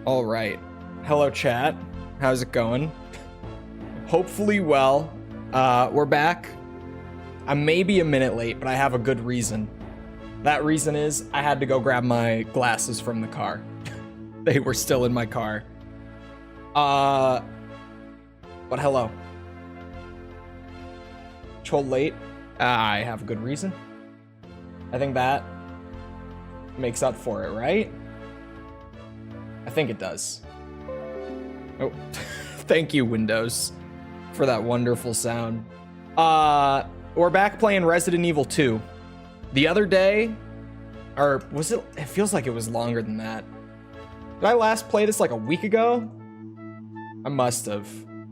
All right. Hello, chat. How's it going? Hopefully well. We're back. I'm maybe a minute late, but I have a good reason. That reason is I had to go grab my glasses from the car. They were still in my car. But hello. Chole late. I have a good reason. I think that makes up for it, right? I think it does. Oh, thank you, Windows, for that wonderful sound. We're back playing Resident Evil 2. The other day, or was it? It feels like it was longer than that. Did I last play this like a week ago? I must have,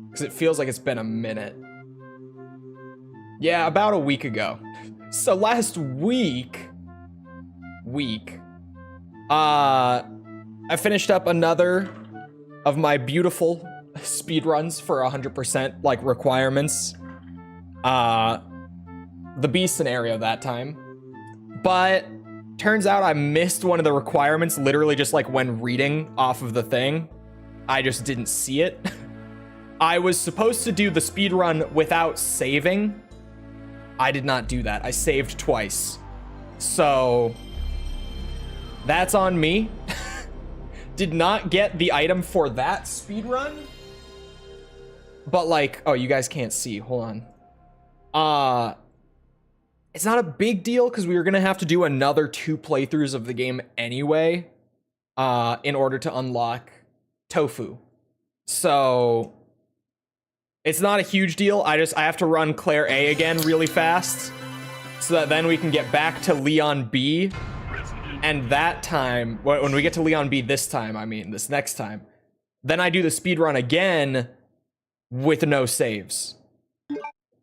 because it feels like it's been a minute. Yeah, about a week ago. So last week, I finished up another of my beautiful speedruns for 100% like requirements. The B scenario that time. But turns out I missed one of the requirements literally just like when reading off of the thing. I just didn't see it. I was supposed to do the speedrun without saving. I did not do that. I saved twice. So that's on me. Did not get the item for that speedrun. But like, oh, you guys can't see. Hold on. It's not a big deal because we were gonna have to do another 2 playthroughs of the game anyway, in order to unlock Tofu. So it's not a huge deal. I have to run Claire A again really fast so that then we can get back to Leon B. And that time, when we get to Leon B this time, I mean this next time, then I do the speedrun again with no saves.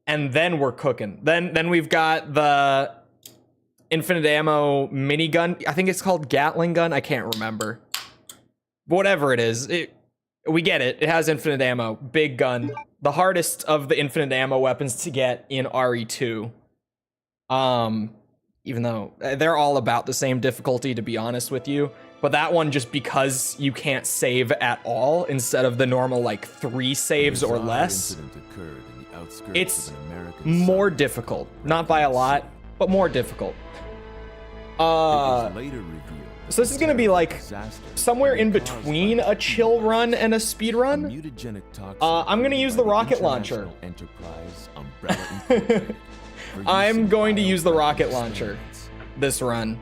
And then we're cooking. Then we've got the infinite ammo minigun. I think it's called Gatling gun. I can't remember. Whatever it is, we get it. It has infinite ammo. Big gun. The hardest of the infinite ammo weapons to get in RE2. Even though they're all about the same difficulty, to be honest with you. But that one, just because you can't save at all, instead of the normal, like, 3 saves or less, it's more difficult. Not by a lot, but more difficult. So this is gonna be, like, somewhere in between a chill run and a speed run. I'm gonna use the rocket launcher. I'm going to use the rocket launcher this run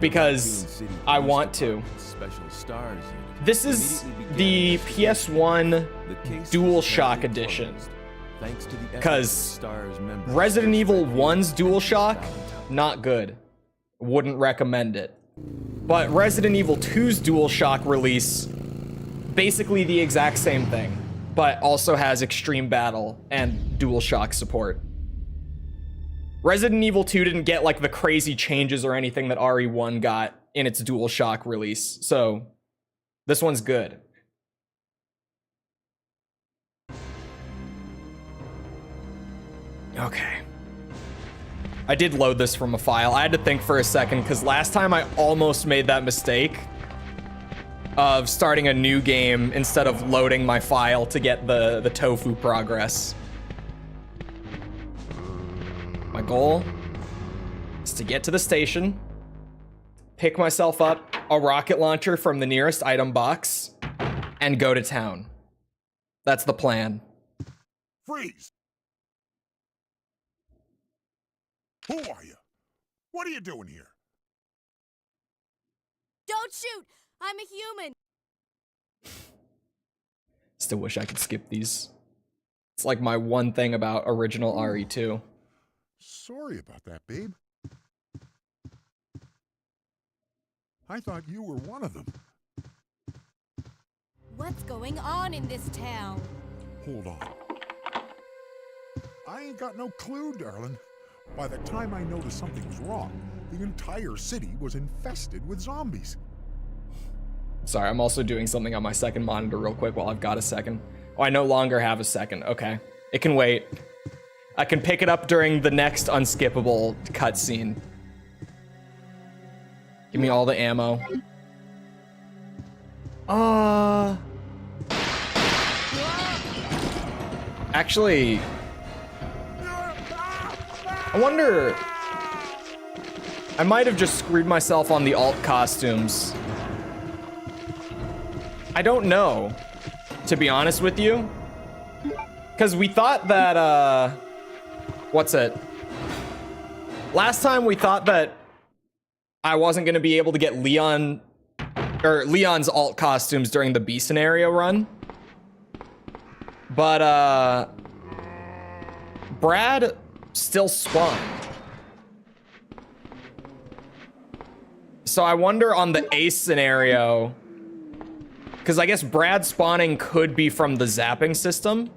because I want to. This is the PS1 DualShock edition because Resident Evil 1's DualShock, not good. Wouldn't recommend it. But Resident Evil 2's DualShock release, basically the exact same thing, but also has Extreme Battle and DualShock support. Resident Evil 2 didn't get like the crazy changes or anything that RE1 got in its DualShock release, so this one's good. Okay. I did load this from a file. I had to think for a second because last time I almost made that mistake of starting a new game instead of loading my file to get the tofu progress. My goal is to get to the station, pick myself up a rocket launcher from the nearest item box, and go to town. That's the plan. Freeze! Who are you? What are you doing here? Don't shoot! I'm a human! Still wish I could skip these. It's like my one thing about original RE2. Sorry about that, babe. I thought you were one of them. What's going on in this town? Hold on. I ain't got no clue, darling. By the time I noticed something was wrong, the entire city was infested with zombies. Sorry, I'm also doing something on my second monitor real quick while I've got a second. Oh, I no longer have a second. Okay. It can wait. I can pick it up during the next unskippable cutscene. Give me all the ammo. Actually, I wonder... I might have just screwed myself on the alt costumes. I don't know, to be honest with you. Because we thought that, what's it? Last time we thought that I wasn't going to be able to get Leon's alt costumes during the B scenario run. But, Brad still spawned. So I wonder on the A scenario, because I guess Brad spawning could be from the zapping system.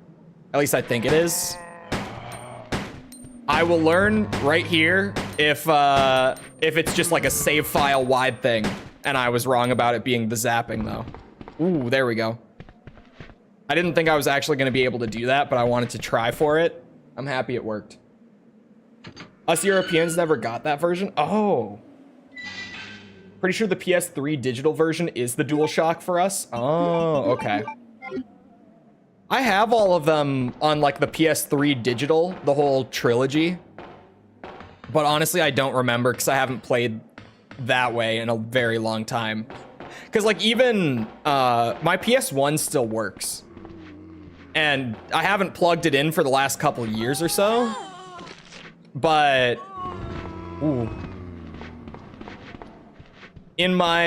At least I think it is. I will learn right here if it's just like a save file wide thing, and I was wrong about it being the zapping though. Ooh, there we go. I didn't think I was actually going to be able to do that, but I wanted to try for it. I'm happy it worked. Us Europeans never got that version. Oh. Pretty sure the PS3 digital version is the DualShock for us. Oh, okay. I have all of them on like the PS3 digital, the whole trilogy. But honestly, I don't remember because I haven't played that way in a very long time. Because like even my PS1 still works. And I haven't plugged it in for the last couple years or so. But, ooh. In my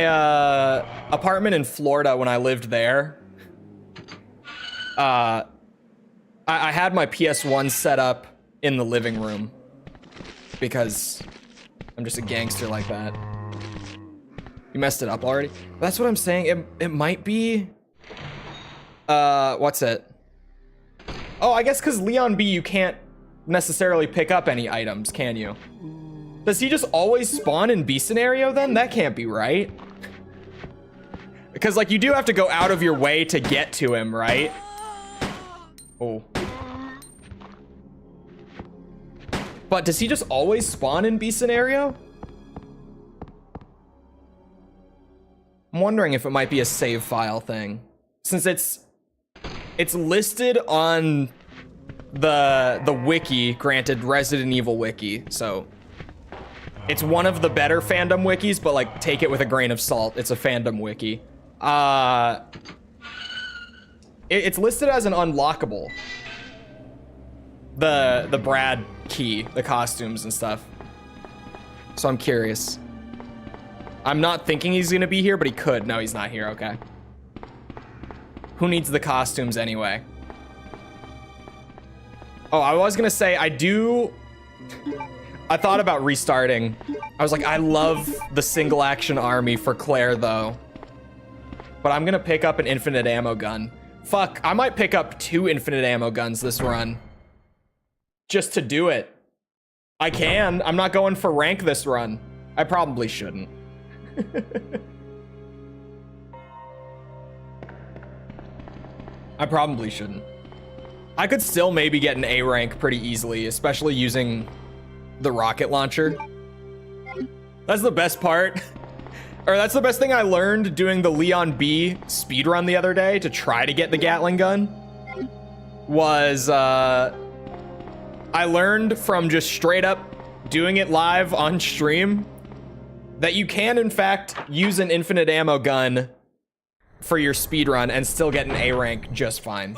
apartment in Florida when I lived there, I had my PS1 set up in the living room because I'm just a gangster like that. You messed it up already? That's what I'm saying. It might be... what's it? Oh, I guess because Leon B, you can't necessarily pick up any items, can you? Does he just always spawn in B scenario then? That can't be right. Because like you do have to go out of your way to get to him, right? Oh. But does he just always spawn in B scenario? I'm wondering if it might be a save file thing. Since it's listed on the wiki, granted Resident Evil wiki, so it's one of the better fandom wikis, but like take it with a grain of salt. It's a fandom wiki. It's listed as an unlockable. The Brad key, the costumes and stuff. So I'm curious. I'm not thinking he's gonna be here, but he could. No, he's not here. Okay. Who needs the costumes anyway? Oh, I was gonna say I thought about restarting. I was like, I love the single action army for Claire though. But I'm gonna pick up an infinite ammo gun. Fuck, I might pick up 2 infinite ammo guns this run. Just to do it. I can. I'm not going for rank this run. I probably shouldn't. I probably shouldn't. I could still maybe get an A rank pretty easily, especially using the rocket launcher. That's the best part. Or that's the best thing I learned doing the Leon B speedrun the other day to try to get the Gatling gun. Was, I learned from just straight up doing it live on stream that you can, in fact, use an infinite ammo gun for your speedrun and still get an A rank just fine.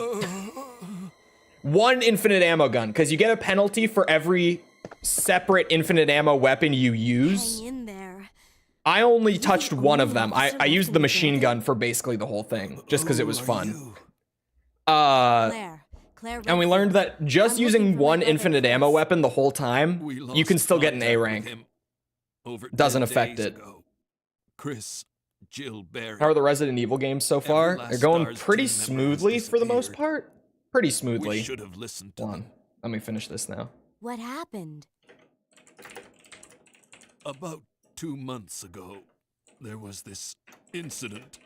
1 infinite ammo gun, because you get a penalty for every separate infinite ammo weapon you use. Hang in there. I only touched 1 of them. I used the machine gun for basically the whole thing, just because it was fun. Claire And we learned that just using 1 infinite ammo weapon the whole time, you can still get an A rank. Doesn't affect it. Chris, Jill, Barry. How are the Resident Evil games so far? They're going pretty smoothly for the most part. Pretty smoothly. We should have listened to Hold on. Let me finish this now. What happened? About 2 months ago, there was this incident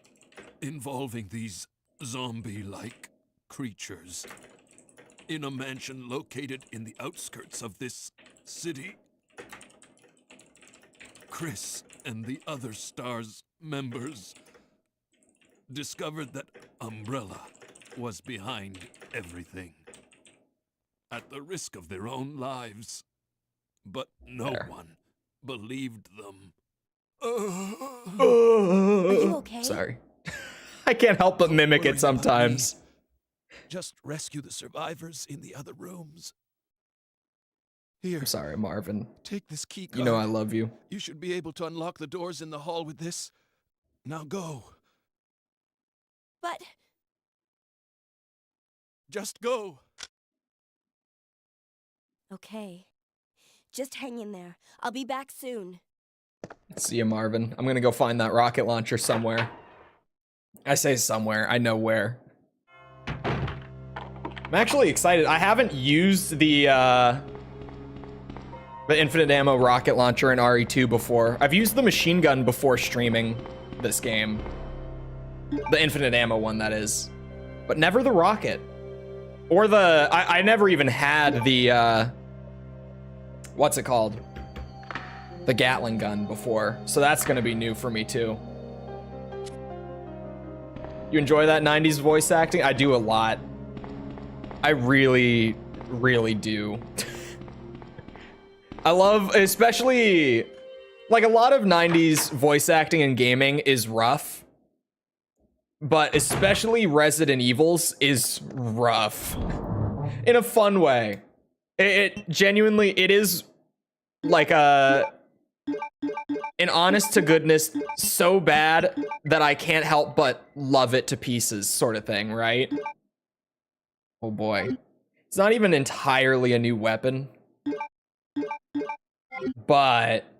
involving these zombie-like creatures in a mansion located in the outskirts of this city. Chris and the other STARS members discovered that Umbrella was behind everything, at the risk of their own lives. But no one believed them. Are you okay? Sorry. I can't help but mimic Worry it about sometimes. me. Just rescue the survivors in the other rooms. Here, I'm sorry, Marvin. take this key card. You know I love you. You should be able to unlock the doors in the hall with this. Now go. But Just go. okay. Just hang in there. I'll be back soon. See you, Marvin. I'm gonna go find that rocket launcher somewhere. I say somewhere. I know where. I'm actually excited. I haven't used the infinite ammo rocket launcher in RE2 before. I've used the machine gun before streaming this game. The infinite ammo one, that is. But never the rocket. Or the... I never even had the... what's it called? The Gatling gun before. So that's going to be new for me, too. You enjoy that 90s voice acting? I do a lot. I really, really do. I love, especially, like, a lot of 90s voice acting in gaming is rough. But especially Resident Evil's is rough. In a fun way. It genuinely, it is like an honest to goodness, so bad that I can't help but love it to pieces sort of thing, right? Oh boy. It's not even entirely a new weapon. But...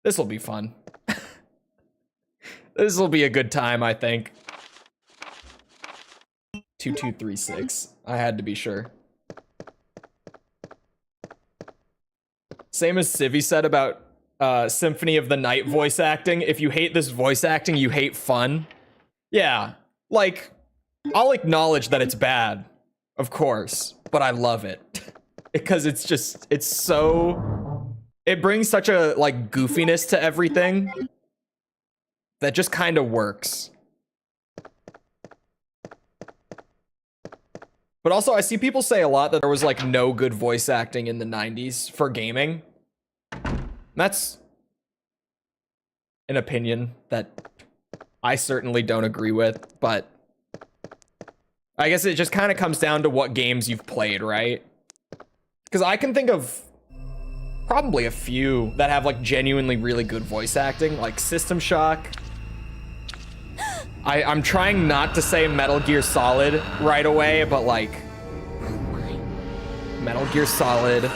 this will be fun. This will be a good time, I think. 2236. I had to be sure. Same as Civi said about Symphony of the Night voice acting. If you hate this voice acting, you hate fun. Yeah, like, I'll acknowledge that it's bad, of course, but I love it. Because it's just, it's so... it brings such a, like, goofiness to everything that just kind of works. But also, I see people say a lot that there was, like, no good voice acting in the 90s for gaming. That's an opinion that I certainly don't agree with, but I guess it just kind of comes down to what games you've played, right? Because I can think of probably a few that have, like, genuinely really good voice acting, like System Shock. I'm trying not to say Metal Gear Solid right away, but, like, Metal Gear Solid.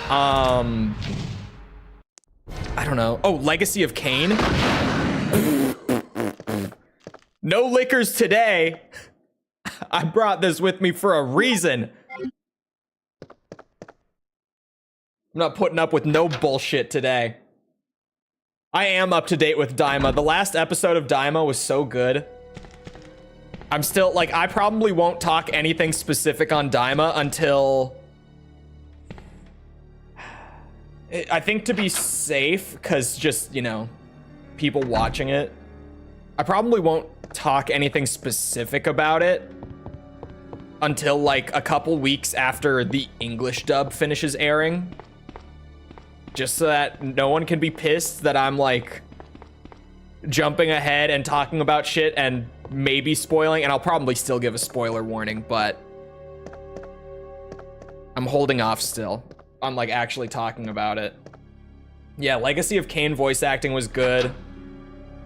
I don't know. Oh, Legacy of Kain. No liquors today. I brought this with me for a reason. I'm not putting up with no bullshit today. I am up to date with Daima. The last episode of Daima was so good. I'm still, like, I probably won't talk anything specific on Daima until... I think to be safe, because just, you know, people watching it. I probably won't talk anything specific about it until, like, a couple weeks after the English dub finishes airing. Just so that no one can be pissed that I'm, like, jumping ahead and talking about shit and maybe spoiling, and I'll probably still give a spoiler warning, but I'm holding off still on, like, actually talking about it. Yeah, Legacy of Kain voice acting was good.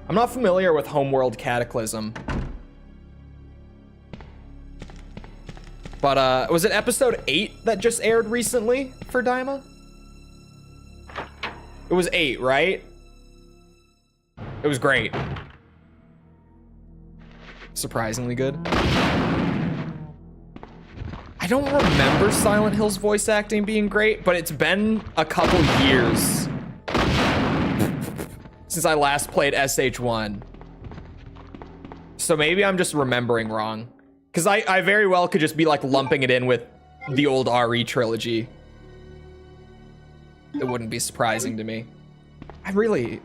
I'm not familiar with Homeworld Cataclysm. But, was it episode 8 that just aired recently for Daima? It was 8, right? It was great. Surprisingly good. I don't remember Silent Hill's voice acting being great, but it's been a couple years since I last played SH1. So maybe I'm just remembering wrong. Because I very well could just be, like, lumping it in with the old RE trilogy. It wouldn't be surprising to me. I really...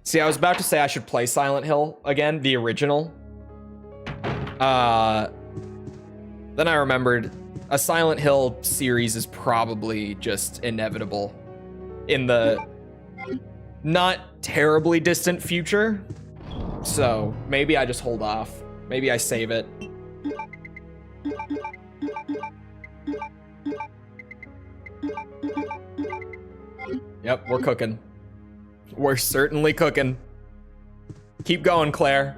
See, I was about to say I should play Silent Hill again, the original. Then I remembered a Silent Hill series is probably just inevitable in the not terribly distant future. So maybe I just hold off. Maybe I save it. Yep, we're cooking. We're certainly cooking. Keep going, Claire.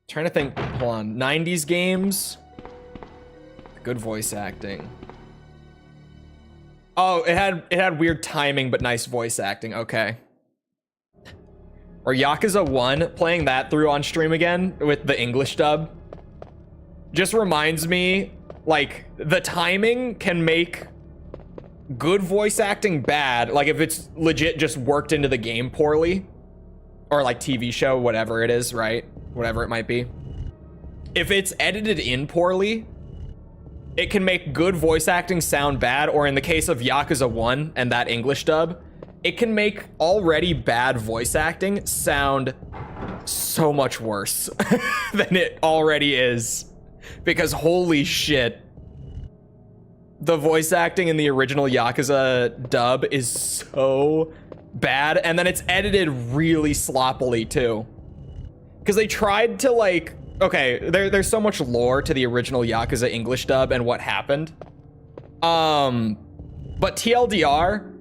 Trying to think, hold on, 90s games? Good voice acting. Oh, it had weird timing, but nice voice acting, okay. Or Yakuza 1, playing that through on stream again with the English dub. Just reminds me, like, the timing can make good voice acting bad, like if it's legit just worked into the game poorly. Or like TV show, whatever it is, right? Whatever it might be. If it's edited in poorly, it can make good voice acting sound bad, or in the case of Yakuza 1 and that English dub, it can make already bad voice acting sound so much worse than it already is. Because holy shit, the voice acting in the original Yakuza dub is so bad, and then it's edited really sloppily too. Because they tried to like, okay, there's so much lore to the original Yakuza English dub and what happened. But TLDR,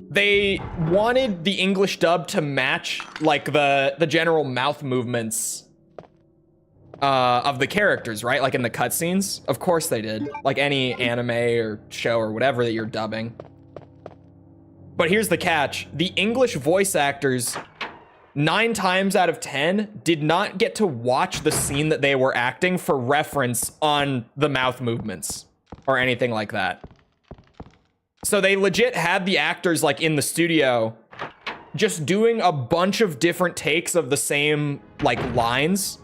they wanted the English dub to match like the general mouth movements of the characters, right? Like in the cutscenes. Of course they did. Like any anime or show or whatever that you're dubbing. But here's the catch. The English voice actors, 9 times out of 10, did not get to watch the scene that they were acting for reference on the mouth movements or anything like that. So they legit had the actors like in the studio just doing a bunch of different takes of the same like lines,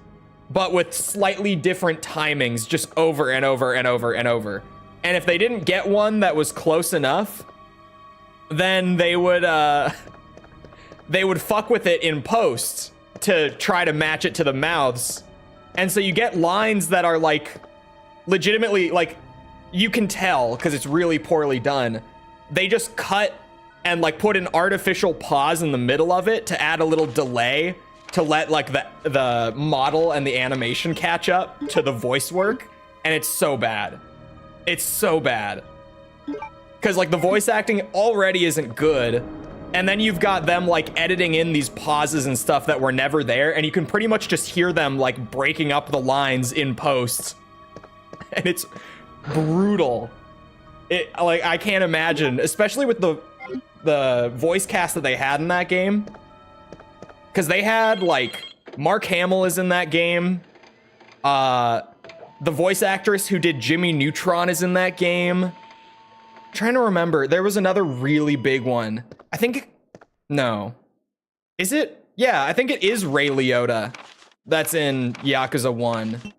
but with slightly different timings just over and over and over and over. And if they didn't get one that was close enough, then they would fuck with it in post to try to match it to the mouths. And so you get lines that are like legitimately like you can tell because it's really poorly done. They just cut and like put an artificial pause in the middle of it to add a little delay to let like the model and the animation catch up to the voice work. And it's so bad. It's so bad. Because like the voice acting already isn't good. And then you've got them like editing in these pauses and stuff that were never there. And you can pretty much just hear them like breaking up the lines in post. And it's brutal. It like I can't imagine, especially with the voice cast that they had in that game. Because they had like Mark Hamill is in that game. The voice actress who did Jimmy Neutron is in that game. I'm trying to remember. There was another really big one. I think, no. Is it? Yeah, I think it is Ray Liotta that's in Yakuza 1.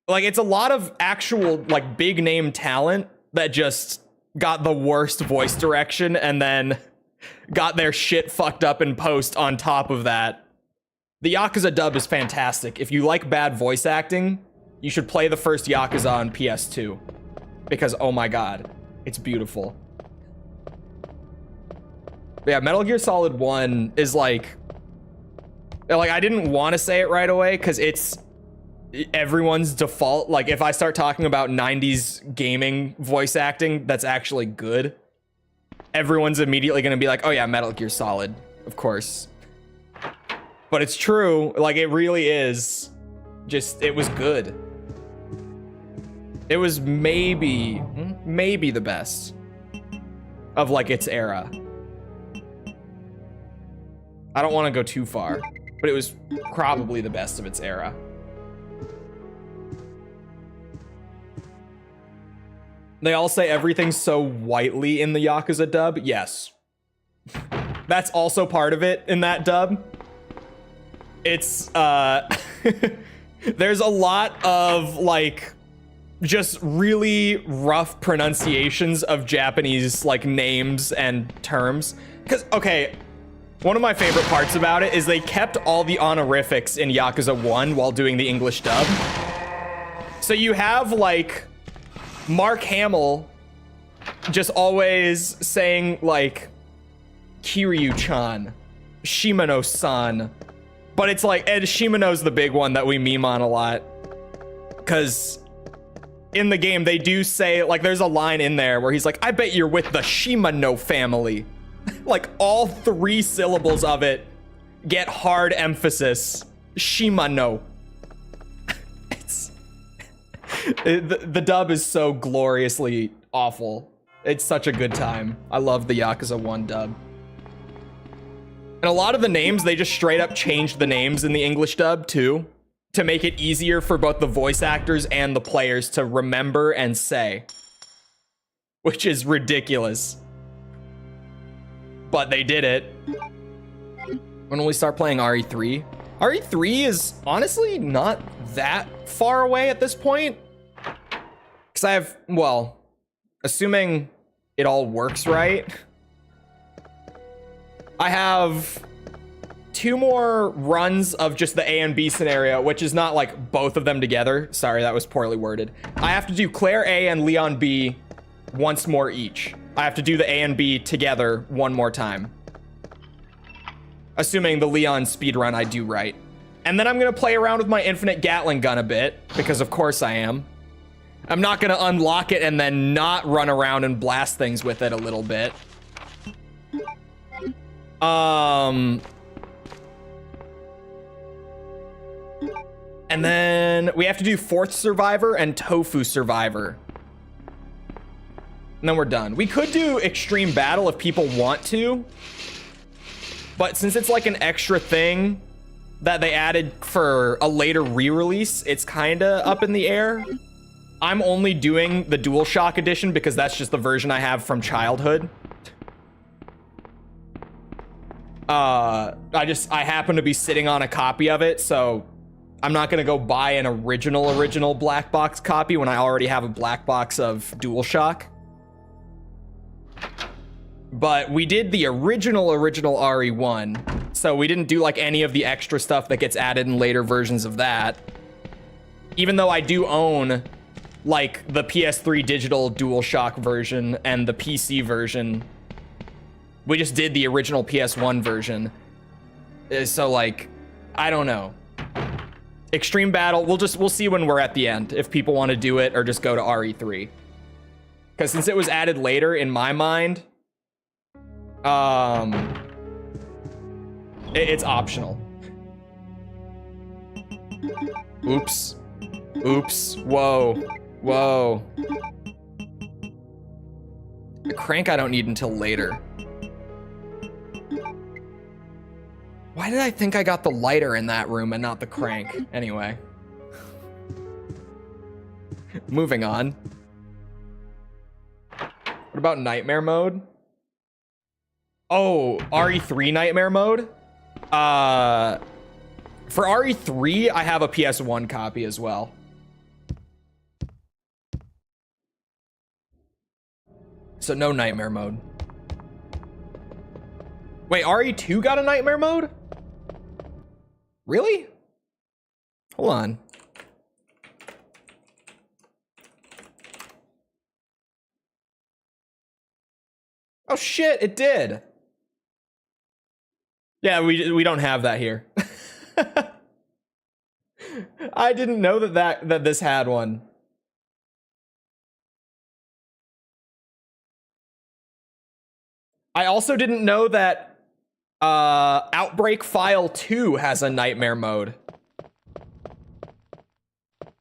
Like, it's a lot of actual, like, big name talent that just got the worst voice direction and then got their shit fucked up in post on top of that. The Yakuza dub is fantastic. If you like bad voice acting, you should play the first Yakuza on PS2. Because, oh my god, it's beautiful. But yeah, Metal Gear Solid 1 is like I didn't want to say it right away because it's everyone's default. Like, if I start talking about 90s gaming voice acting that's actually good, everyone's immediately going to be like, oh yeah, Metal Gear Solid, of course. But it's true, like, it really is. Just, it was good. It was maybe the best of, like, its era. I don't want to go too far, but it was probably the best of its era. They all say everything's so whitely in the Yakuza dub. Yes. That's also part of it in that dub. It's, There's a lot of like just really rough pronunciations of Japanese like names and terms. Because, okay, one of my favorite parts about it is they kept all the honorifics in Yakuza 1 while doing the English dub. So you have like Mark Hamill just always saying like Kiryu-chan, Shimano-san. But it's like, Ed Shimano's the big one that we meme on a lot. Because in the game, they do say, like, there's a line in there where he's like, I bet you're with the Shimano family. Like, all 3 syllables of it get hard emphasis. Shimano. The dub is so gloriously awful. It's such a good time. I love the Yakuza 1 dub. And a lot of the names, they just straight up changed the names in the English dub, too, to make it easier for both the voice actors and the players to remember and say. Which is ridiculous. But they did it. When will we start playing RE3? RE3 is honestly not that far away at this point. Because I have, well, assuming it all works right, I have 2 more runs of just the A and B scenario, which is not like both of them together. Sorry, that was poorly worded. I have to do Claire A and Leon B once more each. I have to do the A and B together 1 more time. Assuming the Leon speedrun I do right. And then I'm gonna play around with my infinite Gatling gun a bit, because of course I am. I'm not gonna unlock it and then not run around and blast things with it a little bit. And then we have to do 4th Survivor and Tofu Survivor. And then we're done. We could do Extreme Battle if people want to. But since it's like an extra thing that they added for a later re-release, it's kinda up in the air. I'm only doing the DualShock edition because that's just the version I have from childhood. I happen to be sitting on a copy of it, so I'm not gonna go buy an original black box copy when I already have a black box of DualShock. But we did the original RE1, so we didn't do like any of the extra stuff that gets added in later versions of that. Even though I do own like the PS3 digital DualShock version and the PC version. We just did the original PS1 version. So like, I don't know. Extreme Battle, we'll see when we're at the end if people want to do it or just go to RE3. Because since it was added later in my mind, it's optional. Oops. Oops. Whoa. Whoa. The crank I don't need until later. Why did I think I got the lighter in that room and not the crank? Anyway. Moving on. What about nightmare mode? Oh, RE3 nightmare mode? For RE3, I have a PS1 copy as well. So no nightmare mode. Wait, RE2 got a nightmare mode? Really? Hold on. Oh shit, it did. Yeah, we don't have that here. I didn't know that this had one. I also didn't know that Outbreak File 2 has a nightmare mode.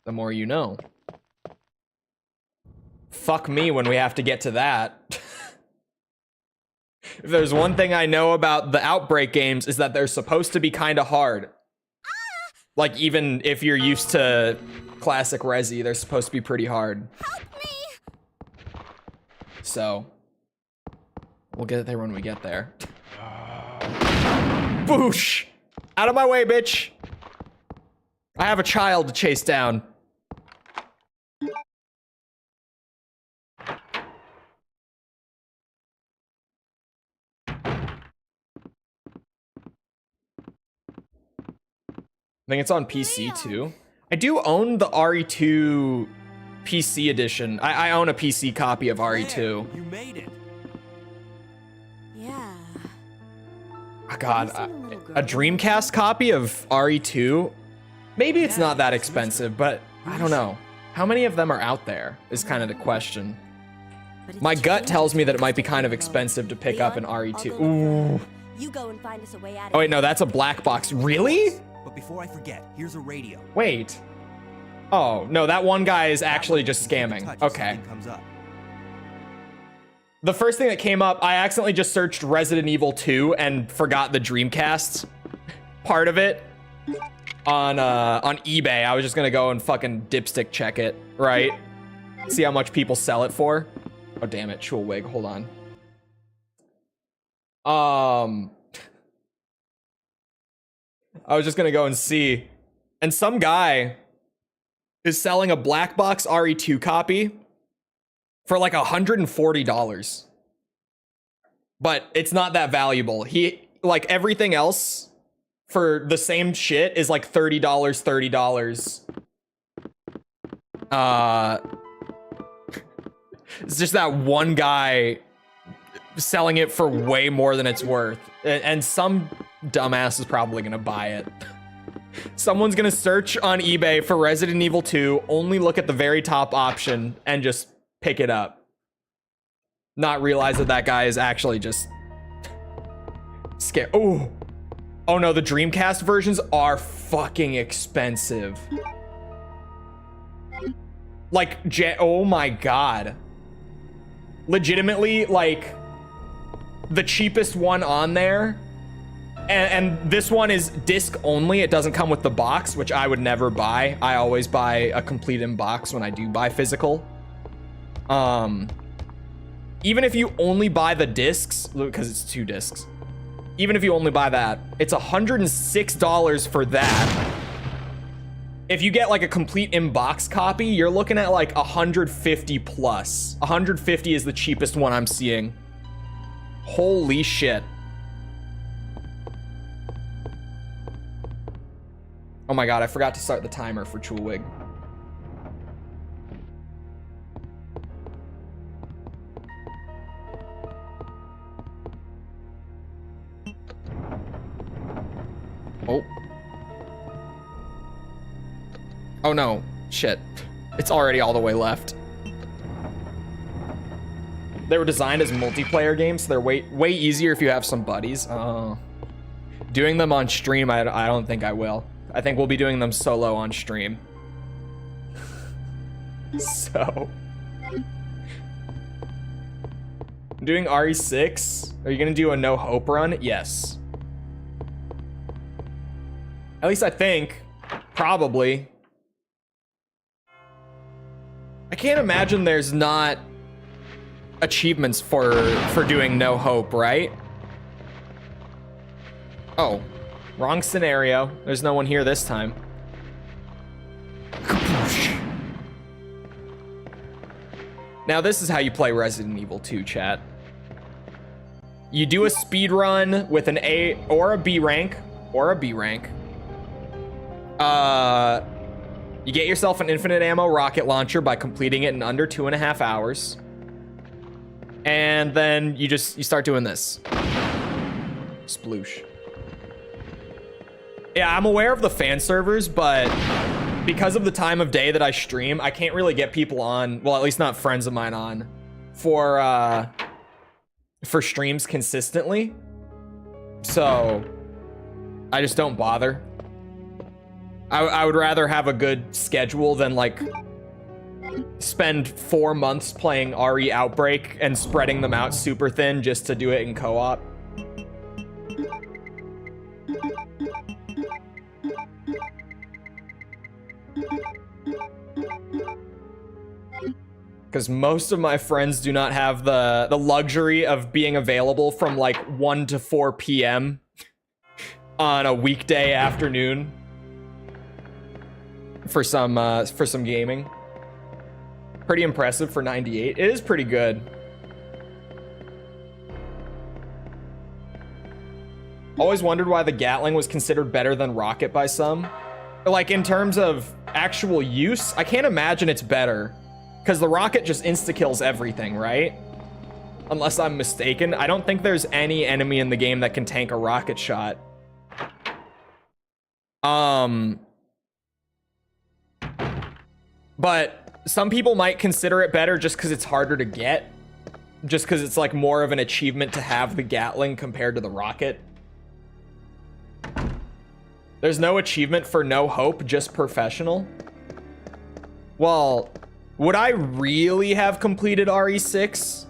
The more you know. Fuck me when we have to get to that. If there's one thing I know about the Outbreak games is that they're supposed to be kind of hard. Like, even if you're used to classic Resi, they're supposed to be pretty hard. Help me! So, we'll get there when we get there. Boosh! Out of my way, bitch! I have a child to chase down. I think it's on PC too. I do own the RE2 PC edition. I own a PC copy of RE2. You made it. Yeah. Oh God, Have you seen a little a girl? Dreamcast copy of RE2? Maybe it's not that expensive, but I don't know. How many of them are out there is kind of the question. But it's My gut too tells me that it might be dangerous kind of to go. expensive to pick up an Leon, I'll RE2. go Ooh. look for her. You go and find us a way out of Oh wait, here. no, that's a black box. Really? But before I forget, here's a radio. Wait. Oh, no, that one guy is actually That way just you can keep in scamming. touch if Okay. something comes up. The first thing that came up, I accidentally just searched Resident Evil 2 and forgot the Dreamcast part of it on eBay. I was just gonna go and fucking dipstick check it, right? See how much people sell it for. Oh damn it, Chole wig, hold on. I was just gonna go and see, and some guy is selling a black box RE2 copy for like $140. But it's not that valuable. He, like, everything else for the same shit is like $30. It's just that one guy selling it for way more than it's worth. And some dumbass is probably gonna buy it. Someone's gonna search on eBay for Resident Evil 2, only look at the very top option, and just pick it up. Not realize that that guy is actually just scared. Oh, oh no, the Dreamcast versions are fucking expensive. Like, oh my God. Legitimately, like, the cheapest one on there. And this one is disc only. It doesn't come with the box, which I would never buy. I always buy a complete in box when I do buy physical. Even if you only buy the discs, because it's 2 discs. Even if you only buy that, it's $106 for that. If you get like a complete in-box copy, you're looking at like 150 plus. 150 is the cheapest one I'm seeing. Holy shit. Oh my God, I forgot to start the timer for Chulewig. Oh. Oh no, shit. It's already all the way left. They were designed as multiplayer games, so they're way easier if you have some buddies. Doing them on stream, I don't think I will. I think we'll be doing them solo on stream. So. I'm doing RE6. Are you gonna do a no hope run? Yes. At least I think. Probably. I can't imagine there's not achievements for doing no hope, right? Oh, wrong scenario. There's no one here this time. Now this is how you play Resident Evil 2, chat. You do a speed run with an A or a B rank, you get yourself an infinite ammo rocket launcher by completing it in under 2.5 hours. And then you start doing this. Sploosh. Yeah, I'm aware of the fan servers, but because of the time of day that I stream, I can't really get people on, well, at least not friends of mine on, for streams consistently. So I just don't bother. I would rather have a good schedule than like spend 4 months playing RE Outbreak and spreading them out super thin just to do it in co-op. Because most of my friends do not have the luxury of being available from like 1 to 4 p.m. on a weekday afternoon. for some gaming. Pretty impressive for 98. It is pretty good. Always wondered why the Gatling was considered better than Rocket by some. Like, in terms of actual use, I can't imagine it's better. Because the Rocket just insta-kills everything, right? Unless I'm mistaken. I don't think there's any enemy in the game that can tank a rocket shot. But some people might consider it better just because it's harder to get. Just because it's like more of an achievement to have the Gatling compared to the Rocket. There's no achievement for No Hope, just professional. Well, would I really have completed RE6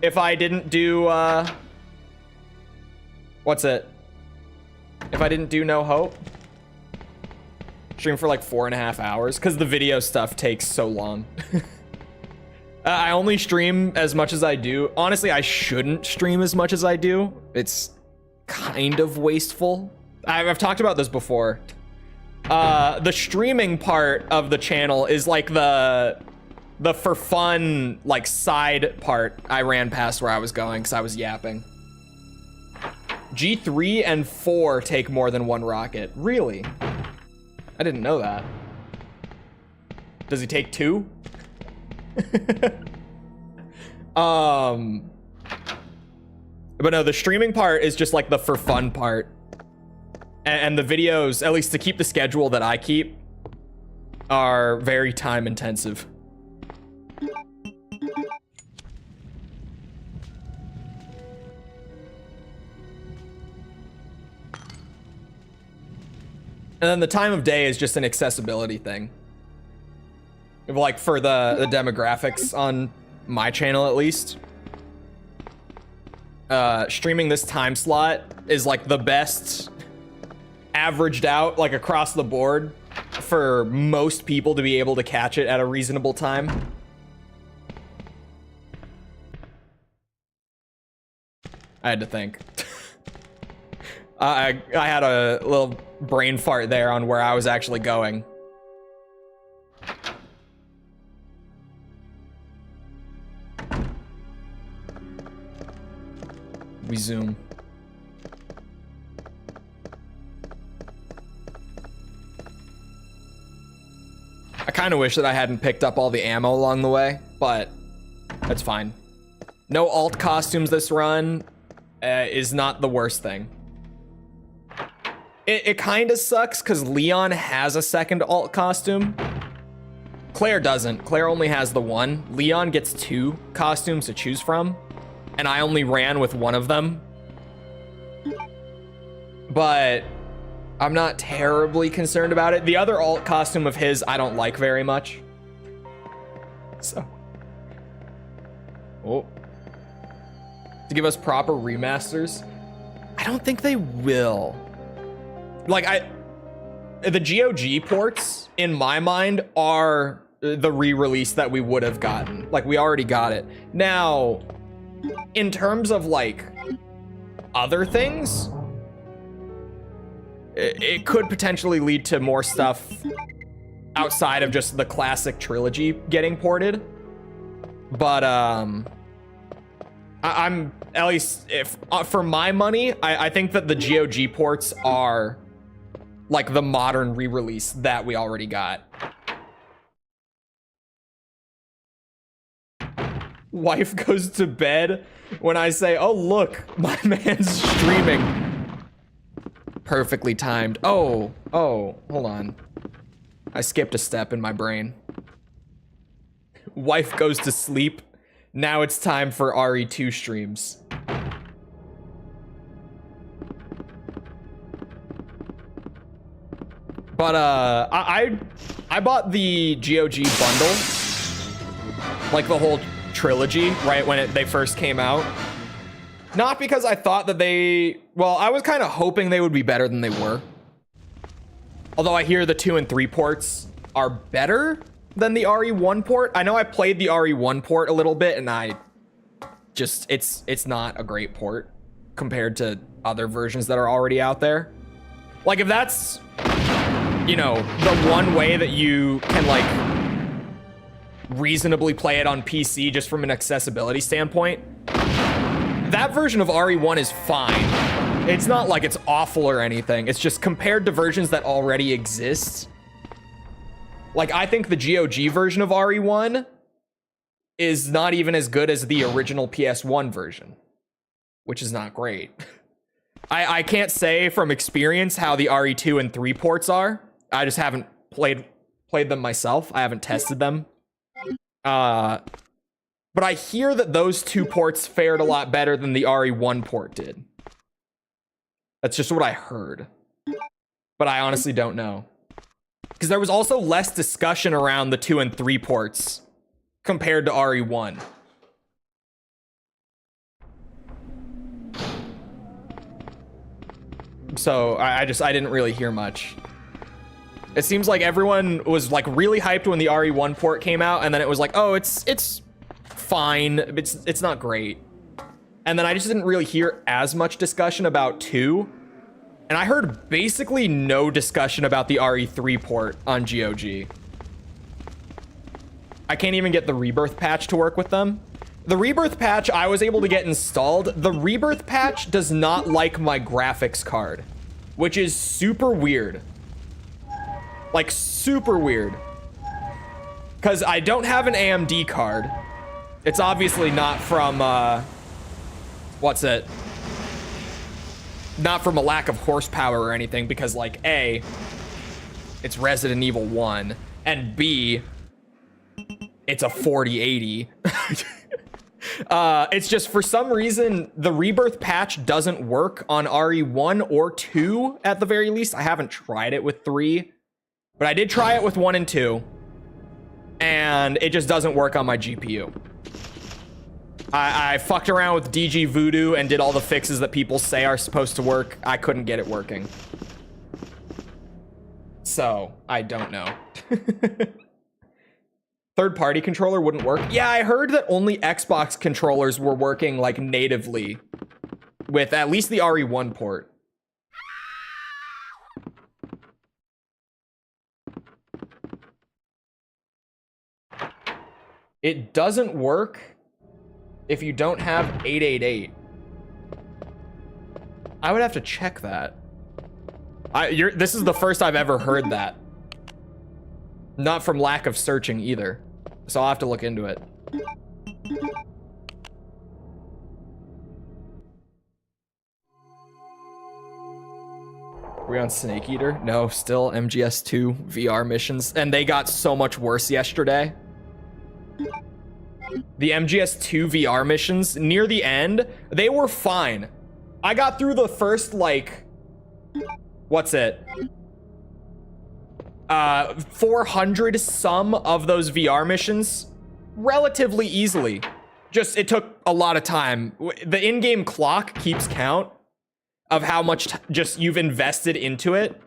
if I didn't do, what's it? If I didn't do No Hope? Stream for like 4.5 hours, because the video stuff takes so long. I only stream as much as I do. Honestly, I shouldn't stream as much as I do. It's kind of wasteful. I've talked about this before. The streaming part of the channel is like the for fun, like, side part I ran past where I was going because I was yapping. G3 and 4 take more than one rocket. Really? I didn't know that. Does he take 2? But no, the streaming part is just like the for fun part. And the videos, at least to keep the schedule that I keep, are very time intensive. And then the time of day is just an accessibility thing. Like for the demographics on my channel, at least. Streaming this time slot is like the best averaged out, like across the board, for most people to be able to catch it at a reasonable time. I had to think. I had a little brain fart there on where I was actually going. We zoom. I kind of wish that I hadn't picked up all the ammo along the way, but that's fine. No alt costumes this run is not the worst thing. It kind of sucks because Leon has a second alt costume. Claire doesn't. Claire only has the one. Leon gets 2 costumes to choose from, and I only ran with one of them. But I'm not terribly concerned about it. The other alt costume of his, I don't like very much. So. Oh. To give us proper remasters? I don't think they will. Like, the GOG ports, in my mind, are the re-release that we would have gotten. Like, we already got it. Now, in terms of, like, other things, it could potentially lead to more stuff outside of just the classic trilogy getting ported. But I'm, at least if for my money, I think that the GOG ports are like the modern re-release that we already got. Wife goes to bed when I say, oh look, my man's streaming. Perfectly timed. Oh, hold on. I skipped a step in my brain. Wife goes to sleep. Now it's time for RE2 streams. But I bought the GOG bundle, like the whole trilogy, right when they first came out. Not because I thought that well, I was kind of hoping they would be better than they were. Although I hear the 2 and 3 ports are better than the RE1 port. I know I played the RE1 port a little bit, and it's not a great port compared to other versions that are already out there. Like, if that's you know, the one way that you can like reasonably play it on PC just from an accessibility standpoint, that version of RE1 is fine. It's not like it's awful or anything. It's just compared to versions that already exist. Like, I think the GOG version of RE1 is not even as good as the original PS1 version, which is not great. I can't say from experience how the RE2 and 3 ports are. I just haven't played them myself. I haven't tested them. But I hear that those 2 ports fared a lot better than the RE1 port did. That's just what I heard. But I honestly don't know. Because there was also less discussion around the 2 and 3 ports compared to RE1. So I didn't really hear much. It seems like everyone was like really hyped when the RE1 port came out, and then it was like, oh, it's fine. It's not great. And then I just didn't really hear as much discussion about 2. And I heard basically no discussion about the RE3 port on GOG. I can't even get the Rebirth patch to work with them. The Rebirth patch I was able to get installed. The Rebirth patch does not like my graphics card, which is super weird. Like, super weird. Because I don't have an AMD card. It's obviously not from, what's it? Not from a lack of horsepower or anything, because, like, A, it's Resident Evil 1, and B, it's a 4080. It's just, for some reason, the Rebirth patch doesn't work on RE1 or 2, at the very least. I haven't tried it with 3, but I did try it with 1 and 2, and it just doesn't work on my GPU. I fucked around with DG Voodoo and did all the fixes that people say are supposed to work. I couldn't get it working. So, I don't know. Third-party controller wouldn't work. Yeah, I heard that only Xbox controllers were working, like, natively with at least the RE1 port. It doesn't work if you don't have 888. I would have to check that. This is the first I've ever heard that. Not from lack of searching either. So I'll have to look into it. Are we on Snake Eater? No, still MGS2 VR missions. And they got so much worse yesterday. The MGS2 VR missions, near the end, they were fine. I got through the first, like... What's it? 400 some of those VR missions relatively easily. Just, it took a lot of time. The in-game clock keeps count of how much just you've invested into it.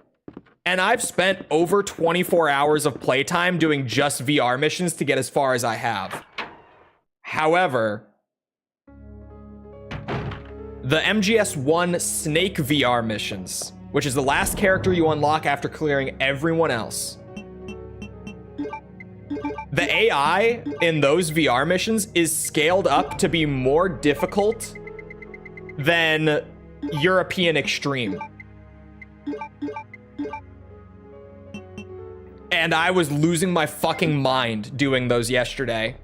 And I've spent over 24 hours of playtime doing just VR missions to get as far as I have. However, the MGS1 Snake VR missions, which is the last character you unlock after clearing everyone else. The AI in those VR missions is scaled up to be more difficult than European Extreme. And I was losing my fucking mind doing those yesterday.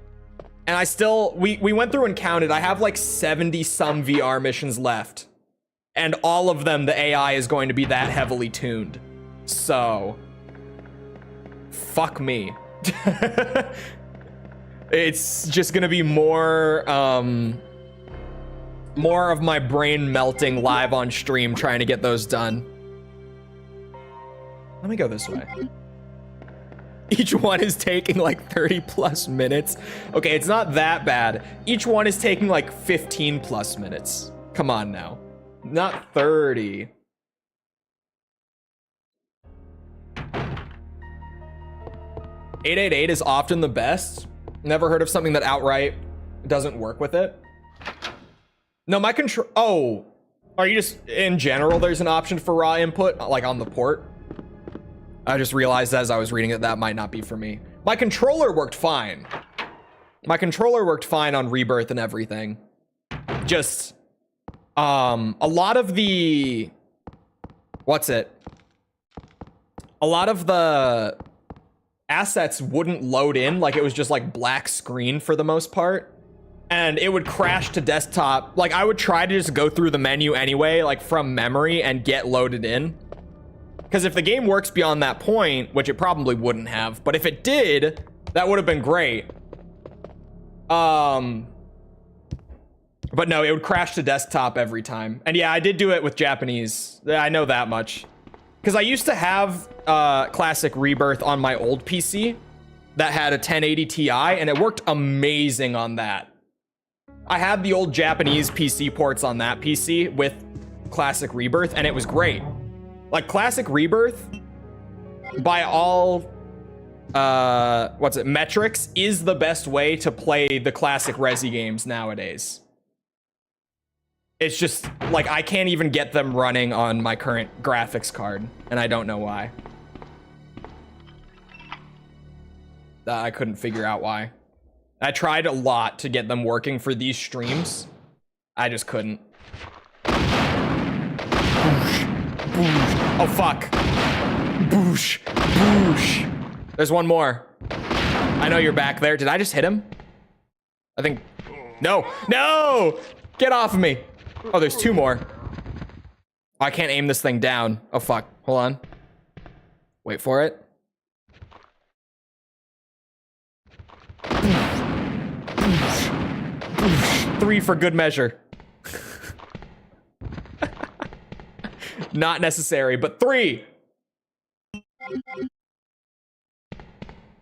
And I still, we went through and counted. I have like 70 some VR missions left. And all of them, the AI is going to be that heavily tuned. So, fuck me. It's just gonna be more of my brain melting live on stream trying to get those done. Let me go this way. Each one is taking like 30 plus minutes. Okay, it's not that bad. Each one is taking like 15 plus minutes. Come on now. Not 30. .888 is often the best. Never heard of something that outright doesn't work with it. No, my control. Oh, are you just in general? There's an option for raw input, like on the port. I just realized as I was reading it that might not be for me. My controller worked fine. My controller worked fine on Rebirth and everything. Just a lot of the a lot of the assets wouldn't load in, like it was just like black screen for the most part, and it would crash to desktop. Like I would try to just go through the menu anyway, like from memory, and get loaded in, because if the game works beyond that point, which it probably wouldn't have, but if it did, that would have been great. But no, it would crash to desktop every time. And yeah, I did do it with Japanese. I know that much. Because I used to have classic Rebirth on my old PC that had a 1080 Ti, and it worked amazing on that. I had the old Japanese PC ports on that PC with classic Rebirth, and it was great. Like classic Rebirth, by all metrics, is the best way to play the classic Resi games nowadays. It's just like I can't even get them running on my current graphics card, and I don't know why. I couldn't figure out why. I tried a lot to get them working for these streams. I just couldn't. Boosh, boosh. Oh fuck. Boosh, boosh. There's one more. I know you're back there. Did I just hit him? I think. No, no! Get off of me. Oh, there's two more. Oh, I can't aim this thing down. Oh, fuck. Hold on. Wait for it. Three for good measure. Not necessary, but 3.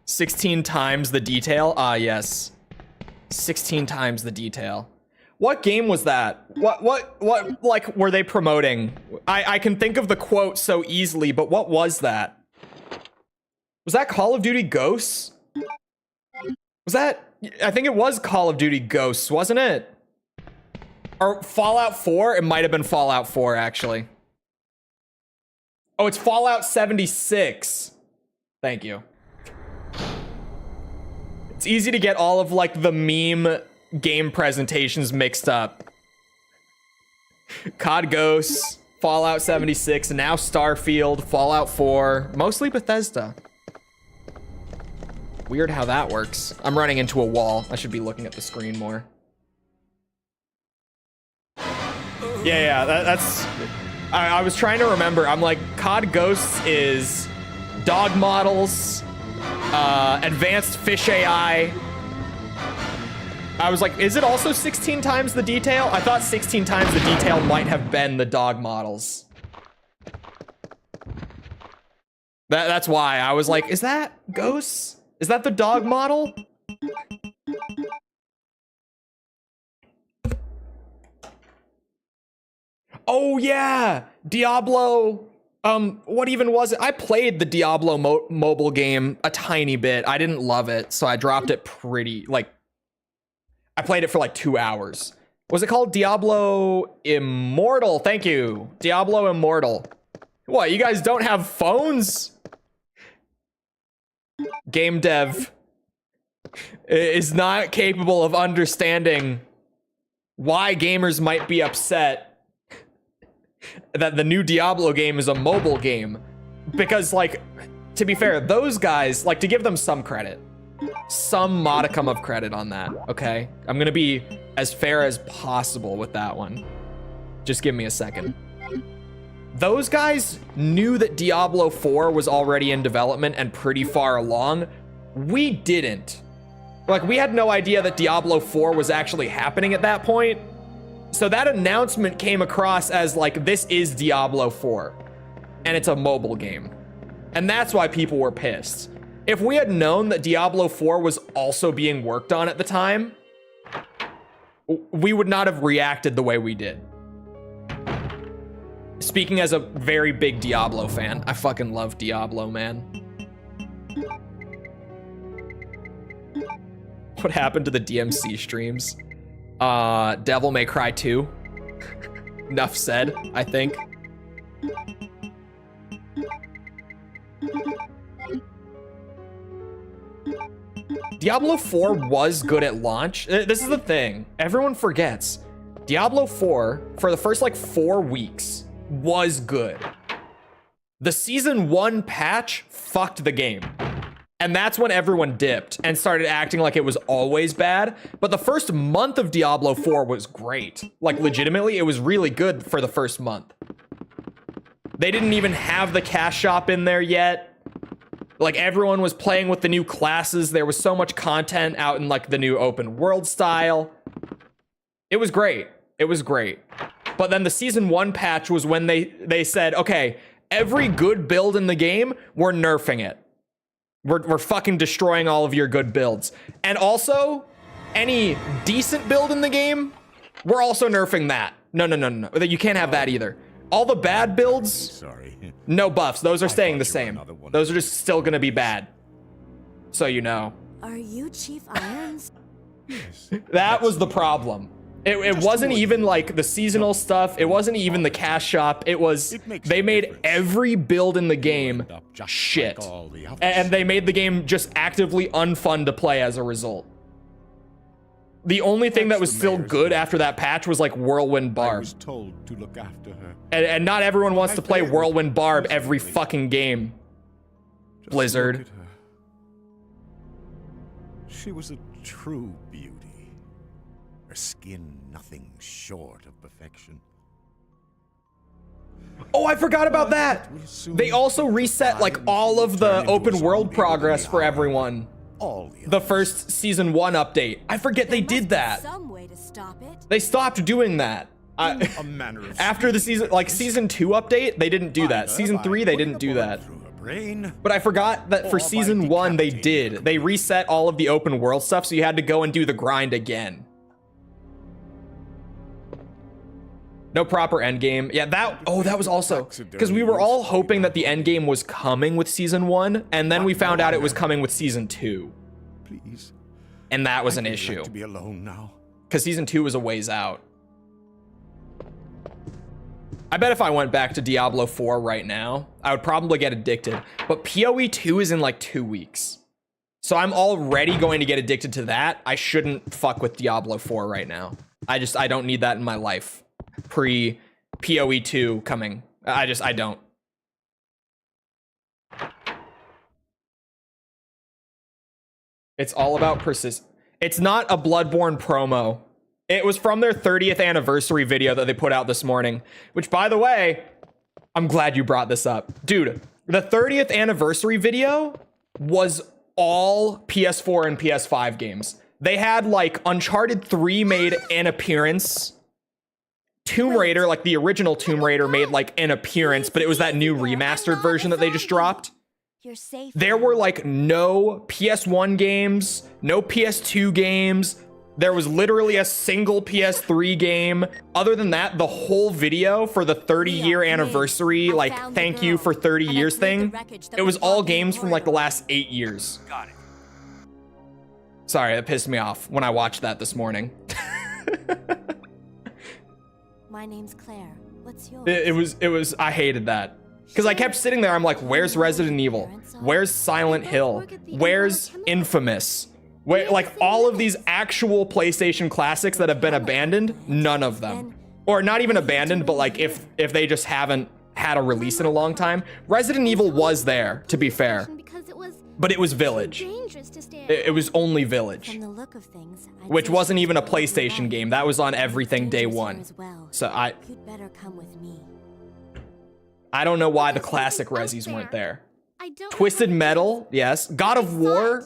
16 times the detail. Ah, yes. 16 times the detail. What game was that? What like were they promoting? I can think of the quote so easily, but what was that? Was that Call of Duty Ghosts? Was that? I think it was Call of Duty Ghosts, wasn't it? Or Fallout 4? It might have been Fallout 4, actually. Oh, it's Fallout 76. Thank you. It's easy to get all of like the meme game presentations mixed up. COD Ghosts, Fallout 76, and now Starfield, Fallout 4, mostly Bethesda. Weird how that works. I'm running into a wall. I should be looking at the screen more. Yeah, that's... I was trying to remember. I'm like, COD Ghosts is dog models, advanced fish AI. I was like, is it also 16 times the detail? I thought 16 times the detail might have been the dog models. That's why I was like, is that Ghosts? Is that the dog model? Oh yeah, Diablo. What even was it? I played the Diablo mobile game a tiny bit. I didn't love it, so I dropped it pretty, like, I played it for like 2 hours. Was it called Diablo Immortal? Thank you. Diablo Immortal. What, you guys don't have phones? Game dev is not capable of understanding why gamers might be upset that the new Diablo game is a mobile game. Because, like, to be fair, those guys, like, to give them some credit, some modicum of credit on that, okay? I'm gonna be as fair as possible with that one. Just give me a second. Those guys knew that Diablo 4 was already in development and pretty far along. We didn't. Like, we had no idea that Diablo 4 was actually happening at that point. So that announcement came across as like, this is Diablo 4, and it's a mobile game. And that's why people were pissed. If we had known that Diablo 4 was also being worked on at the time, we would not have reacted the way we did. Speaking as a very big Diablo fan, I fucking love Diablo, man. What happened to the DMC streams? Devil May Cry 2. Enough said, I think. Diablo 4 was good at launch. This is the thing. Everyone forgets. Diablo 4, for the first like 4 weeks, was good. The season 1 patch fucked the game. And that's when everyone dipped and started acting like it was always bad. But the first month of Diablo 4 was great. Like, legitimately, it was really good for the first month. They didn't even have the cash shop in there yet. Like, everyone was playing with the new classes. There was so much content out in, like, the new open world style. It was great. It was great. But then the season 1 patch was when they said, okay, every good build in the game, we're nerfing it. We're fucking destroying all of your good builds. And also, any decent build in the game, we're also nerfing that. No. You can't have that either. All the bad builds, Sorry. no buffs. Those are staying the same. Those are just still gonna be bad. So you know. Are you Chief Irons? That was the problem. It wasn't even like the seasonal stuff. It wasn't even the cash shop. It was, they made every build in the game shit. And they made the game just actively unfun to play as a result. The only thing that was still good after that patch was like Whirlwind I Barb. was told to look after her. And not everyone wants to play Whirlwind Barb every fucking game. Just Blizzard. look at her. She was a true beauty. Her skin nothing short of perfection. Oh, I forgot about that. They also reset like all of the open world progress for everyone. All The first season 1 update. I forget they did that. Some way to stop it. They stopped doing that. a manner of After the season, like season 2 update, they didn't do that. Season 3, they didn't do that. through her brain. But I forgot that for season 1, they did. They reset all of the open world stuff, so you had to go and do the grind again. No proper endgame. Yeah, that was also, because we were all hoping that the endgame was coming with season 1, and then we found out it was coming with season 2. Please. And that was an I'd like issue. to be alone now. Because season 2 was a ways out. I bet if I went back to Diablo 4 right now, I would probably get addicted. But PoE 2 is in like 2 weeks. So I'm already going to get addicted to that. I shouldn't fuck with Diablo 4 right now. I don't need that in my life. Pre PoE 2 coming. I don't. It's all about persist. It's not a Bloodborne promo. It was from their 30th anniversary video that they put out this morning, which, by the way, I'm glad you brought this up. Dude, the 30th anniversary video was all PS4 and PS5 games. They had like Uncharted 3 made an appearance. Tomb Raider, like the original Tomb Raider, made like an appearance, but it was that new remastered version that they just dropped. You're safe. There were like no PS1 games, no PS2 games. There was literally a single PS3 game. Other than that, the whole video for the 30-year anniversary, like thank you for 30 years thing, it was all games from like the last 8 years. Got it. Sorry, that pissed me off when I watched that this morning. My name's Claire. What's yours? It was, I hated that. Because I kept sitting there, I'm like, where's Resident Evil? Where's Silent Hill? Where's Infamous? Where, like, all of these actual PlayStation classics that have been abandoned, none of them. Or not even abandoned, but like, if they just haven't had a release in a long time. Resident Evil was there, to be fair. But it was Village. It was only Village. From the look of things, Which wasn't even a PlayStation game. That was on everything day one. So You'd better come with me. I don't know why the classic Resis weren't there. Twisted Metal, yes. God of War,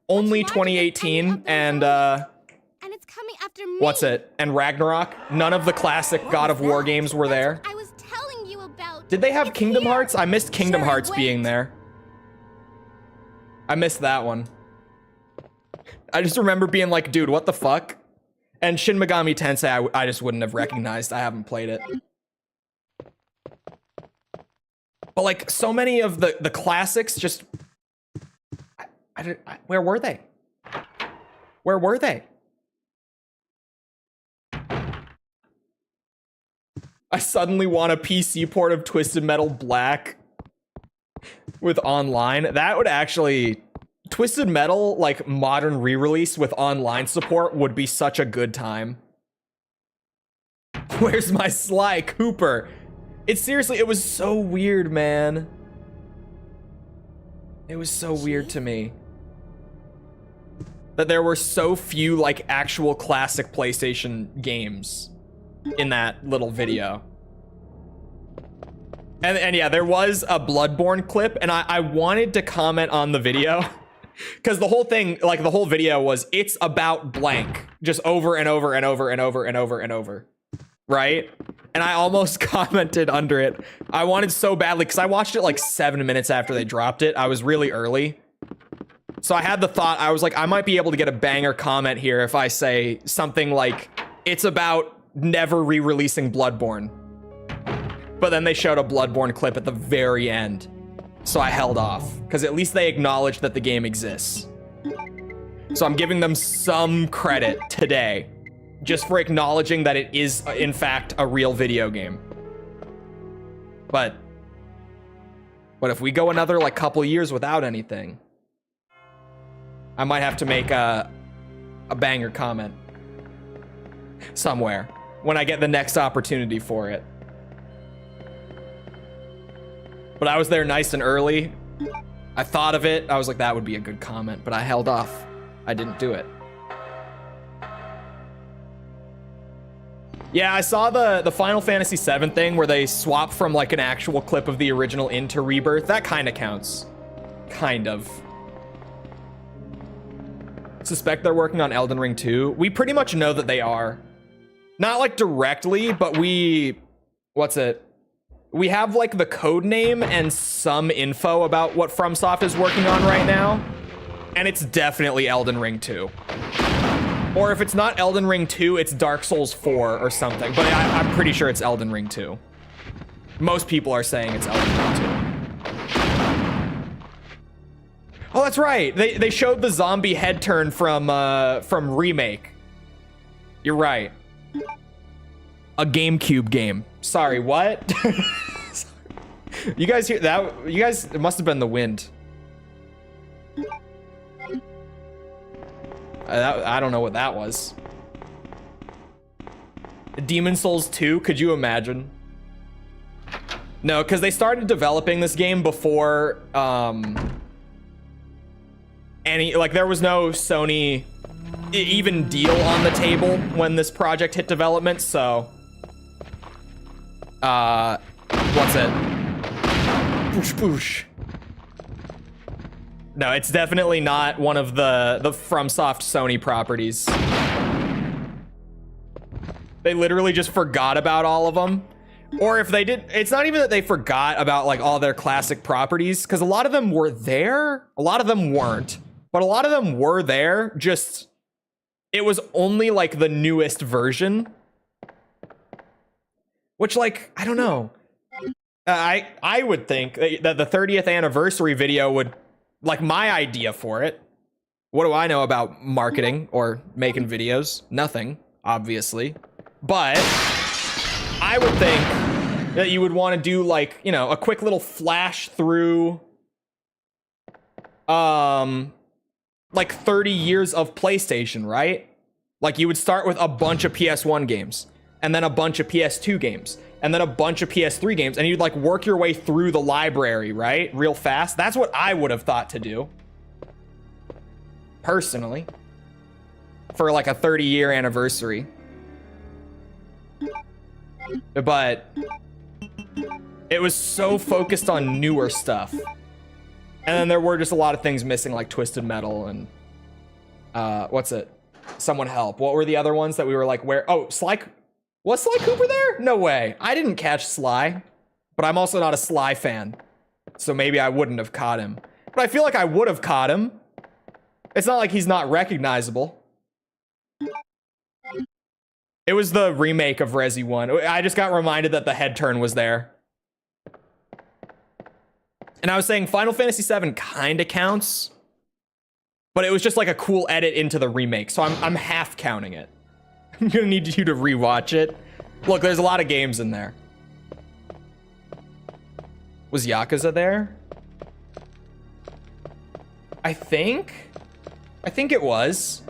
only 2018, and it's coming after me. what's it? And Ragnarok. None of the classic God of War games were there. I was telling you about. Did they have It's Kingdom here. Hearts? I missed Kingdom Sure, Hearts wait. being there. I missed that one. I just remember being like, dude, what the fuck? And Shin Megami Tensei, I just wouldn't have recognized. I haven't played it. But like, so many of the classics just... where were they? Where were they? I suddenly want a PC port of Twisted Metal Black with online. That would actually Twisted Metal, like, modern re-release with online support would be such a good time. Where's my Sly Cooper? It seriously, it was so weird, man. It was so weird to me that there were so few, like, actual classic PlayStation games in that little video. And yeah, there was a Bloodborne clip, and I wanted to comment on the video because the whole thing, like the whole video was, it's about blank, just over and over and over and over and over and over, right? And I almost commented under it. I wanted so badly, because I watched it like 7 minutes after they dropped it. I was really early. So I had the thought, I was like, I might be able to get a banger comment here if I say something like, it's about never re-releasing Bloodborne. But then they showed a Bloodborne clip at the very end. So I held off, because at least they acknowledged that the game exists. So I'm giving them some credit today, just for acknowledging that it is, in fact, a real video game. But if we go another, like, couple years without anything, I might have to make a banger comment somewhere when I get the next opportunity for it. But I was there nice and early. I thought of it. I was like, that would be a good comment, but I held off. I didn't do it. Yeah, I saw the Final Fantasy VII thing where they swap from like an actual clip of the original into Rebirth. That kind of counts. Kind of. Suspect they're working on Elden Ring 2. We pretty much know that they are. Not like directly, but what's it? We have like the code name and some info about what FromSoft is working on right now. And it's definitely Elden Ring 2. Or if it's not Elden Ring 2, it's Dark Souls 4 or something. But I'm pretty sure it's Elden Ring 2. Most people are saying it's Elden Ring 2. Oh, that's right. They showed the zombie head turn from Remake. You're right. A GameCube game. Sorry, what? You guys hear that? You guys, it must have been the wind. I don't know what that was. Demon Souls 2, could you imagine? No, because they started developing this game before there was no Sony even deal on the table when this project hit development, so what's it? Boosh boosh. No, it's definitely not one of the FromSoft Sony properties. They literally just forgot about all of them. Or if they did, it's not even that they forgot about like all their classic properties, because a lot of them were there, a lot of them weren't. But a lot of them were there, just it was only like the newest version. Which, like, I don't know. I would think that the 30th anniversary video would, like, my idea for it. What do I know about marketing or making videos? Nothing, obviously. But I would think that you would want to do, like, you know, a quick little flash through like 30 years of PlayStation, right? Like you would start with a bunch of PS1 games, and then a bunch of PS2 games, and then a bunch of PS3 games, and you'd like work your way through the library, right? Real fast. That's what I would have thought to do. Personally. For like a 30-year anniversary. But it was so focused on newer stuff. And then there were just a lot of things missing, like Twisted Metal and what's it? Someone help. What were the other ones that we were like, where? Oh, Sly. Was Sly Cooper there? No way. I didn't catch Sly, but I'm also not a Sly fan. So maybe I wouldn't have caught him. But I feel like I would have caught him. It's not like he's not recognizable. It was the remake of Resi 1. I just got reminded that the head turn was there. And I was saying Final Fantasy VII kind of counts, but it was just like a cool edit into the remake, so I'm half counting it. I'm gonna need you to rewatch it. Look, there's a lot of games in there. Was Yakuza there? I think it was.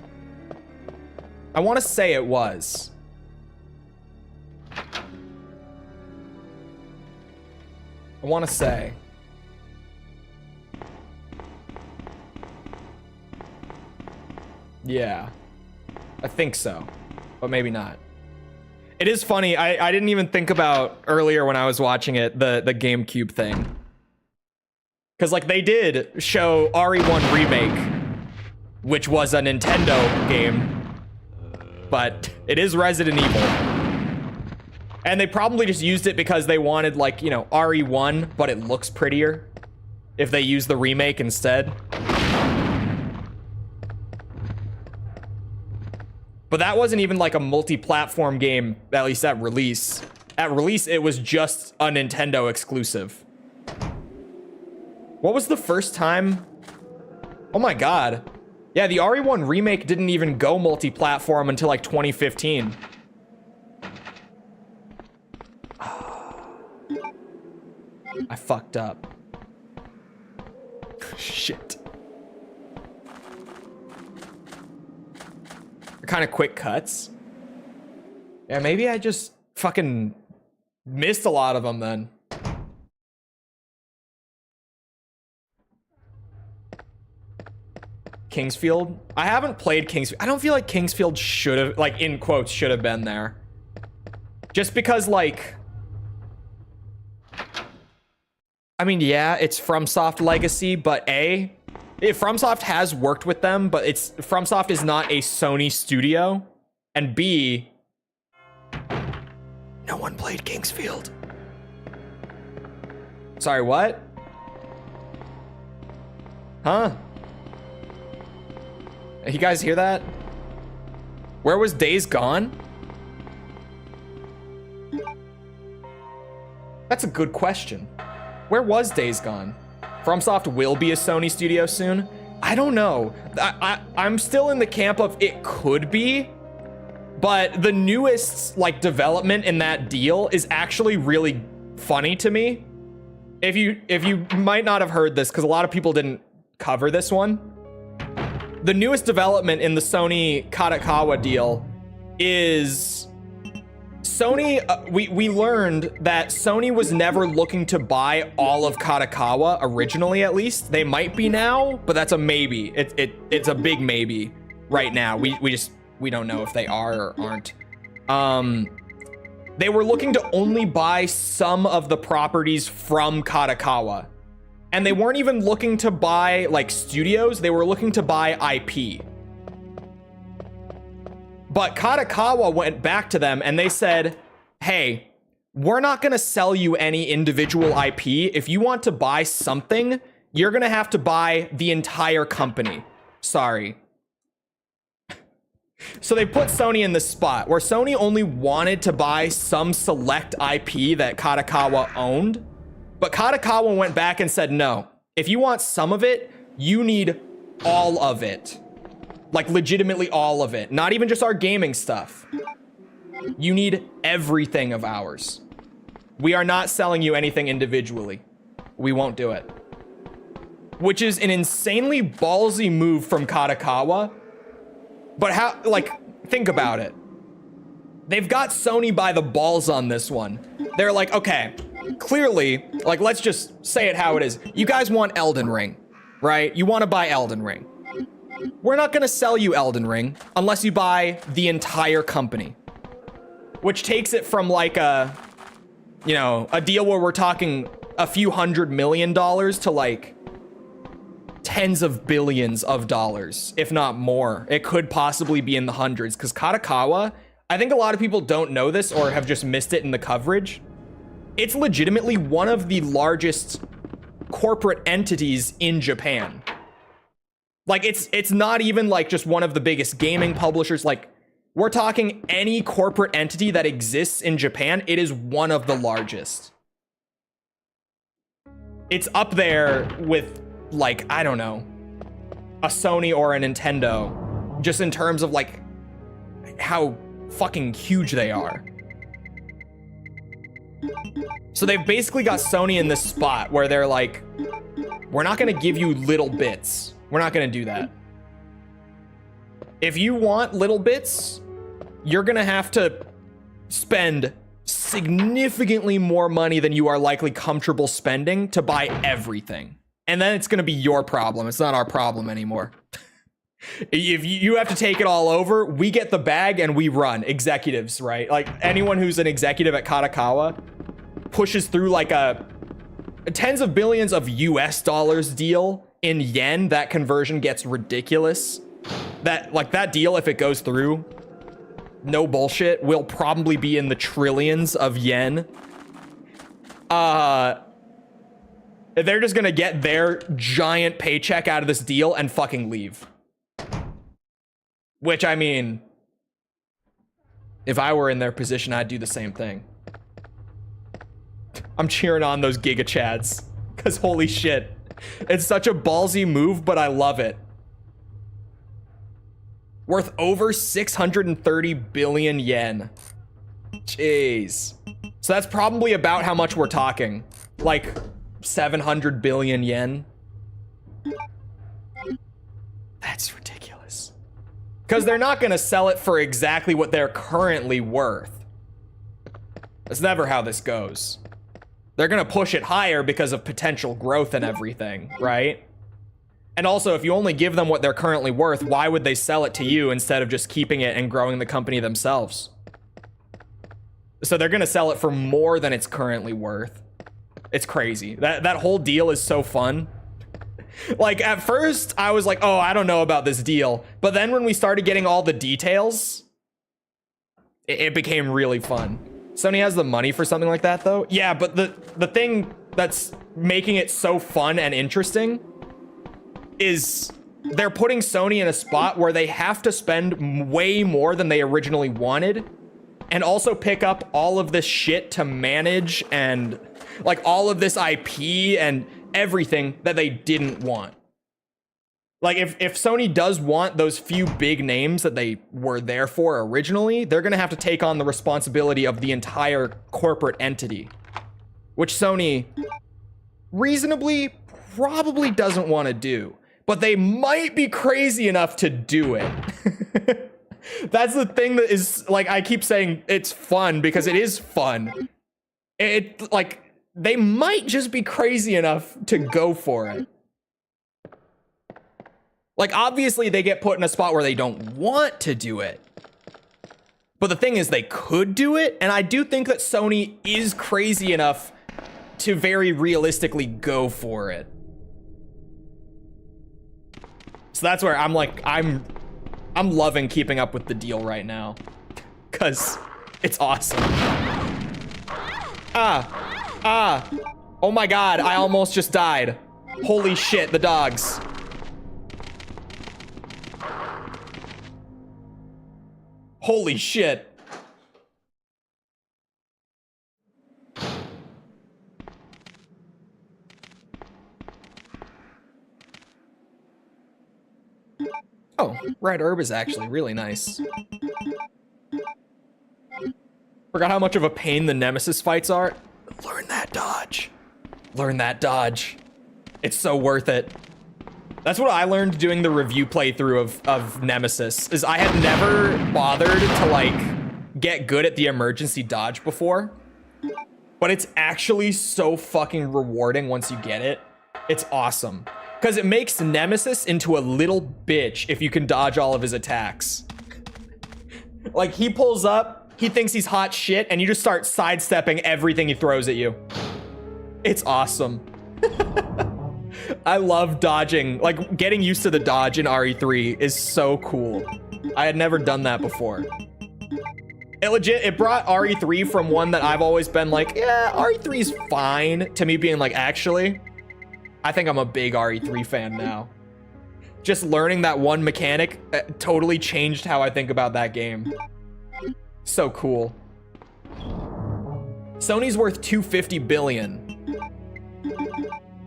I want to say it was. I want to say. Yeah. I think so, but maybe not. It is funny. I didn't even think about earlier when I was watching it, the GameCube thing. Because, like, they did show RE1 Remake, which was a Nintendo game, but it is Resident Evil. And they probably just used it because they wanted, like, you know, RE1, but it looks prettier if they use the remake instead. But that wasn't even like a multi-platform game, at least at release. At release, it was just a Nintendo exclusive. What was the first time? Oh my god. Yeah, the RE1 remake didn't even go multi-platform until like 2015. I fucked up. Shit. Kind of quick cuts. Yeah, maybe I just fucking missed a lot of them then. Kingsfield? I haven't played Kingsfield. I don't feel like Kingsfield should have, like, in quotes, should have been there. Just because, like... I mean, yeah, it's FromSoft legacy, but FromSoft has worked with them, but FromSoft is not a Sony studio. And B, no one played Kingsfield. Sorry, what? Huh? You guys hear that? Where was Days Gone? That's a good question. Where was Days Gone? FromSoft will be a Sony studio soon? I don't know. I'm still in the camp of it could be, but the newest like development in that deal is actually really funny to me. If you might not have heard this because a lot of people didn't cover this one. The newest development in the Sony Kadokawa deal is Sony, we learned that Sony was never looking to buy all of Kadokawa originally, at least. They might be now, but that's a maybe. It's a big maybe right now. We don't know if they are or aren't. They were looking to only buy some of the properties from Kadokawa. And they weren't even looking to buy like studios, they were looking to buy IP. But Kadokawa went back to them and they said, hey, we're not gonna sell you any individual IP. If you want to buy something, you're gonna have to buy the entire company. Sorry. So they put Sony in this spot where Sony only wanted to buy some select IP that Kadokawa owned. But Kadokawa went back and said, no, if you want some of it, you need all of it. Like legitimately all of it. Not even just our gaming stuff. You need everything of ours. We are not selling you anything individually. We won't do it. Which is an insanely ballsy move from Kadokawa. But how, like, think about it. They've got Sony by the balls on this one. They're like, okay, clearly, like, let's just say it how it is. You guys want Elden Ring, right? You want to buy Elden Ring. We're not going to sell you Elden Ring unless you buy the entire company. Which takes it from like a, you know, a deal where we're talking a few $100 million to like tens of billions of dollars, if not more. It could possibly be in the hundreds because Kadokawa, I think a lot of people don't know this or have just missed it in the coverage. It's legitimately one of the largest corporate entities in Japan. Like it's not even like just one of the biggest gaming publishers. Like we're talking any corporate entity that exists in Japan, it is one of the largest. It's up there with like, I don't know, a Sony or a Nintendo, just in terms of like how fucking huge they are. So they've basically got Sony in this spot where they're like, we're not gonna give you little bits. We're not gonna do that. If you want little bits, you're gonna have to spend significantly more money than you are likely comfortable spending to buy everything. And then it's gonna be your problem. It's not our problem anymore. If you have to take it all over, we get the bag and we run. Executives, right? Like anyone who's an executive at Katakawa pushes through like a tens of billions of US dollars deal in yen. That conversion gets ridiculous. That deal, if it goes through, no bullshit, will probably be in the trillions of yen. They're just gonna get their giant paycheck out of this deal and fucking leave. Which, I mean, if I were in their position, I'd do the same thing. I'm cheering on those Giga Chads, because holy shit. It's such a ballsy move, but I love it. Worth over 630 billion yen. Jeez. So that's probably about how much we're talking. Like 700 billion yen. That's ridiculous. Because they're not going to sell it for exactly what they're currently worth. That's never how this goes. They're going to push it higher because of potential growth and everything, right? And also, if you only give them what they're currently worth, why would they sell it to you instead of just keeping it and growing the company themselves? So they're going to sell it for more than it's currently worth. It's crazy. That whole deal is so fun. Like, at first, I was like, oh, I don't know about this deal. But then when we started getting all the details, it became really fun. Sony has the money for something like that, though. Yeah, but the thing that's making it so fun and interesting is they're putting Sony in a spot where they have to spend way more than they originally wanted and also pick up all of this shit to manage and like all of this IP and everything that they didn't want. Like if Sony does want those few big names that they were there for originally, they're going to have to take on the responsibility of the entire corporate entity, which Sony reasonably probably doesn't want to do. But they might be crazy enough to do it. That's the thing that is, like, I keep saying it's fun because it is fun. Like, they might just be crazy enough to go for it. Like, obviously, they get put in a spot where they don't want to do it. But the thing is, they could do it. And I do think that Sony is crazy enough to very realistically go for it. So that's where I'm like, I'm loving keeping up with the deal right now. Cause it's awesome. Oh my God, I almost just died. Holy shit, the dogs. Holy shit. Oh, red herb is actually really nice. Forgot how much of a pain the Nemesis fights are. Learn that dodge. Learn that dodge. It's so worth it. That's what I learned doing the review playthrough of Nemesis, is I had never bothered to like get good at the emergency dodge before. But it's actually so fucking rewarding once you get it. It's awesome. Because it makes Nemesis into a little bitch if you can dodge all of his attacks. Like, he pulls up, he thinks he's hot shit, and you just start sidestepping everything he throws at you. It's awesome. I love dodging. Like, getting used to the dodge in RE3 is so cool. I had never done that before. It brought RE3 from one that I've always been like, yeah, RE3 is fine, to me being like, actually, I think I'm a big RE3 fan now. Just learning that one mechanic totally changed how I think about that game. So cool. Sony's worth 250 billion.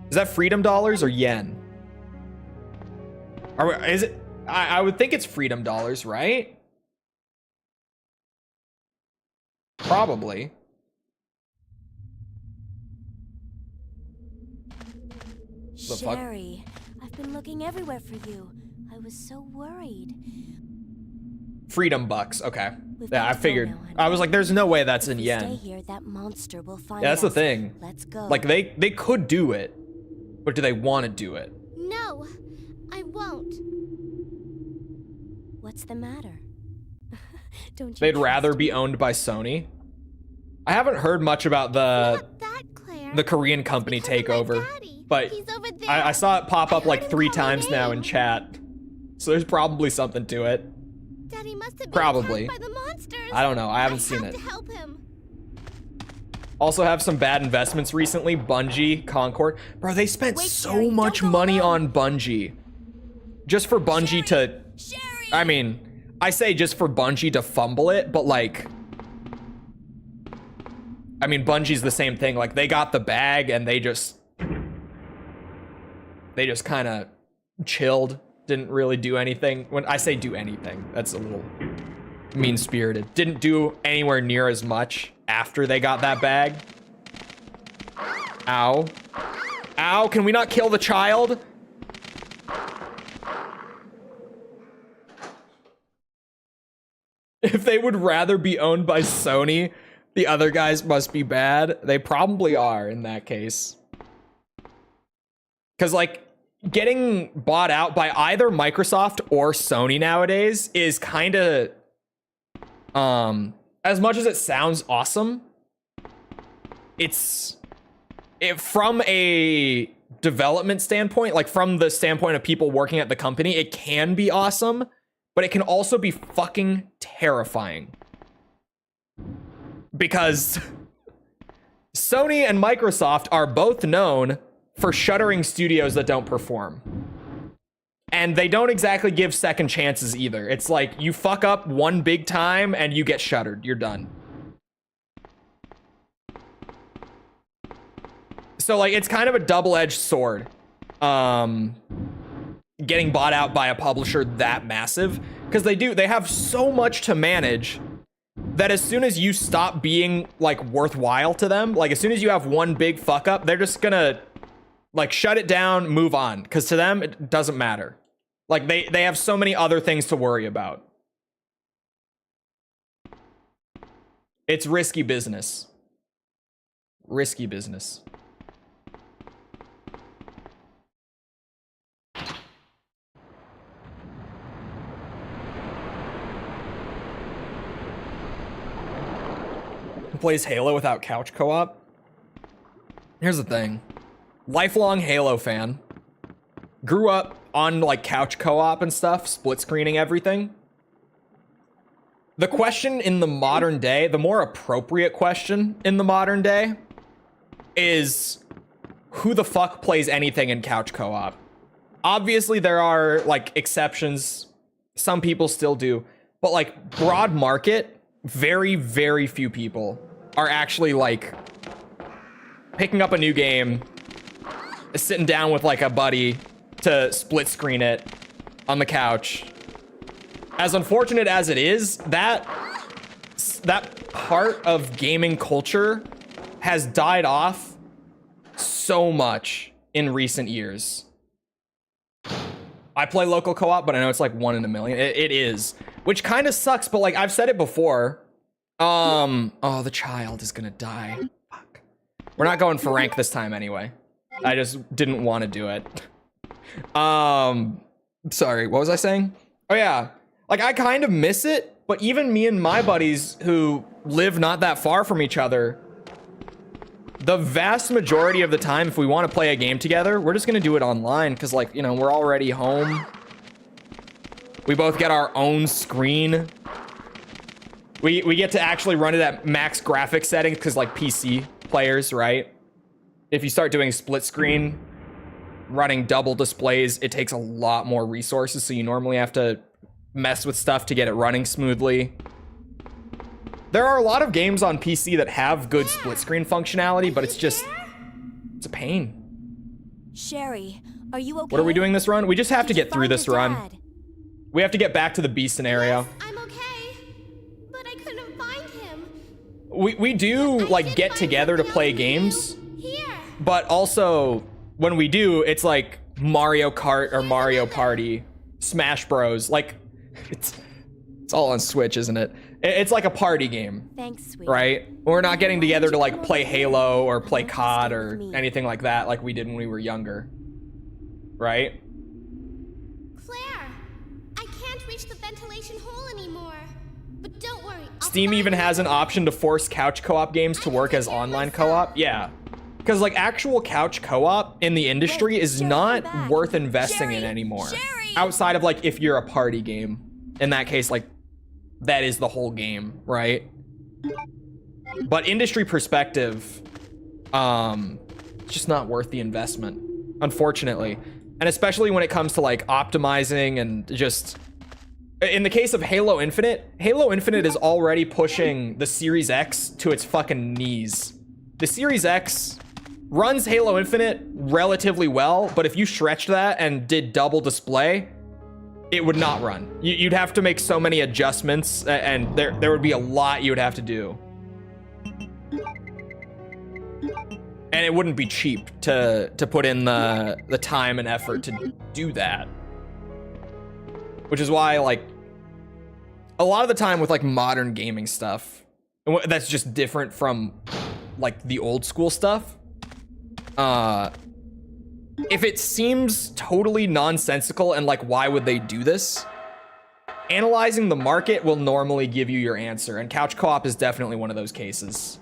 Is that freedom dollars or yen? Is it? I would think it's freedom dollars, right? Probably. Sherry, I've been looking everywhere for you. I was so worried. Freedom bucks. Okay. We've Yeah, got I to go figured. now, honey. I was like, there's no way that's in If we stay yen. here, that monster will find Yeah, that's the us. thing. Let's go. Like they could do it, but do they want to do it? No, I won't. What's the matter? Don't you They'd trust rather me? be owned by Sony. I haven't heard much about Not that, Claire. the Korean company Because of my takeover, daddy. but He's over there. I saw it pop up I like heard him 3 call my times now in name. chat. So there's probably something to it. Daddy must have been Probably. attacked by the monsters. I don't know. I haven't seen have it. to help him. Also have some bad investments recently. Bungie, Concord. Bro, they spent Wait, so Sherry, much don't go money alone. on Bungie. Just for Bungie to... Sherry! I mean, I say just for Bungie to fumble it, but like... I mean, Bungie's the same thing. Like, they got the bag and they just kind of chilled. Didn't really do anything. When I say do anything, that's a little mean-spirited. Didn't do anywhere near as much after they got that bag. Ow. Ow, can we not kill the child? If they would rather be owned by Sony, the other guys must be bad. They probably are in that case. Because, like, getting bought out by either Microsoft or Sony nowadays is kind of, as much as it sounds awesome, from a development standpoint, like from the standpoint of people working at the company, it can be awesome, but it can also be fucking terrifying. Because Sony and Microsoft are both known for shuttering studios that don't perform. And they don't exactly give second chances either. It's like you fuck up one big time and you get shuttered. You're done. So like it's kind of a double-edged sword. Getting bought out by a publisher that massive, because they have so much to manage that as soon as you stop being like worthwhile to them, like as soon as you have one big fuck up, they're just gonna like shut it down, move on, because to them it doesn't matter. Like they have so many other things to worry about. It's risky business. Risky business. Plays Halo without couch co-op? Here's the thing. Lifelong Halo fan. Grew up on like couch co-op and stuff, split screening everything. The question in the modern day, the more appropriate question in the modern day is who the fuck plays anything in couch co-op? Obviously there are like exceptions. Some people still do, but like broad market, very, very few people are actually like picking up a new game, sitting down with like a buddy to split screen it on the couch. As unfortunate as it is, that part of gaming culture has died off so much in recent years. I play local co-op, but I know it's like 1 in a million. It is, which kind of sucks, but like I've said it before. Oh, the child is gonna die. Fuck. We're not going for rank this time anyway. I just didn't want to do it. Sorry, what was I saying? Oh yeah, like I kind of miss it, but even me and my buddies who live not that far from each other, the vast majority of the time, if we want to play a game together, we're just gonna do it online, because like, you know, we're already home. We both get our own screen. We get to actually run it at max graphics settings, because like PC players, right? If you start doing split screen, running double displays, it takes a lot more resources, so you normally have to mess with stuff to get it running smoothly. There are a lot of games on PC that have good split screen functionality, but it's just, it's a pain. Sherry, are you okay? What are we doing this run? We just have to Did you get through find this your run. dad? We have to get back to the B scenario. Yes, I'm okay, but I couldn't find him. We do I like did get find together to something play else to games, do. Here. but also when we do, it's like Mario Kart or Mario Party, Smash Bros. Like, it's all on Switch, isn't it? It's like a party game, Thanks, sweet. right? We're not getting together to like play Halo or play COD or anything like that like we did when we were younger, right? Claire, I can't reach the ventilation hole anymore. But don't worry. Steam even has an option to force couch co-op games to work as online co-op. Yeah. Because like actual couch co-op in the industry is not worth investing in anymore. Outside of like if you're a party game. In that case, like that is the whole game, right? But industry perspective, it's just not worth the investment, unfortunately. And especially when it comes to like optimizing and just, in the case of Halo Infinite is already pushing the Series X to its fucking knees. The Series X runs Halo Infinite relatively well, but if you stretched that and did double display, it would not run. You'd have to make so many adjustments, and there would be a lot you would have to do. And it wouldn't be cheap to put in the time and effort to do that. Which is why, like, a lot of the time with like modern gaming stuff, that's just different from like the old school stuff. If it seems totally nonsensical and like, why would they do this? Analyzing the market will normally give you your answer, and couch co-op is definitely one of those cases.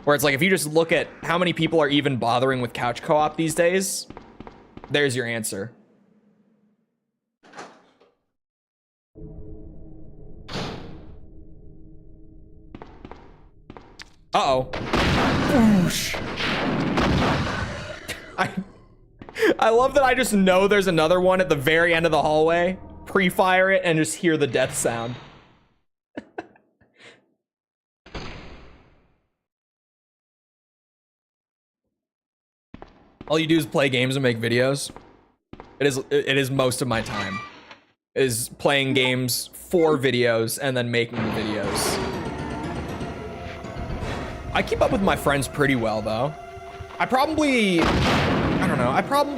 Where it's like, if you just look at how many people are even bothering with couch co-op these days, there's your answer. Uh-oh. Whoosh. I love that I just know there's another one at the very end of the hallway, pre-fire it, and just hear the death sound. All you do is play games and make videos. It is most of my time. Is playing games for videos and then making the videos. I keep up with my friends pretty well though. I probably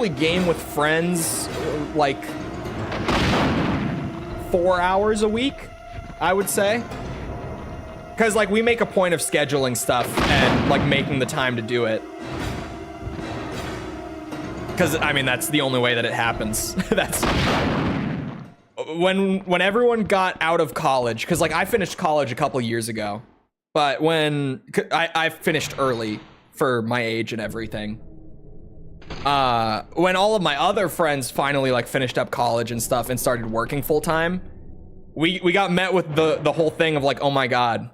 game with friends like 4 hours a week, I would say. Cause like we make a point of scheduling stuff and like making the time to do it. Cause I mean, that's the only way that it happens. That's when everyone got out of college, cause like I finished college a couple years ago, but when I finished early for my age and everything. When all of my other friends finally like finished up college and stuff and started working full time, we got met with the whole thing of like, oh my God,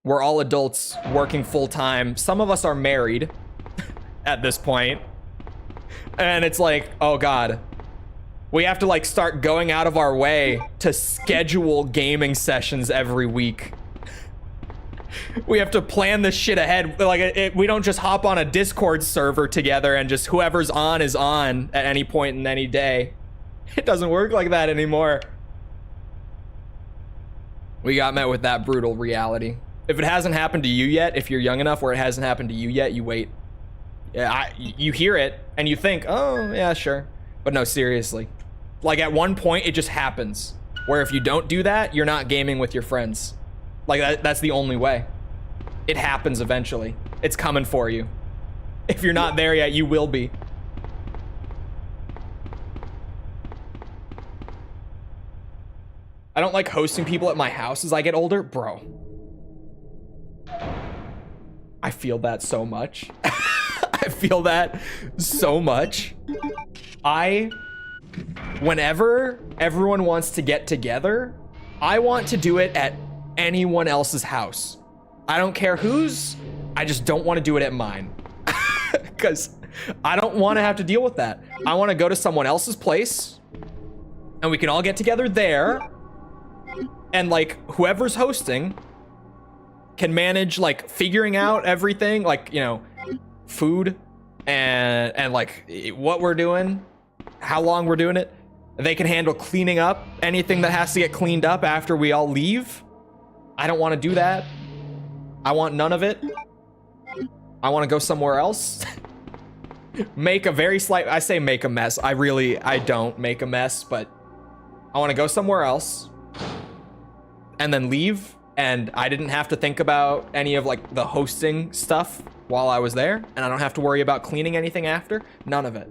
we're all adults working full time. Some of us are married at this point. And it's like, oh God, we have to like start going out of our way to schedule gaming sessions every week. We have to plan this shit ahead. Like we don't just hop on a Discord server together and just whoever's on is on at any point in any day. It doesn't work like that anymore. We got met with that brutal reality. If it hasn't happened to you yet, if you're young enough where it hasn't happened to you yet, you wait. Yeah, you hear it and you think, oh yeah, sure. But no, seriously. Like at one point it just happens where if you don't do that, you're not gaming with your friends. Like that's the only way. It happens eventually. It's coming for you. If you're not there yet, you will be. I don't like hosting people at my house as I get older. Bro. I feel that so much. I feel that so much. Whenever everyone wants to get together, I want to do it at anyone else's house. I don't care whose, I just don't want to do it at mine. Because I don't want to have to deal with that. I want to go to someone else's place and we can all get together there. And like whoever's hosting can manage like figuring out everything, like, you know, food and like what we're doing, how long we're doing it. They can handle cleaning up anything that has to get cleaned up after we all leave. I don't want to do that. I want none of it. I want to go somewhere else. make a very slight, I say make a mess. I don't make a mess, but I want to go somewhere else and then leave. And I didn't have to think about any of like the hosting stuff while I was there. And I don't have to worry about cleaning anything after. None of it.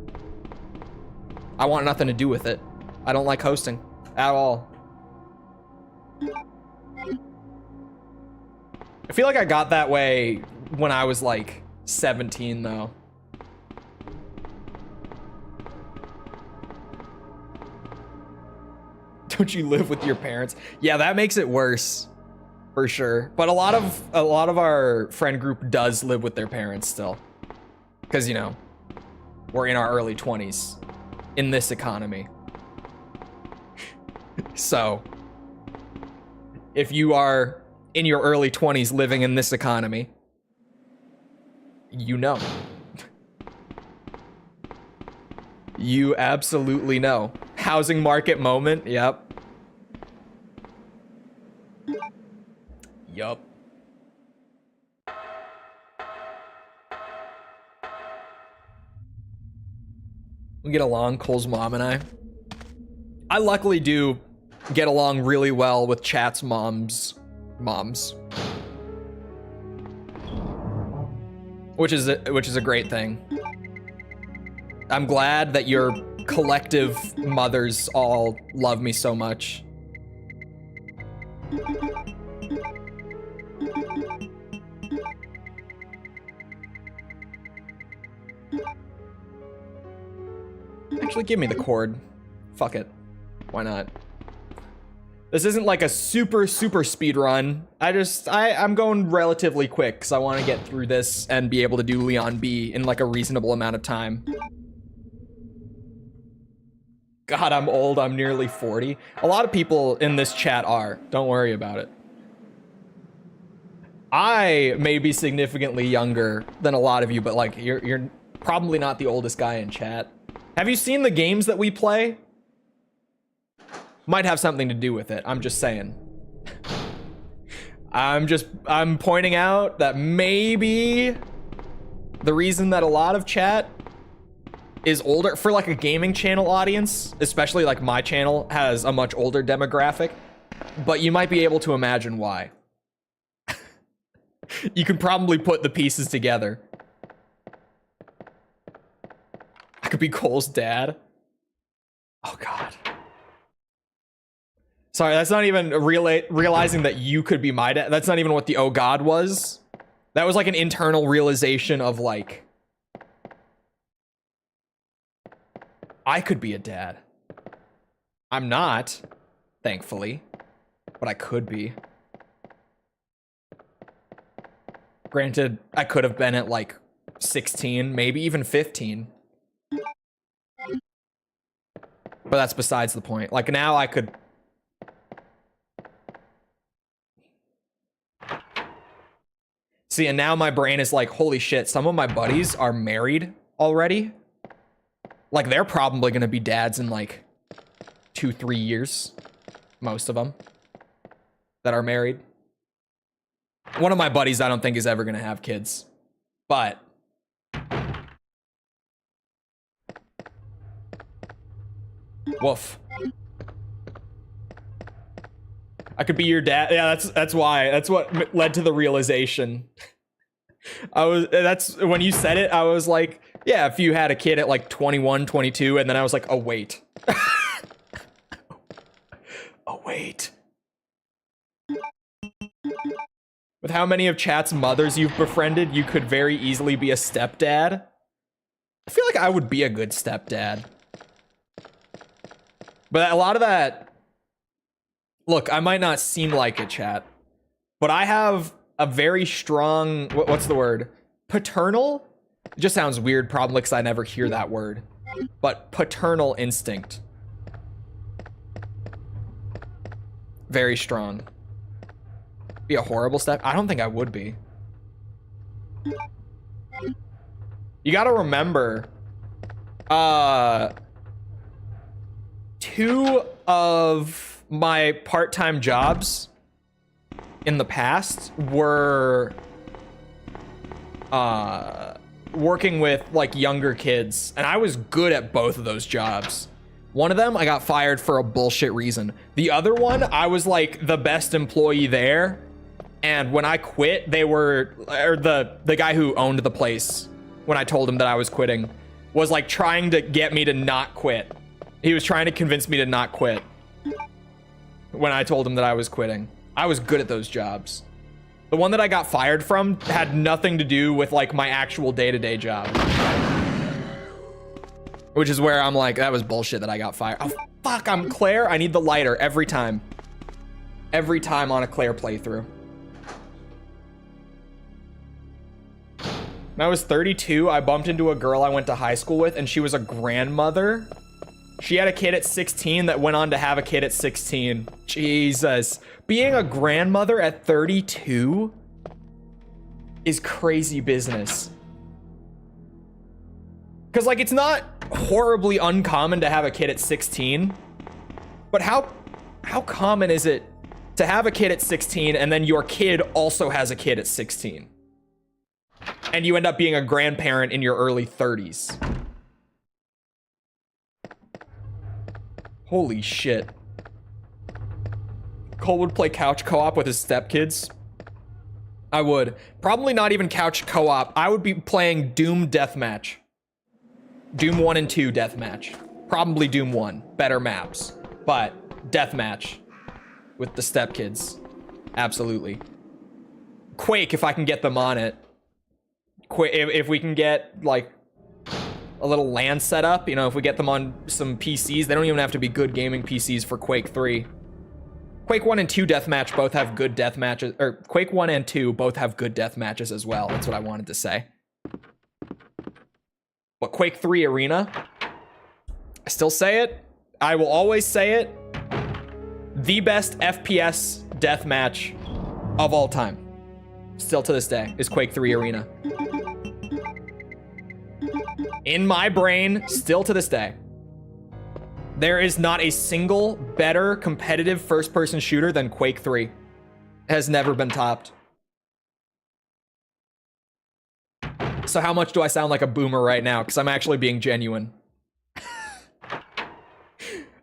I want nothing to do with it. I don't like hosting at all. I feel like I got that way when I was like 17 though. Don't you live with your parents? Yeah, that makes it worse. For sure. But a lot of our friend group does live with their parents still. Because, you know, we're in our early 20s in this economy. So, if you are in your early 20s living in this economy, you know. You absolutely know. Housing market moment, yep. Yup. We get along, Cole's mom and I. I luckily do get along really well with Chat's moms. Which is a great thing. I'm glad that your collective mothers all love me so much. Actually, give me the cord. Fuck it. Why not? This isn't like a super speed run. I'm going relatively quick because I want to get through this and be able to do Leon B in like a reasonable amount of time. God, I'm old. I'm nearly 40. A lot of people in this chat are. Don't worry about it. I may be significantly younger than a lot of you, but like you're probably not the oldest guy in chat. Have you seen the games that we play? Might have something to do with it. I'm just saying. I'm pointing out that maybe the reason that a lot of chat is older for like a gaming channel audience, especially like my channel has a much older demographic, but you might be able to imagine why. You can probably put the pieces together. I could be Cole's dad. Oh God. Sorry, that's not even realizing that you could be my dad. That's not even what the oh God was. That was like an internal realization of like, I could be a dad. I'm not, thankfully, but I could be. Granted, I could have been at like 16, maybe even 15. But that's besides the point. Like now I could... See, and now my brain is like, holy shit, some of my buddies are married already. Like they're probably gonna be dads in like 2-3 years. Most of them that are married. One of my buddies I don't think is ever gonna have kids. But... Woof. I could be your dad. Yeah, that's why. That's what led to the realization. That's when you said it, I was like, yeah, if you had a kid at like 21, 22, and then I was like, oh wait. Oh wait. With how many of chat's mothers you've befriended, you could very easily be a stepdad. I feel like I would be a good stepdad. But a lot of that... Look, I might not seem like it, chat, but I have a very strong... What's the word? Paternal? It just sounds weird, probably because I never hear that word. But paternal instinct. Very strong. Be a horrible step? I don't think I would be. You gotta remember... 2 of my part-time jobs in the past were working with like younger kids, and I was good at both of those jobs. One of them I got fired for a bullshit reason. The other one, I was like the best employee there, and when I quit, they were, or the guy who owned the place, when I told him that I was quitting, was like trying to get me to not quit. He was trying to convince me to not quit when I told him that I was quitting. I was good at those jobs. The one that I got fired from had nothing to do with like my actual day-to-day job. Which is where I'm like, that was bullshit that I got fired. Oh, fuck, I'm Claire. I need the lighter every time. Every time on a Claire playthrough. When I was 32, I bumped into a girl I went to high school with, and she was a grandmother. She had a kid at 16 that went on to have a kid at 16. Jesus. Being a grandmother at 32 is crazy business. Because, like, it's not horribly uncommon to have a kid at 16. But how common is it to have a kid at 16 and then your kid also has a kid at 16? And you end up being a grandparent in your early 30s. Holy shit. Cole would play couch co-op with his stepkids. I would. Probably not even couch co-op. I would be playing Doom Deathmatch. Doom 1 and 2 Deathmatch. Probably Doom 1. Better maps. But Deathmatch with the stepkids. Absolutely. Quake if I can get them on it. If we can get like a little LAN set up, you know, if we get them on some PCs, they don't even have to be good gaming PCs for Quake 3. Quake 1 and 2 deathmatch both have good death matches, or Quake 1 and 2 both have good death matches as well. That's what I wanted to say. But Quake 3 Arena, I still say it. I will always say it. The best FPS deathmatch of all time, still to this day, is Quake 3 Arena. In my brain, still to this day, there is not a single better competitive first-person shooter than Quake 3. It has never been topped. So how much do I sound like a boomer right now? Because I'm actually being genuine.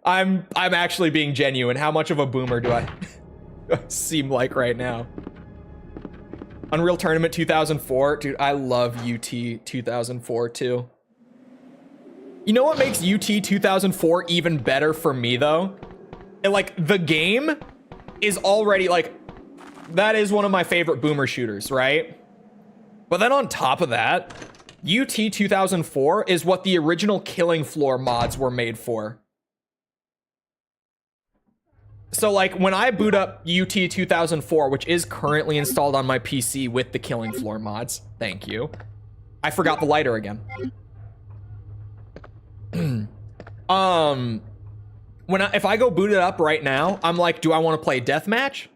I'm actually being genuine. How much of a boomer do I seem like right now? Unreal Tournament 2004. Dude, I love UT 2004 too. You know what makes UT 2004 even better for me though? And, like, the game is already like, that is one of my favorite boomer shooters, right? But then on top of that, UT 2004 is what the original Killing Floor mods were made for. So, like, when I boot up UT 2004, which is currently installed on my PC with the Killing Floor mods, thank you. I forgot the lighter again. If I go boot it up right now, I'm like, do I want to play deathmatch?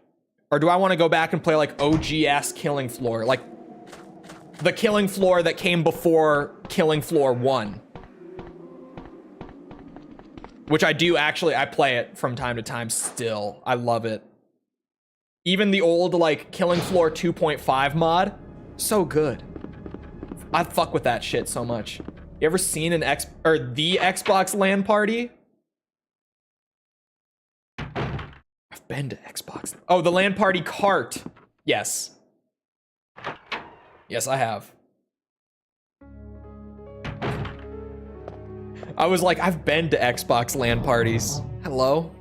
Or do I want to go back and play, like, OG-ass Killing Floor? Like, the Killing Floor that came before Killing Floor 1. Which I do actually, I play it from time to time still. I love it. Even the old, like, Killing Floor 2.5 mod, so good. I fuck with that shit so much. You ever seen the Xbox LAN party? I've been to Xbox. Oh, the LAN party cart. Yes. Yes, I have. I was like, I've been to Xbox LAN parties. Hello.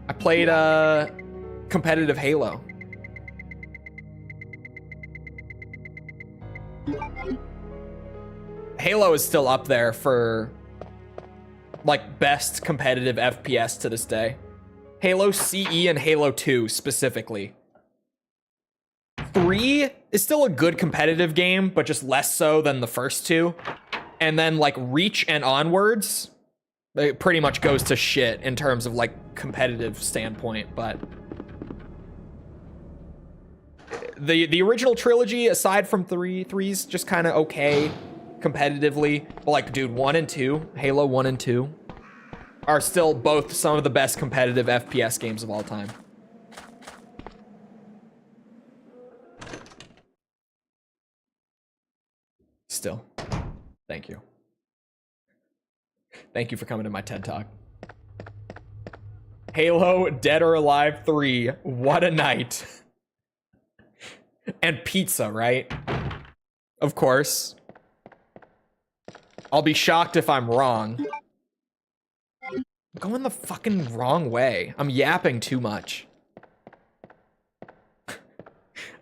I played competitive Halo. Halo is still up there for, like, best competitive FPS to this day. Halo CE and Halo 2 specifically. 3 is still a good competitive game, but just less so than the first two. And then, like, Reach and onwards, it pretty much goes to shit in terms of, like, competitive standpoint, but the original trilogy, aside from 3's just kind of okay competitively. But, like, dude, 1 and 2, Halo 1 and 2, are still both some of the best competitive FPS games of all time. still. Thank you. Thank you for coming to my TED Talk. Halo Dead or Alive 3. What a night. And pizza, right? Of course. I'll be shocked if I'm wrong. I'm going the fucking wrong way. I'm yapping too much.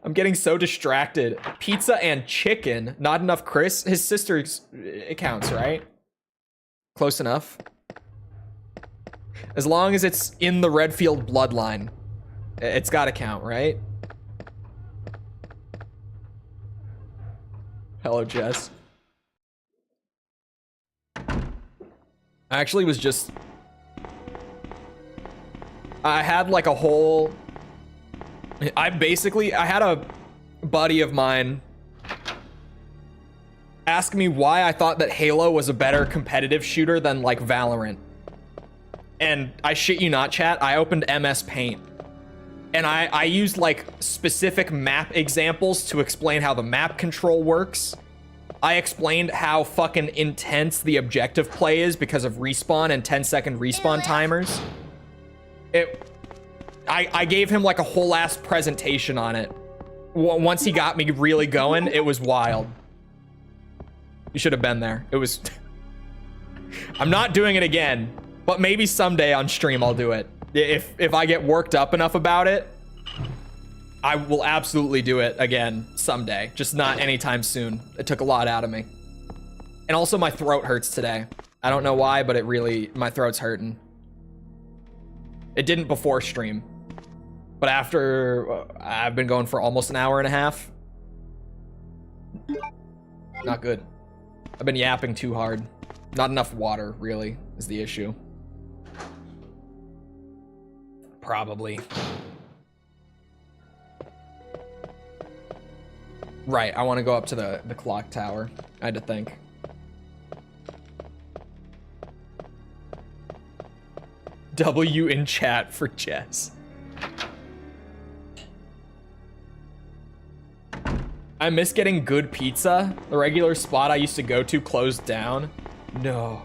I'm getting so distracted. Pizza and chicken. Not enough Chris. His sister's accounts, right? Close enough. As long as it's in the Redfield bloodline, it's gotta count, right? Hello, Jess. I actually was just... I had like a whole... I had a buddy of mine ask me why I thought that Halo was a better competitive shooter than like Valorant. And I shit you not, chat, I opened MS Paint. And I used like specific map examples to explain how the map control works. I explained how fucking intense the objective play is because of respawn and 10-second respawn timers. I gave him like a whole ass presentation on it. Once he got me really going, it was wild. You should have been there. It was... I'm not doing it again, but maybe someday on stream I'll do it. If I get worked up enough about it, I will absolutely do it again someday. Just not anytime soon. It took a lot out of me. And also my throat hurts today. I don't know why, but it really... my throat's hurting. It didn't before stream. But after... I've been going for almost an hour and a half. Not good. I've been yapping too hard. Not enough water, really, is the issue. Probably. Right, I want to go up to the clock tower. I had to think. W in chat for Jess. I miss getting good pizza. The regular spot I used to go to closed down. No.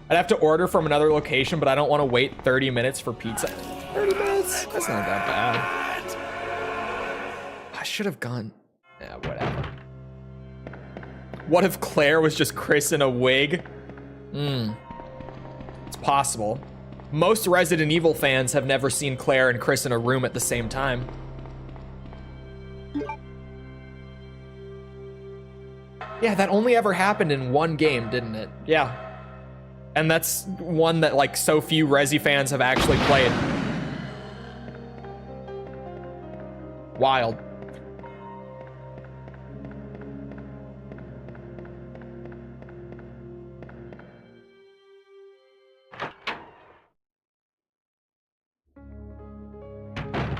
I'd have to order from another location, but I don't want to wait 30 minutes for pizza. 30 minutes? That's not that bad. I should have gone. Yeah, whatever. What if Claire was just Chris in a wig? It's possible. Most Resident Evil fans have never seen Claire and Chris in a room at the same time. Yeah, that only ever happened in one game, didn't it? Yeah. And that's one that like so few Resi fans have actually played. Wild.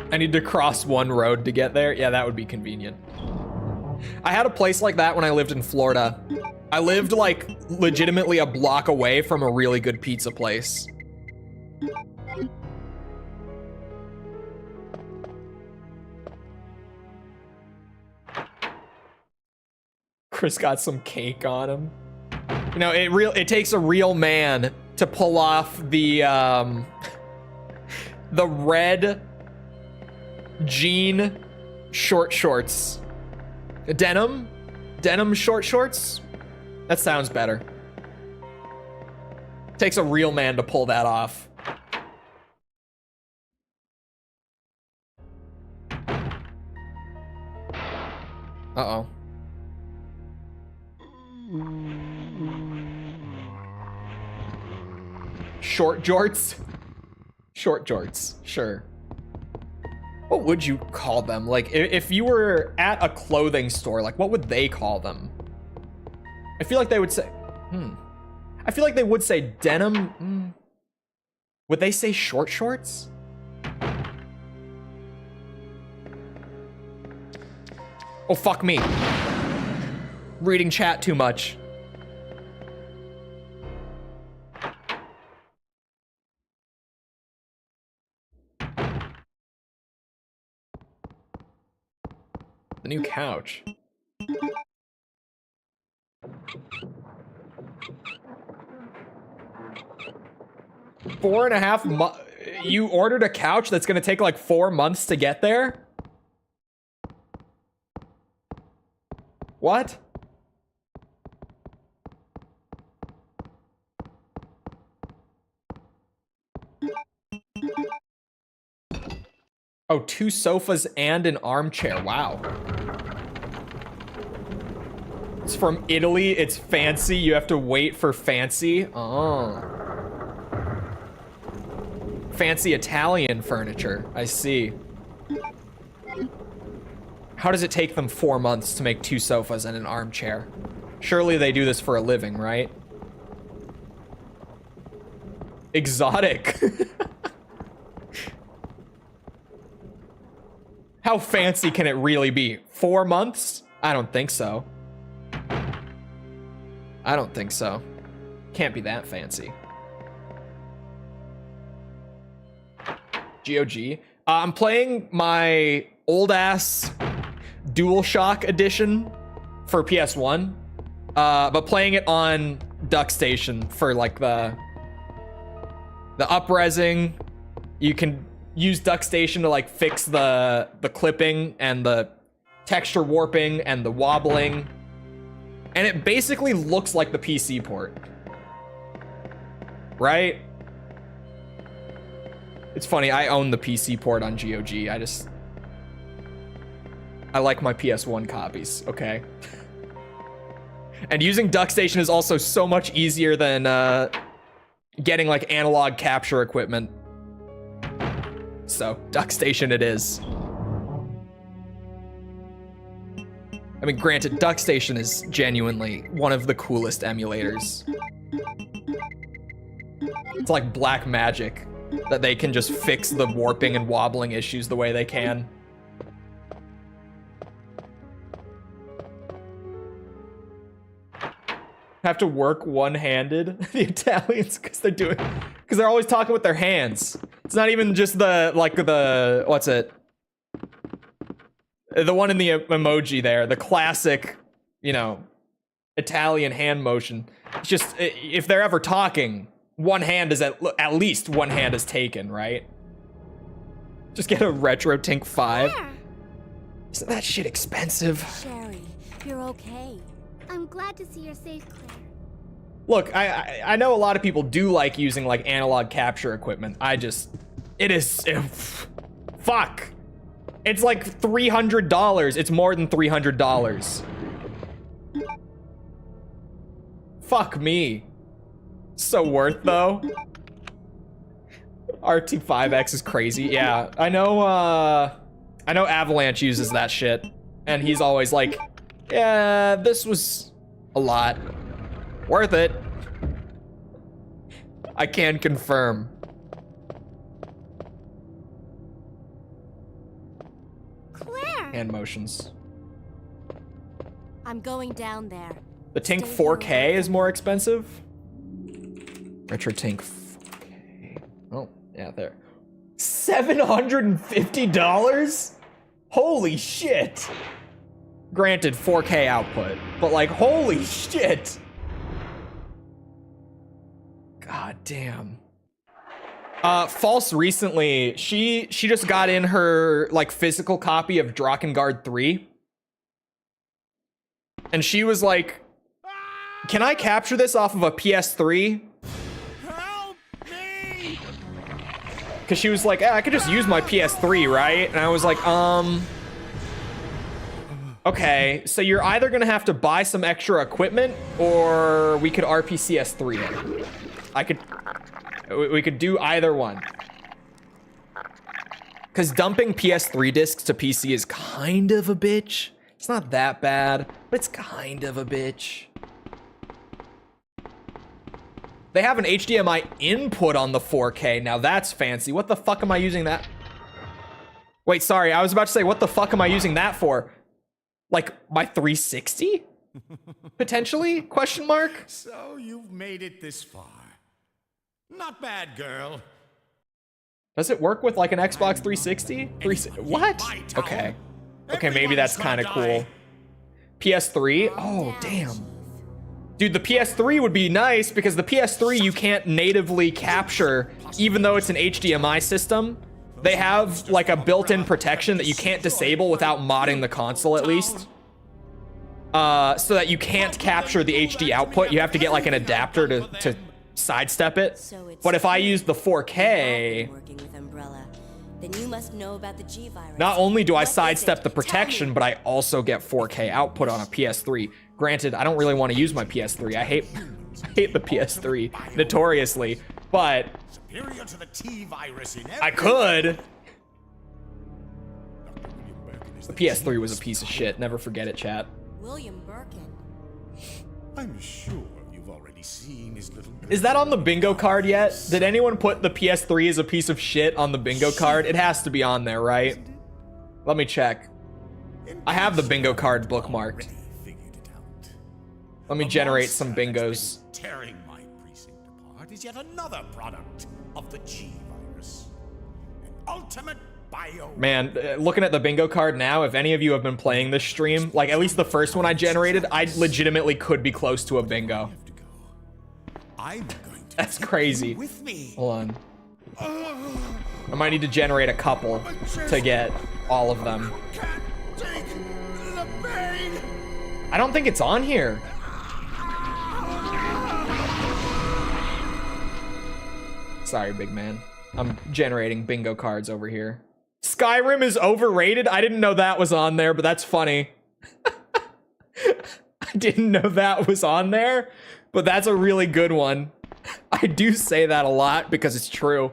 I need to cross one road to get there. Yeah, that would be convenient. I had a place like that when I lived in Florida. I lived like legitimately a block away from a really good pizza place. Chris got some cake on him. You know, it takes a real man to pull off the red jean short shorts. Denim short shorts. That sounds better. Takes a real man to pull that off. Uh-oh. Short jorts? Short jorts, sure. What would you call them? Like, if you were at a clothing store, like, what would they call them? I feel like they would say... I feel like they would say denim... Would they say short shorts? Oh, fuck me. Reading chat too much. The new couch. 4.5 months. You ordered a couch that's gonna take like 4 months to get there? What? Oh, 2 sofas and an armchair. Wow. It's from Italy. It's fancy. You have to wait for fancy. Oh. Fancy Italian furniture. I see. How does it take them 4 months to make 2 sofas and an armchair? Surely they do this for a living, right? Exotic. How fancy can it really be? 4 months? I don't think so. I don't think so. Can't be that fancy. GOG. I'm playing my old ass DualShock edition for PS1, but playing it on DuckStation for like the up-resing. You can use DuckStation to like fix the clipping and the texture warping and the wobbling. And it basically looks like the PC port. Right? It's funny, I own the PC port on GOG. I like my PS1 copies, okay? And using DuckStation is also so much easier than getting like analog capture equipment. So, DuckStation it is. I mean, granted, DuckStation is genuinely one of the coolest emulators. It's like black magic that they can just fix the warping and wobbling issues the way they can. Have to work one-handed, the Italians, because they're always talking with their hands. It's not even just what's it? The one in the emoji there, the classic, Italian hand motion. It's just, if they're ever talking, one hand is at least one hand is taken, right? Just get a RetroTink 5. Claire! Isn't that shit expensive? Sherry, you're okay. I'm glad to see you're safe, Claire. Look, I know a lot of people do like using like analog capture equipment. Fuck. It's like $300. It's more than $300. Fuck me. So worth though. RT5X is crazy. Yeah, I know Avalanche uses that shit. And he's always like, yeah, this was a lot. Worth it. I can confirm. Claire! Hand motions. I'm going down there. The Tink Stay 4K here. is more expensive. RetroTink 4K. Oh, yeah, there. $750? Holy shit. Granted, 4K output, but like, holy shit. God damn. False recently, she just got in her like physical copy of Drakengard 3. And she was like, can I capture this off of a PS3? Help me! Cause she was like, I could just use my PS3, right? And I was like, okay, so you're either gonna have to buy some extra equipment or we could RPCS3 it. We could do either one. Cause dumping PS3 discs to PC is kind of a bitch. It's not that bad, but it's kind of a bitch. They have an HDMI input on the 4K. Now that's fancy. What the fuck am I using that? Wait, sorry. I was about to say, what the fuck am I using that for? Like my 360? Potentially? Question mark? So you've made it this far. Not bad, girl. Does it work with like an Xbox 360? What? Okay. Okay, maybe that's kind of cool. PS3? Oh, damn. Dude, the PS3 would be nice because the PS3 you can't natively capture even though it's an HDMI system, they have like a built-in protection that you can't disable without modding the console at least. So that you can't capture the HD output. You have to get like an adapter to sidestep it. But if I use the 4K, Working with Umbrella, then you must know about the G virus. not only do I What is sidestep it? the Tell protection, me. but I also get 4K output on a PS3. Granted, I don't really want to use my PS3. I hate the PS3 notoriously, but Superior to the T virus in I every could. Dr. William Birkin is The PS3 was a piece of shit. Never forget it, chat. William Birkin. I'm sure you've already seen his little... Is that on the bingo card yet? Did anyone put the PS3 as a piece of shit on the bingo card? It has to be on there, right? Let me check. I have the bingo card bookmarked. Figured it out. Let me The generate some monster that's bingos. been tearing my precinct apart is yet another product of the G virus. An ultimate bio. Man, looking at the bingo card now, if any of you have been playing this stream, like at least the first one I generated, I legitimately could be close to a bingo. Have to go. I'm going to That's take crazy. you with me. Hold on. I might need to generate a couple to get all of them. Can't take the pain. I don't think it's on here. Sorry, big man. I'm generating bingo cards over here. Skyrim is overrated? I didn't know that was on there, but that's funny. I didn't know that was on there, but that's a really good one. I do say that a lot because it's true.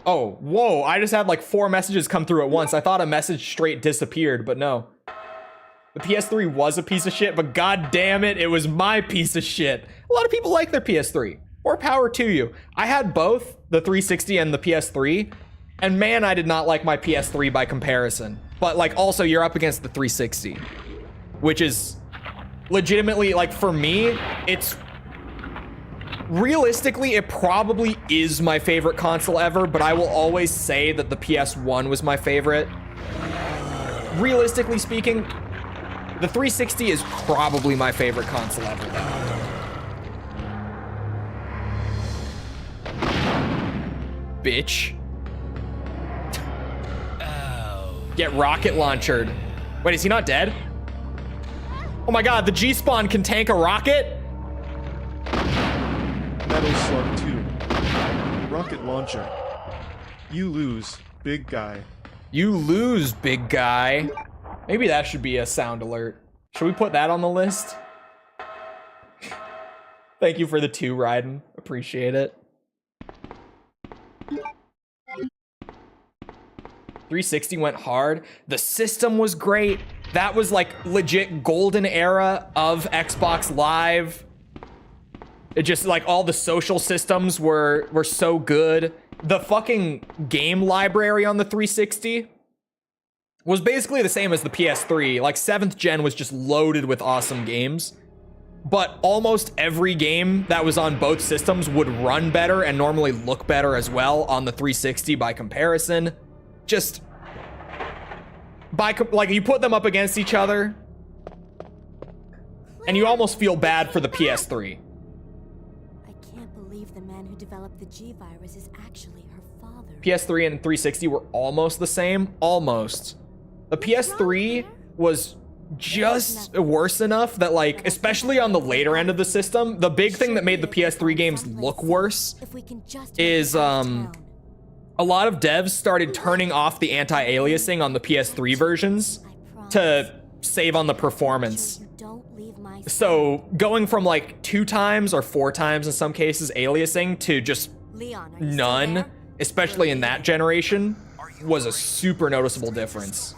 Oh, whoa, I just had like 4 messages come through at once. I thought a message straight disappeared, but no. The PS3 was a piece of shit, but god damn it, it was my piece of shit. A lot of people like their PS3. More power to you. I had both, the 360 and the PS3, and man, I did not like my PS3 by comparison. But like also you're up against the 360, which is legitimately, like for me, it's realistically, it probably is my favorite console ever, but I will always say that the PS1 was my favorite. Realistically speaking, the 360 is probably my favorite console ever, though. Bitch. Get rocket launchered. Wait, is he not dead? Oh my god, the G-Spawn can tank a rocket? Metal Slug 2. Rocket launcher. You lose, big guy. You lose, big guy. Maybe that should be a sound alert. Should we put that on the list? Thank you for the 2, Raiden. Appreciate it. 360 went hard. The system was great. That was like legit golden era of Xbox Live. It just like all the social systems were so good. The fucking game library on the 360 was basically the same as the PS3. Like 7th gen was just loaded with awesome games. But almost every game that was on both systems would run better and normally look better as well on the 360 by comparison. Just like you put them up against each other and you almost feel bad for the PS3. I can't believe the man who developed the G virus is actually her father. PS3 and 360 were almost the same. Almost. The PS3 was just worse enough that, like, especially on the later end of the system, the big thing that made the PS3 games look worse If we can just is a lot of devs started turning off the anti-aliasing on the PS3 versions to save on the performance. So going from like 2 times or 4 times in some cases aliasing to just Leon, are you still none, there? especially in that generation, was a super noticeable difference.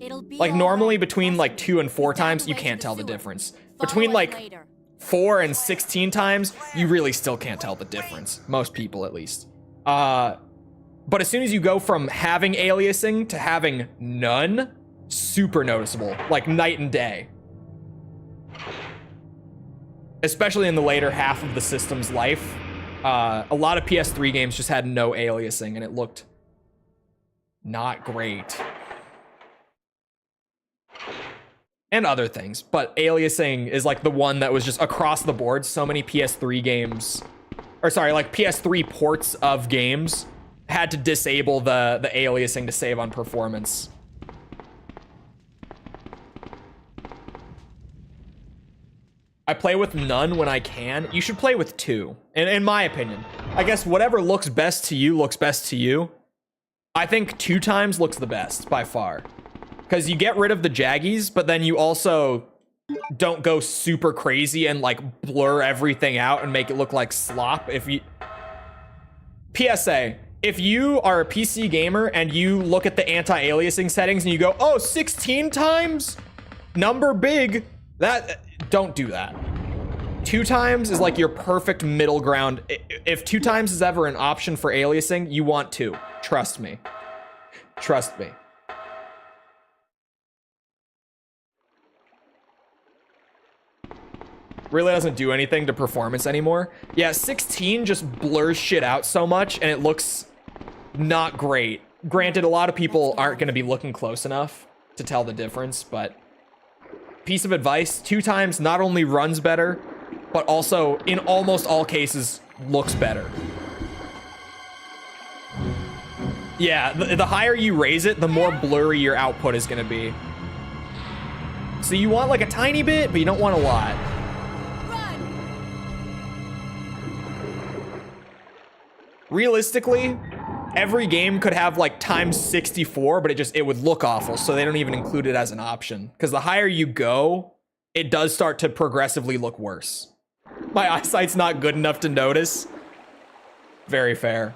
It'll be Like all normally right. between like 2 and 4 times, you can't tell the difference. Between like 4 and 16 times, you really still can't tell the difference. Most people, at least. But as soon as you go from having aliasing to having none, super noticeable, like night and day. Especially in the later half of the system's life. A lot of PS3 games just had no aliasing and it looked not great. and other things, but aliasing is like the one that was just across the board. So many PS3 games, or sorry, like PS3 ports of games had to disable the aliasing to save on performance. I play with none when I can. You should play with 2, in my opinion. I guess whatever looks best to you looks best to you. I think 2 times looks the best by far. Because you get rid of the jaggies, but then you also don't go super crazy and like blur everything out and make it look like slop. If you... PSA, if you are a PC gamer and you look at the anti-aliasing settings and you go, oh, 16 times? Number big. Don't do that. 2 times is like your perfect middle ground. If 2 times is ever an option for aliasing, you want 2. Trust me. Trust me. Really doesn't do anything to performance anymore. Yeah, 16 just blurs shit out so much and it looks not great. Granted, a lot of people aren't going to be looking close enough to tell the difference, but piece of advice, 2 times not only runs better, but also in almost all cases looks better. Yeah, the higher you raise it, the more blurry your output is going to be. So you want like a tiny bit, but you don't want a lot. Realistically, every game could have like times 64, but it would look awful, so they don't even include it as an option. Because the higher you go, it does start to progressively look worse. My eyesight's not good enough to notice. Very fair.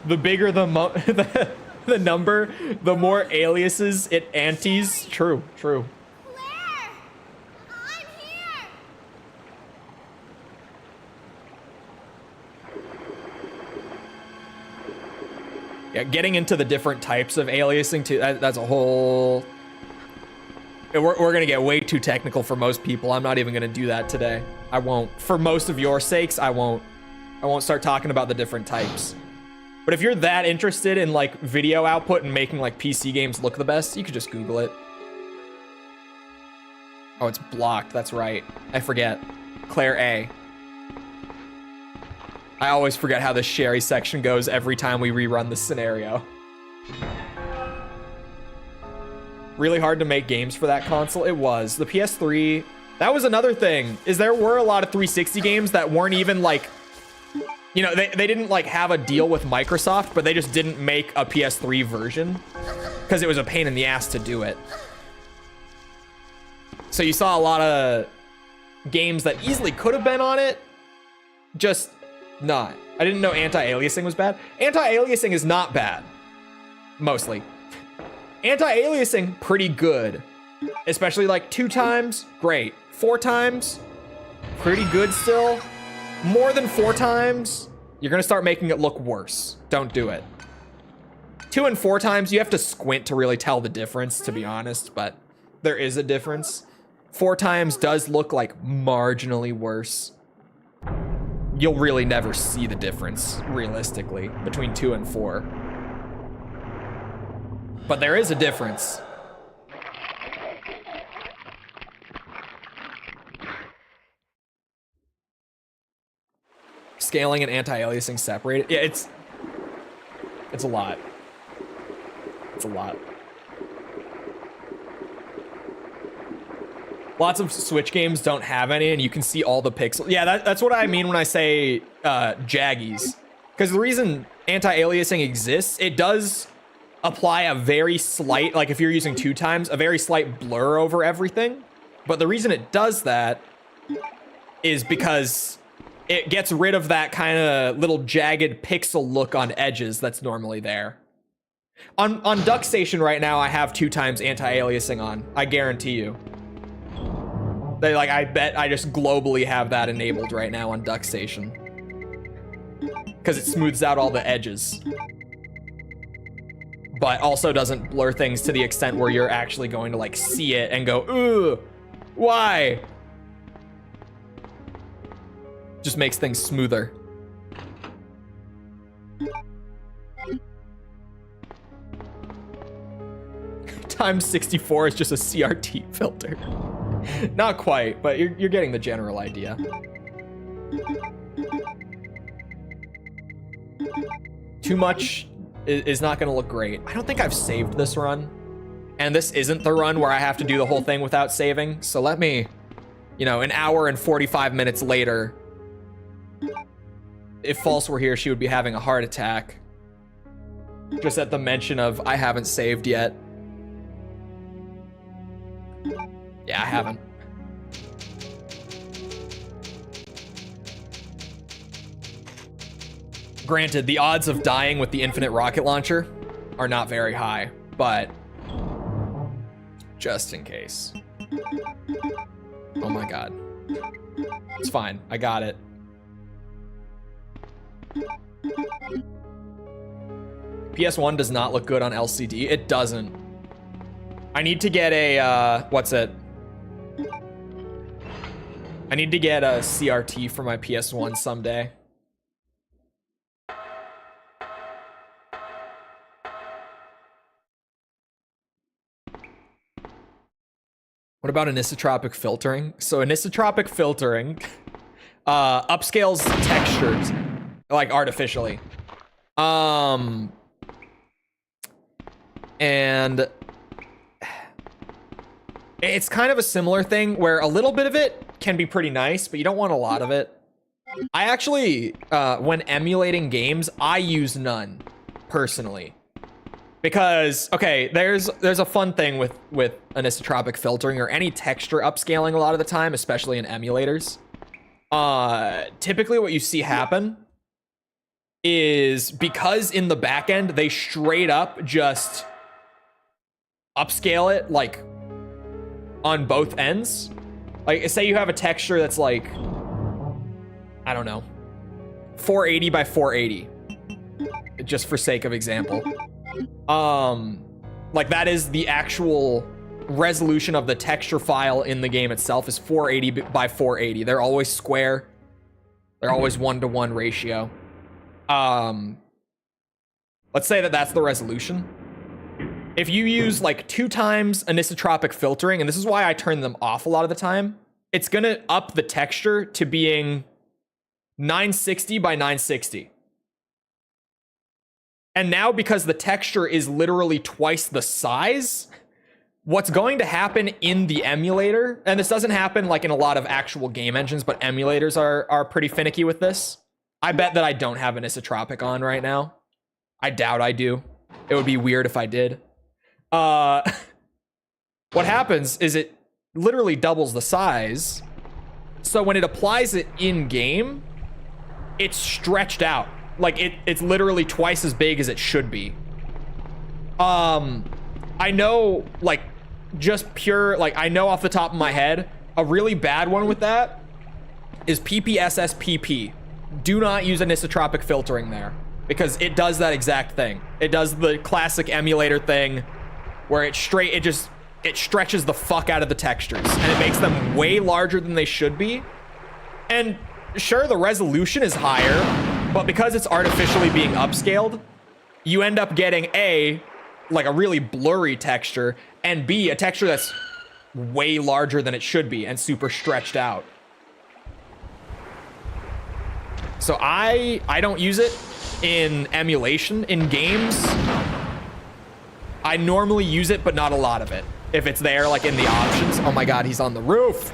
The bigger the number, the more aliases it antes. True, true. Claire! I'm here! Yeah, getting into the different types of aliasing too, that's a whole... We're gonna get way too technical for most people. I'm not even gonna do that today. I won't. For most of your sakes, I won't. I won't start talking about the different types. But if you're that interested in like video output and making like PC games look the best, you could just Google it. Oh, it's blocked. That's right. I forget. Claire A. I always forget how the Sherry section goes every time we rerun the scenario. Really hard to make games for that console. It was. The PS3, that was another thing, is there were a lot of 360 games that weren't even like, you know, they didn't like have a deal with Microsoft, but they just didn't make a PS3 version because it was a pain in the ass to do it. So you saw a lot of games that easily could have been on it, just not. I didn't know anti-aliasing was bad. Anti-aliasing is not bad, mostly. Anti-aliasing, pretty good. Especially like 2 times, great. 4 times, pretty good still. More than 4 times, you're gonna start making it look worse. Don't do it. 2 and 4 times, you have to squint to really tell the difference, to be honest, but there is a difference. 4 times does look like marginally worse. You'll really never see the difference, realistically, between 2 and 4. But there is a difference. Scaling and anti-aliasing separated. Yeah, it's a lot. It's a lot. Lots of Switch games don't have any, and you can see all the pixels. Yeah, that's what I mean when I say jaggies. Because the reason anti-aliasing exists, it does apply a very slight, like if you're using 2 times, a very slight blur over everything. But the reason it does that is because it gets rid of that kind of little jagged pixel look on edges that's normally there. On DuckStation right now, I have 2 times anti-aliasing on. I guarantee you. I bet I just globally have that enabled right now on DuckStation. Because it smooths out all the edges. But also doesn't blur things to the extent where you're actually going to like see it and go, ooh, why? Just makes things smoother. Times 64 is just a CRT filter. Not quite, but you're getting the general idea. Too much is not going to look great. I don't think I've saved this run. And this isn't the run where I have to do the whole thing without saving. So let me, you know, an hour and 45 minutes later, if False were here, she would be having a heart attack. Just at the mention of, I haven't saved yet. Yeah, I haven't. Granted, the odds of dying with the infinite rocket launcher are not very high, but just in case. Oh my god. It's fine. I got it. PS1 does not look good on LCD. It doesn't. I need to get a, what's it? I need to get a CRT for my PS1 someday. What about anisotropic filtering? So anisotropic filtering upscales textures like artificially. And it's kind of a similar thing where a little bit of it can be pretty nice, but you don't want a lot of it. I actually, when emulating games, I use none personally. Because, okay, there's a fun thing with anisotropic filtering or any texture upscaling a lot of the time, especially in emulators. Typically what you see happen is because in the back end, they straight up just upscale it, like, on both ends. Like, say you have a texture that's like, I don't know, 480 by 480, just for sake of example. Like that is the actual resolution of the texture file in the game itself is 480 by 480. They're always square. They're always 1-to-1 ratio. Let's say that that's the resolution. If you use like 2 times anisotropic filtering, and this is why I turn them off a lot of the time, it's gonna up the texture to being 960 by 960. And now because the texture is literally twice the size, what's going to happen in the emulator, and this doesn't happen like in a lot of actual game engines, but emulators are pretty finicky with this. I bet that I don't have anisotropic on right now. I doubt I do. It would be weird if I did. What happens is it literally doubles the size. So when it applies it in game, it's stretched out. Like it's literally twice as big as it should be. I know, like, just pure, like, I know off the top of my head, a really bad one with that is PPSSPP. Do not use anisotropic filtering there because it does that exact thing. It does the classic emulator thing where it stretches the fuck out of the textures and it makes them way larger than they should be. And sure, the resolution is higher, but because it's artificially being upscaled, you end up getting A, like a really blurry texture, and B, a texture that's way larger than it should be and super stretched out. So I don't use it in emulation. In games, I normally use it, but not a lot of it. If it's there, like in the options. Oh my god, he's on the roof.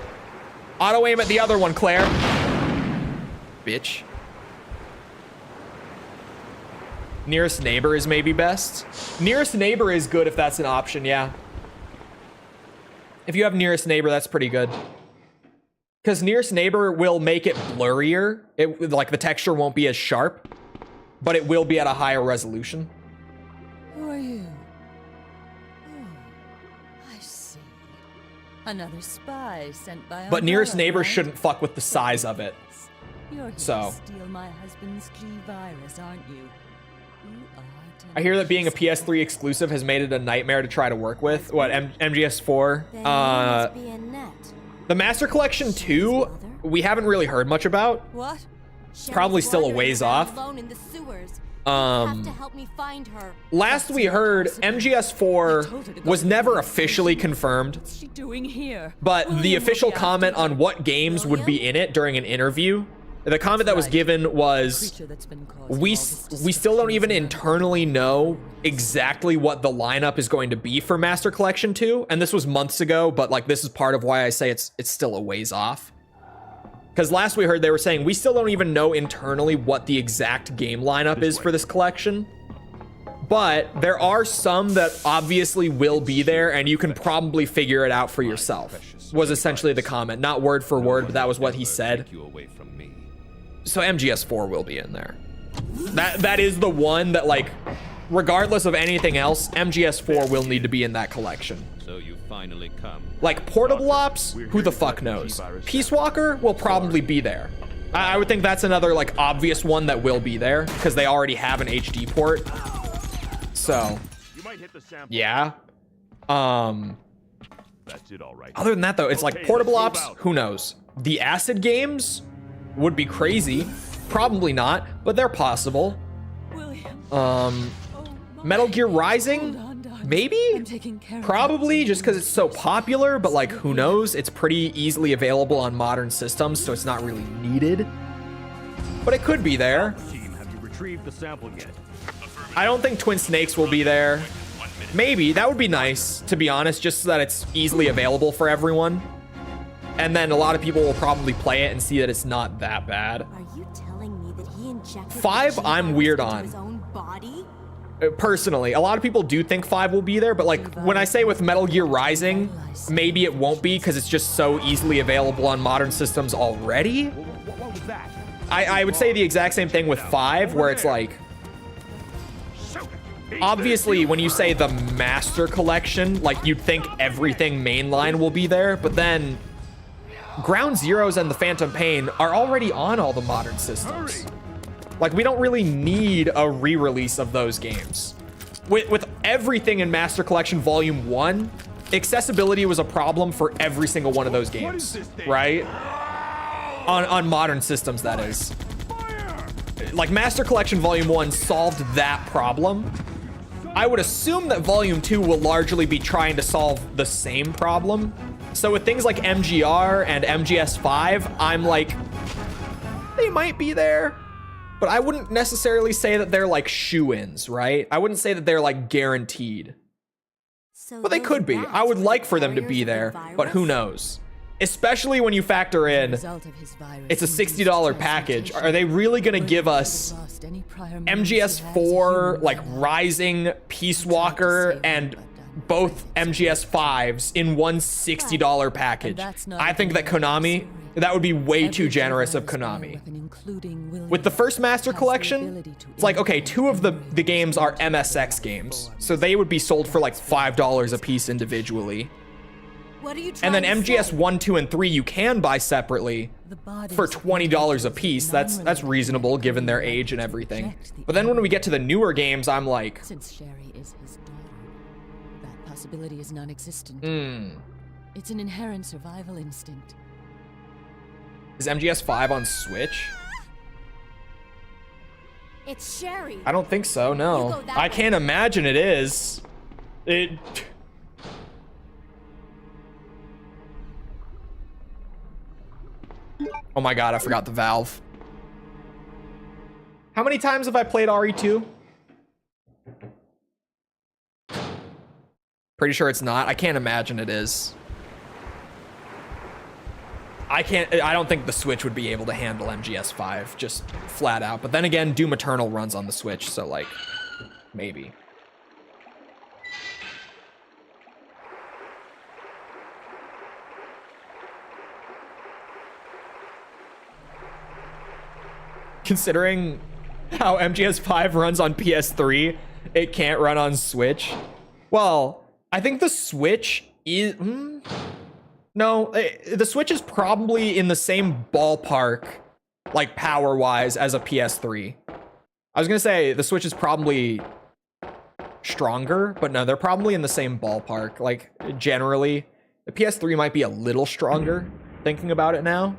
Auto aim at the other one, Claire. Bitch. Nearest neighbor is maybe best. Nearest neighbor is good if that's an option, yeah. If you have nearest neighbor, that's pretty good. Because nearest neighbor will make it blurrier. Like the texture won't be as sharp, but it will be at a higher resolution. Who are you? Oh, I see. Another spy sent by. But nearest Umbrella, neighbor right? shouldn't fuck with the size of it. You're here So. to steal my husband's G virus, aren't you? I hear that being a PS3 exclusive has made it a nightmare to try to work with. What, MGS4? Then you must be Annette. The Master Collection 2, we haven't really heard much about. What? Shelley's Probably still a wandering ways around off. alone in the sewers. have to help me find her. Last we heard, MGS4 was never officially confirmed, What's she doing here? but the William will official be after comment you. on what games would be in it during an interview, the comment that was Right. given was, Creature that's been causing we all this we still don't even destruction internally know exactly what the lineup is going to be for Master Collection 2, and this was months ago, but like this is part of why I say it's still a ways off. Because last we heard they were saying we still don't even know internally what the exact game lineup is for this collection. But there are some that obviously will be there, and you can probably figure it out for yourself, was essentially the comment. Not word for word, but that was what he said. So MGS4 will be in there. That is the one that, like, regardless of anything else, MGS4 will need to be in that collection. So you finally come. Like, Portable Ops, who the fuck knows? Peace Walker will probably be there. I would think that's another, like, obvious one that will be there, because they already have an HD port. So, yeah. That's it, all right. Other than that, though, it's like Portable Ops, who knows? The Acid games would be crazy. Probably not, but they're possible. William. Metal Gear Hold Rising? on, darling. Maybe? I'm taking care of Probably, it. just because it's so popular, but like, who knows? It's pretty easily available on modern systems, so it's not really needed. But it could be there. Team, have you retrieved the sample yet? I don't think Twin Snakes will be there. Maybe, that would be nice, to be honest, just so that it's easily available for everyone. And then a lot of people will probably play it and see that it's not that bad. Are you telling me that he injected 5, the I'm G-virus weird into on. his own body? Personally, a lot of people do think 5 will be there, but like when I say with Metal Gear Rising, maybe it won't be because it's just so easily available on modern systems already. What was that? I would say the exact same thing with 5, where it's like, obviously when you say the Master Collection, like you'd think everything mainline will be there, but then Ground Zeroes and the Phantom Pain are already on all the modern systems. Like, we don't really need a re-release of those games. With everything in Master Collection Volume 1, accessibility was a problem for every single one of those games, right? On modern systems, that is. Like, Master Collection Volume 1 solved that problem. I would assume that Volume 2 will largely be trying to solve the same problem. So with things like MGR and MGS5, I'm like, they might be there. But I wouldn't necessarily say that they're like shoo-ins, right? I wouldn't say that they're like guaranteed. So But they those could be. rats I would were like the for them to carriers be of the there, but who virus? knows? Especially when you factor in, Result of his virus it's a induced $60 package. Are they really gonna give us lost any prior memories he had as a MGS4, human like man. Rising, Peace Walker, and both MGS5s in one $60 package? that's not I think that even Konami, necessary. that would be way too Every generous of device Konami. bioweapon, including William, With the first Master has the Collection, ability to it's like, okay, 2 of the infinitely games are MSX games, so they would be sold for like $5 a piece individually. What are you And then trying to MGS say? 1, 2, and 3 you can buy separately The bodies for of $20 a individuals piece. with That's non-related reasonable given their ability age and to everything. project the But then when we enemy. get to the newer games, I'm like, Since Sherry is his daughter, that possibility is non-existent. hmm, It's an inherent survival instinct. is MGS5 on Switch? It's Sherry. I don't think so, You no. go that I way. can't imagine it is. It... Oh my god, I forgot the valve. How many times have I played RE2? Pretty sure it's not. I can't imagine it is. I don't think the Switch would be able to handle MGS5, just flat out. But then again, Doom Eternal runs on the Switch, so like, maybe. Considering how MGS5 runs on PS3, it can't run on Switch. Well, I think the Switch is... No, the Switch is probably in the same ballpark, like power-wise, as a PS3. I was gonna say the Switch is probably stronger, but no, they're probably in the same ballpark. Like, generally, the PS3 might be a little stronger, thinking about it now.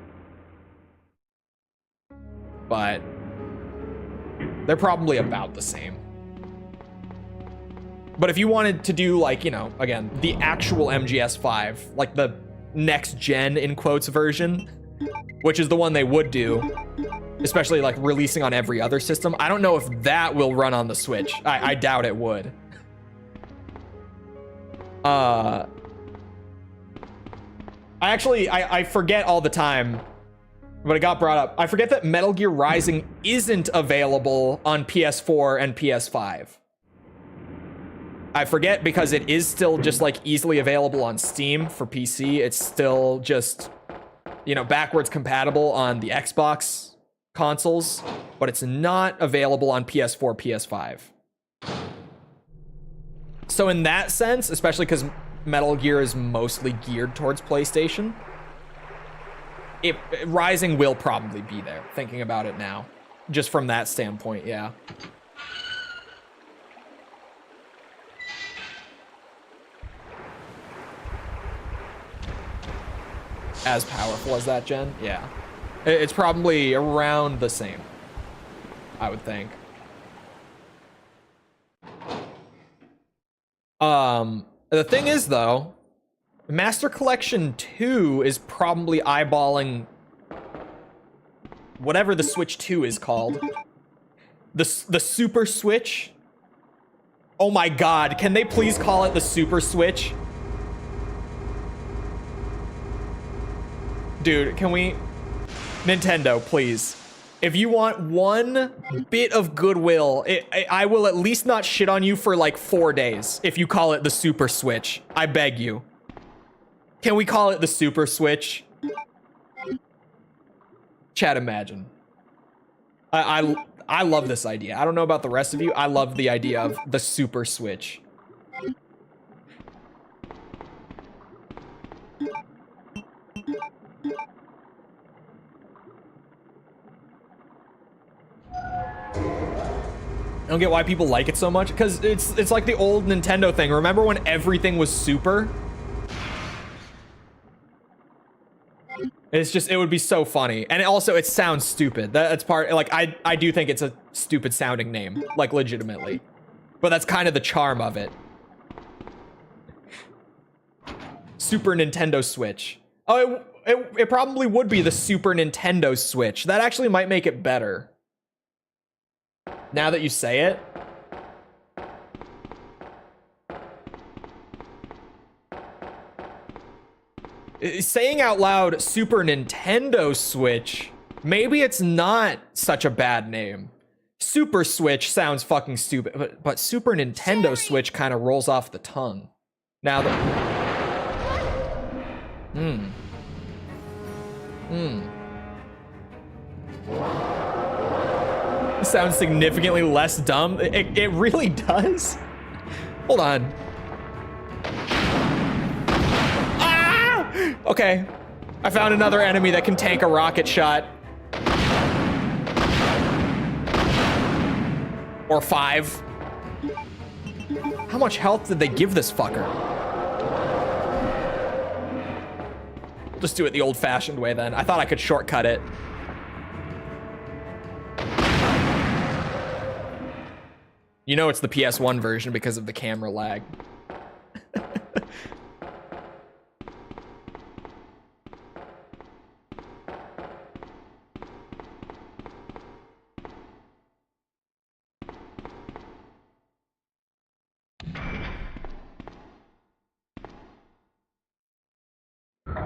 But They're probably about the same. But if you wanted to do, like, you know, again, the actual MGS5, like the next gen in quotes version, which is the one they would do, especially like releasing on every other system, I don't know if that will run on the Switch. I doubt it would. I forget all the time, but it got brought up. I forget that Metal Gear Rising isn't available on PS4 and PS5. I forget because it is still just like easily available on Steam for PC. It's still just, you know, backwards compatible on the Xbox consoles, but it's not available on PS4, PS5. So in that sense, especially because Metal Gear is mostly geared towards PlayStation, Rising will probably be there, thinking about it now. Just from that standpoint, yeah. As powerful as that gen? Yeah. It's probably around the same, I would think. The thing is, though, Master Collection 2 is probably eyeballing whatever the Switch 2 is called. The Super Switch. Oh my god, can they please call it the Super Switch? Dude, can we... Nintendo, please. If you want one bit of goodwill, I will at least not shit on you for like 4 days if you call it the Super Switch. I beg you. Can we call it the Super Switch? Chat, imagine. I love this idea. I don't know about the rest of you. I love the idea of the Super Switch. I don't get why people like it so much, because it's like the old Nintendo thing. Remember when everything was super? It's just, it would be so funny. And also, it sounds stupid. That's part, like, I do think it's a stupid sounding name, like, legitimately. But that's kind of the charm of it. Super Nintendo Switch. Oh, it probably would be the Super Nintendo Switch. That actually might make it better. Now that you say it. Saying out loud Super Nintendo Switch, maybe it's not such a bad name. Super Switch sounds fucking stupid, but Super Nintendo Switch kind of rolls off the tongue. Now that... It sounds significantly less dumb. It really does. Hold on. Ah! Okay. I found another enemy that can tank a rocket shot. Or 5. How much health did they give this fucker? We'll just do it the old-fashioned way then. I thought I could shortcut it. You know it's the PS1 version because of the camera lag.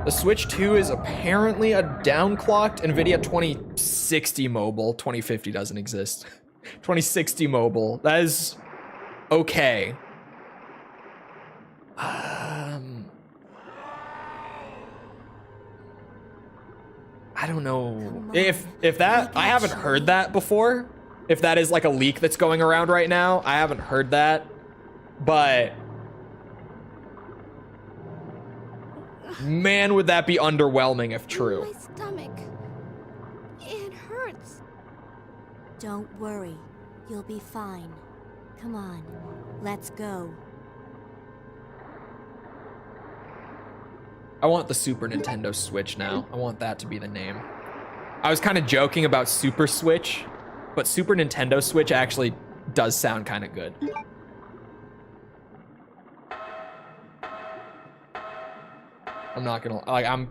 The Switch 2 is apparently a downclocked NVIDIA 2060 mobile. 2050 doesn't exist. 2060 mobile. That is okay. I don't know if that, I haven't heard that before. If that is like a leak that's going around right now, I haven't heard that. But man, would that be underwhelming if true. My stomach. It hurts. Don't worry. You'll be fine. Come on. Let's go. I want the Super Nintendo Switch now. I want that to be the name. I was kind of joking about Super Switch but Super Nintendo Switch actually does sound kind of good. I'm not gonna like.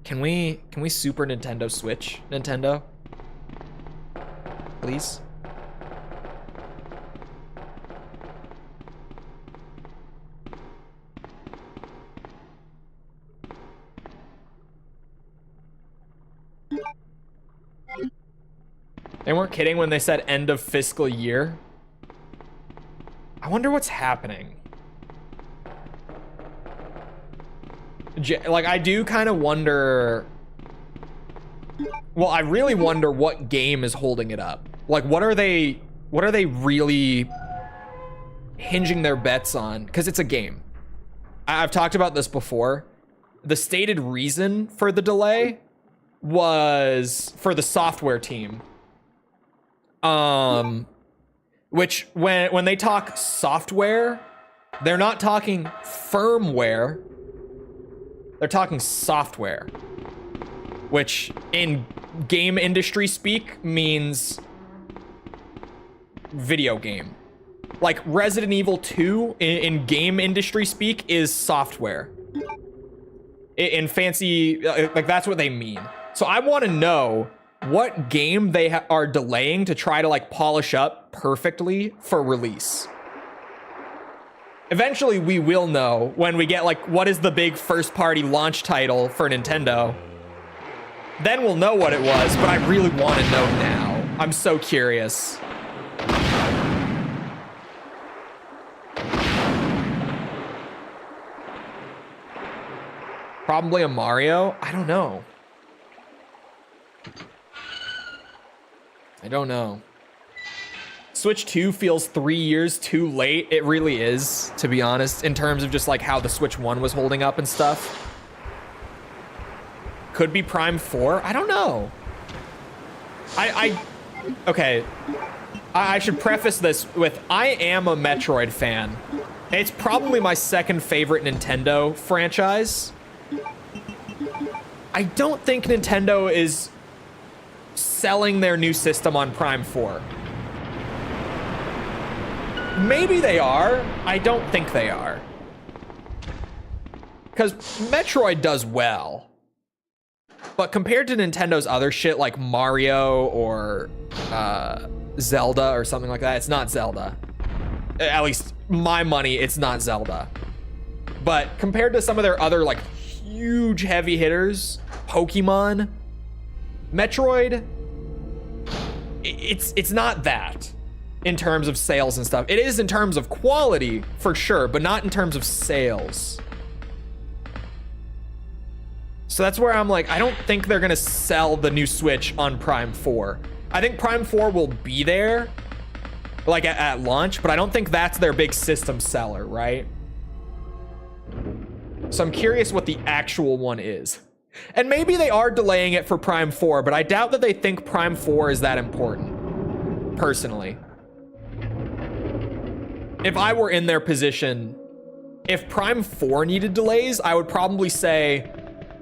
Can we Super Nintendo Switch Nintendo? Please. They weren't kidding when they said end of fiscal year. I wonder what's happening. Like, I do kind of wonder. Well, I really wonder what game is holding it up. Like, what are they really hinging their bets on? Because it's a game. I've talked about this before. The stated reason for the delay was for the software team. Which when they talk software, they're not talking firmware. They're talking software, which in game industry speak means video game. Like Resident Evil 2 in game industry speak is software. In fancy, like that's what they mean. So I want to know what game they are delaying to try to like polish up perfectly for release. Eventually we will know when we get like what is the big first party launch title for Nintendo. Then we'll know what it was, but I really want to know now. I'm so curious. Probably a Mario? I don't know. I don't know. Switch 2 feels 3 years too late. It really is, to be honest, in terms of just like how the Switch 1 was holding up and stuff. Could be Prime 4. I don't know. Okay. I should preface this with I am a Metroid fan. It's probably my second favorite Nintendo franchise. I don't think Nintendo is selling their new system on Prime 4. Maybe they are. I don't think they are. Because Metroid does well. But compared to Nintendo's other shit like Mario or Zelda or something like that, it's not Zelda. At least my money, it's not Zelda. But compared to some of their other like huge heavy hitters, Pokemon, Metroid, it's not that in terms of sales and stuff. It is in terms of quality for sure, but not in terms of sales. So that's where I'm like, I don't think they're gonna sell the new Switch on Prime 4. I think Prime 4 will be there, like at launch, but I don't think that's their big system seller, right? So I'm curious what the actual one is. And maybe they are delaying it for Prime 4, but I doubt that they think Prime 4 is that important, personally. If I were in their position, if Prime 4 needed delays, I would probably say,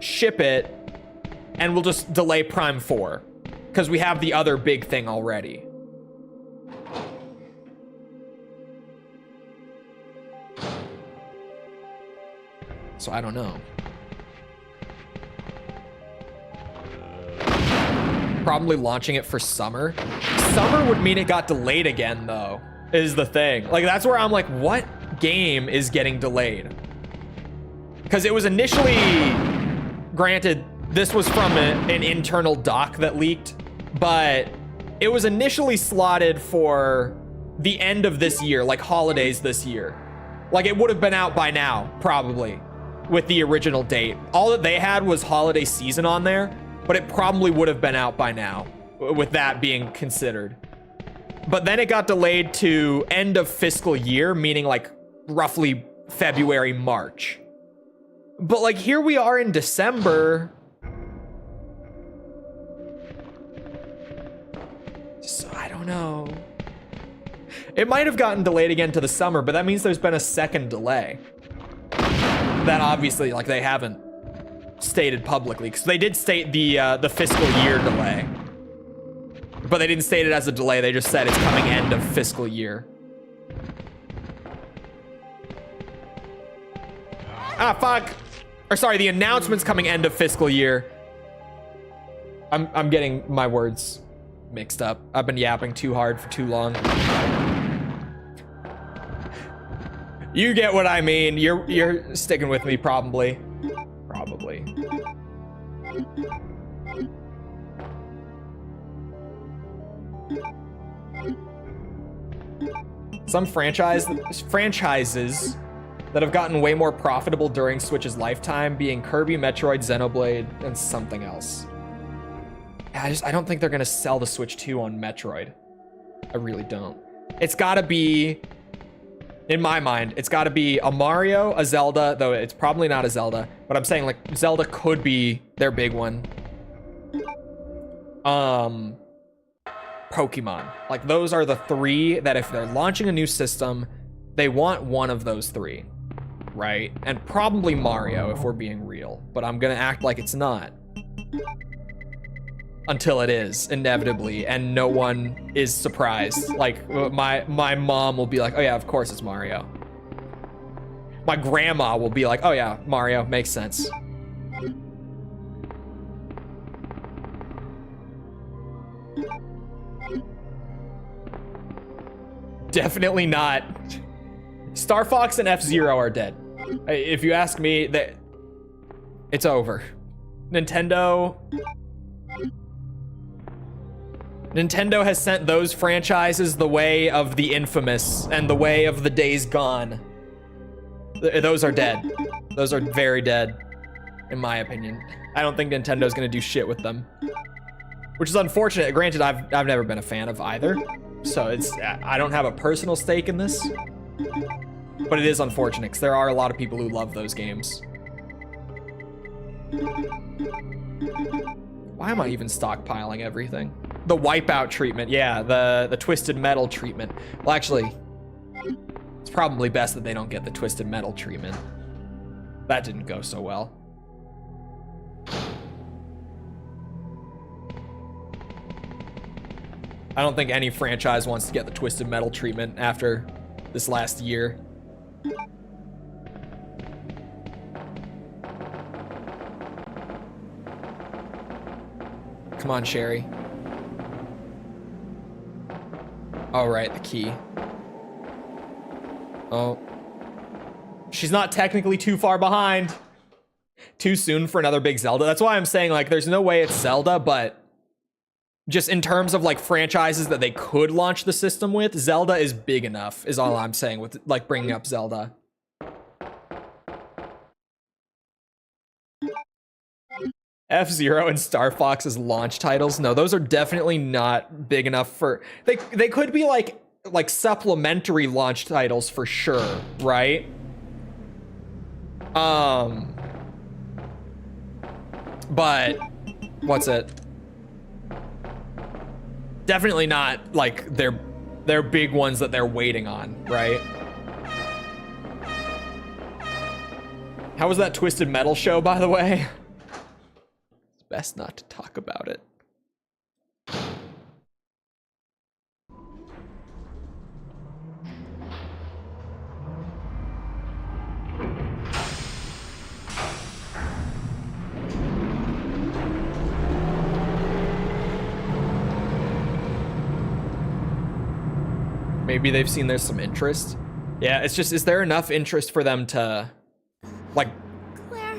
ship it, and we'll just delay Prime 4, because we have the other big thing already. So I don't know. Probably launching it for summer. Summer would mean it got delayed again, though, is the thing. Like, that's where I'm like, what game is getting delayed? Because it was initially, granted, this was from an internal doc that leaked, but it was initially slotted for the end of this year, like holidays this year. Like, it would have been out by now, probably, with the original date. All that they had was holiday season on there, but it probably would have been out by now, with that being considered. But then it got delayed to end of fiscal year, meaning like roughly February, March. But like, here we are in December. So I don't know. It might have gotten delayed again to the summer, but that means there's been a second delay. That obviously, like, they haven't stated publicly, because they did state the fiscal year delay. But they didn't state it as a delay. They just said it's coming end of fiscal year. Ah, fuck. Or sorry, the announcement's coming end of fiscal year. I'm getting my words mixed up. I've been yapping too hard for too long. You get what I mean. You're sticking with me, probably. Probably. Some franchises that have gotten way more profitable during Switch's lifetime being Kirby, Metroid, Xenoblade, and something else. I don't think they're gonna sell the Switch 2 on Metroid. I really don't. It's gotta be, in my mind, it's gotta be a Mario, a Zelda, though it's probably not a Zelda, but I'm saying like Zelda could be their big one. Pokemon. Like those are the three that if they're launching a new system, they want one of those three, right? And probably Mario if we're being real, but I'm gonna act like it's not. Until it is, inevitably, and no one is surprised. Like my mom will be like, oh yeah, of course it's Mario. My grandma will be like, oh yeah, Mario, makes sense. Definitely not. Star Fox and F-Zero are dead. If you ask me, it's over. Nintendo has sent those franchises the way of the Infamous and the way of the Days Gone. Those are dead. Those are very dead, in my opinion. I don't think Nintendo's gonna do shit with them, which is unfortunate. Granted, I've never been a fan of either, so I don't have a personal stake in this, but it is unfortunate because there are a lot of people who love those games. Why am I even stockpiling everything? The Wipeout treatment, yeah, the Twisted Metal treatment. Well, actually, it's probably best that they don't get the Twisted Metal treatment. That didn't go so well. I don't think any franchise wants to get the Twisted Metal treatment after this last year. Come on, Sherry. All right, the key. Oh. She's not technically too far behind. Too soon for another big Zelda. That's why I'm saying, like, there's no way it's Zelda, but just in terms of, like, franchises that they could launch the system with, Zelda is big enough, is all I'm saying with, like, bringing up Zelda. F-Zero and Star Fox as launch titles. No, those are definitely not big enough for... They could be, like supplementary launch titles for sure, right? But... What's it? Definitely not, like, they're big ones that they're waiting on, right? How was that Twisted Metal show, by the way? It's best not to talk about it. Maybe they've seen there's some interest. Yeah, it's just, is there enough interest for them to, like, Claire,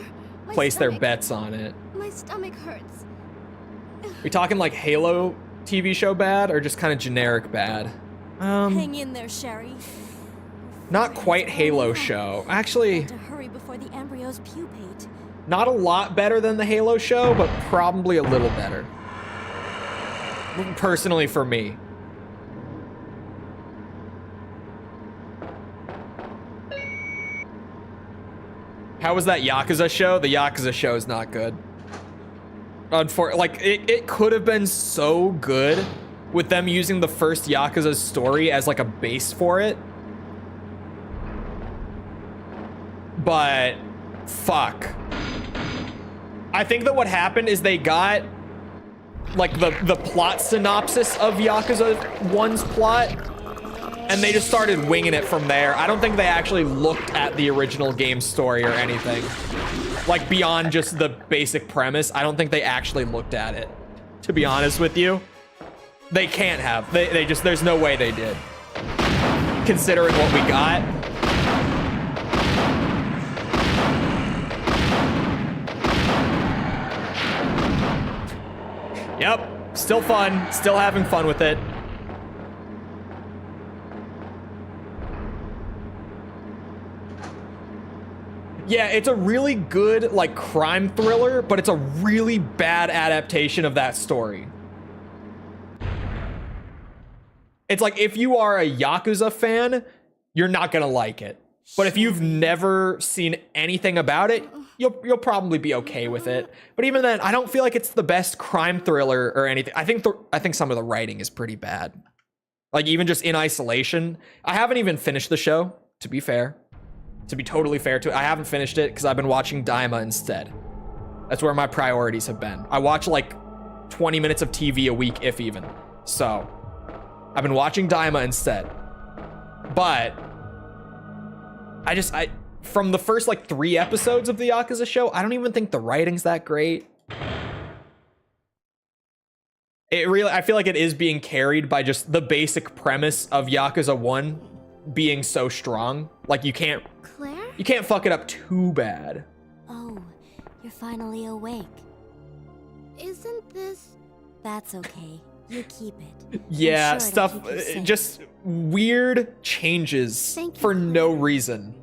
place their bets on it? My stomach hurts. We talking like Halo TV show bad or just kind of generic bad? Hang in there, Sherry. Not quite Halo show. Actually, To hurry before the embryos pupate. not a lot better than the Halo show, but probably a little better. Personally for me. How was that Yakuza show? The Yakuza show is not good. Like, it could have been so good with them using the first Yakuza's story as like a base for it. But fuck. I think that what happened is they got like the plot synopsis of Yakuza 1's plot, and they just started winging it from there. I don't think they actually looked at the original game story or anything. Like beyond just the basic premise, I don't think they actually looked at it. To be honest with you, they can't have. They just, there's no way they did. Considering what we got. Yep, still fun, still having fun with it. Yeah, it's a really good, like, crime thriller, but it's a really bad adaptation of that story. It's like, if you are a Yakuza fan, you're not gonna like it. But if you've never seen anything about it, you'll probably be okay with it. But even then, I don't feel like it's the best crime thriller or anything. I think some of the writing is pretty bad. Like, even just in isolation. I haven't even finished the show, to be fair. To be totally fair to it, I haven't finished it because I've been watching Daima instead. That's where my priorities have been. I watch like 20 minutes of TV a week, if even. So, I've been watching Daima instead. But, from the first like 3 episodes of the Yakuza show, I don't even think the writing's that great. I feel like it is being carried by just the basic premise of Yakuza 1 being so strong. Like, you can't fuck it up too bad. Oh, you're finally awake. Isn't this... That's okay. You keep it. Yeah, I'm sure it'll stuff, keep you safe. just weird changes Thank you, for no Claire. reason.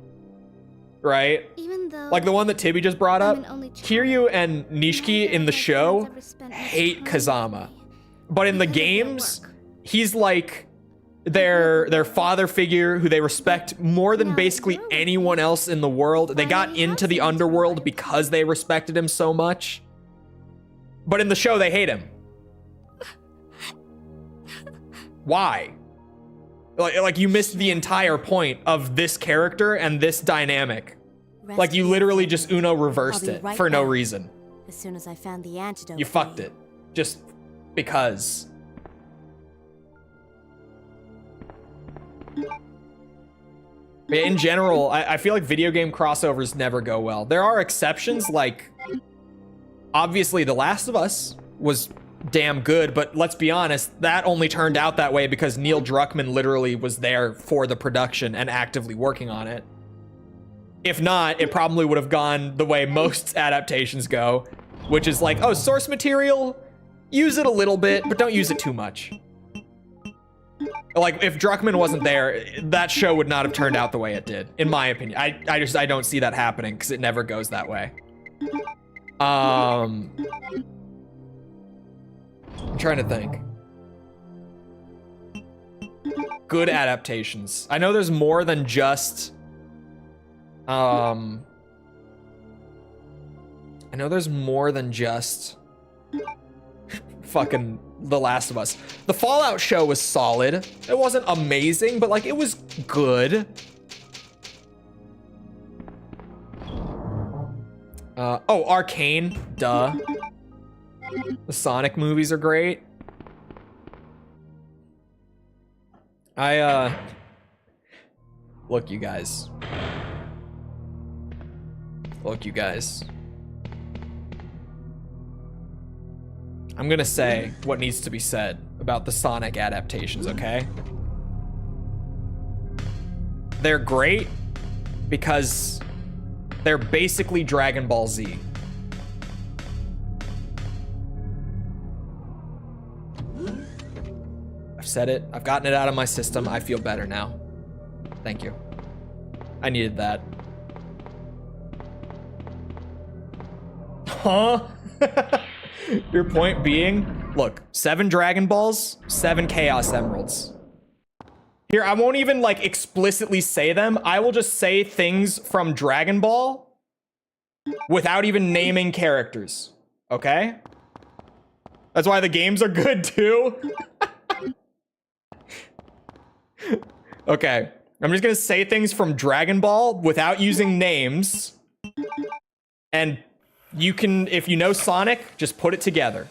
Right? Even though... Like the one that Tibby just brought up. I'm an only child, Kiryu and Nishiki in the show hate Kazama. But in the games, he's like their father figure who they respect more than basically anyone else in the world. They got into the underworld because they respected him so much. But in the show, they hate him. Why? Like you missed the entire point of this character and this dynamic. Like you literally just Uno reversed it for no reason. As soon as I found the antidote. You fucked it. Just because. In general, I feel like video game crossovers never go well. There are exceptions, like obviously The Last of Us was damn good, but let's be honest, that only turned out that way because Neil Druckmann literally was there for the production and actively working on it. If not, it probably would have gone the way most adaptations go, which is like, oh, source material, use it a little bit, but don't use it too much. Like, if Druckmann wasn't there, that show would not have turned out the way it did, in my opinion. I don't see that happening because it never goes that way. I'm trying to think. Good adaptations. I know there's more than just... I know there's more than just... fucking The Last of Us. The Fallout show was solid. It wasn't amazing, but like, it was good. Oh, Arcane. Duh. The Sonic movies are great. Look, you guys. Look, you guys. I'm gonna say what needs to be said about the Sonic adaptations, okay? They're great because they're basically Dragon Ball Z. I've said it. I've gotten it out of my system. I feel better now. Thank you. I needed that. Huh? Your point being, look, 7 Dragon Balls, 7 Chaos Emeralds. Here, I won't even like explicitly say them. I will just say things from Dragon Ball without even naming characters. Okay? That's why the games are good too. Okay. I'm just gonna say things from Dragon Ball without using names. And you can, if you know Sonic, just put it together.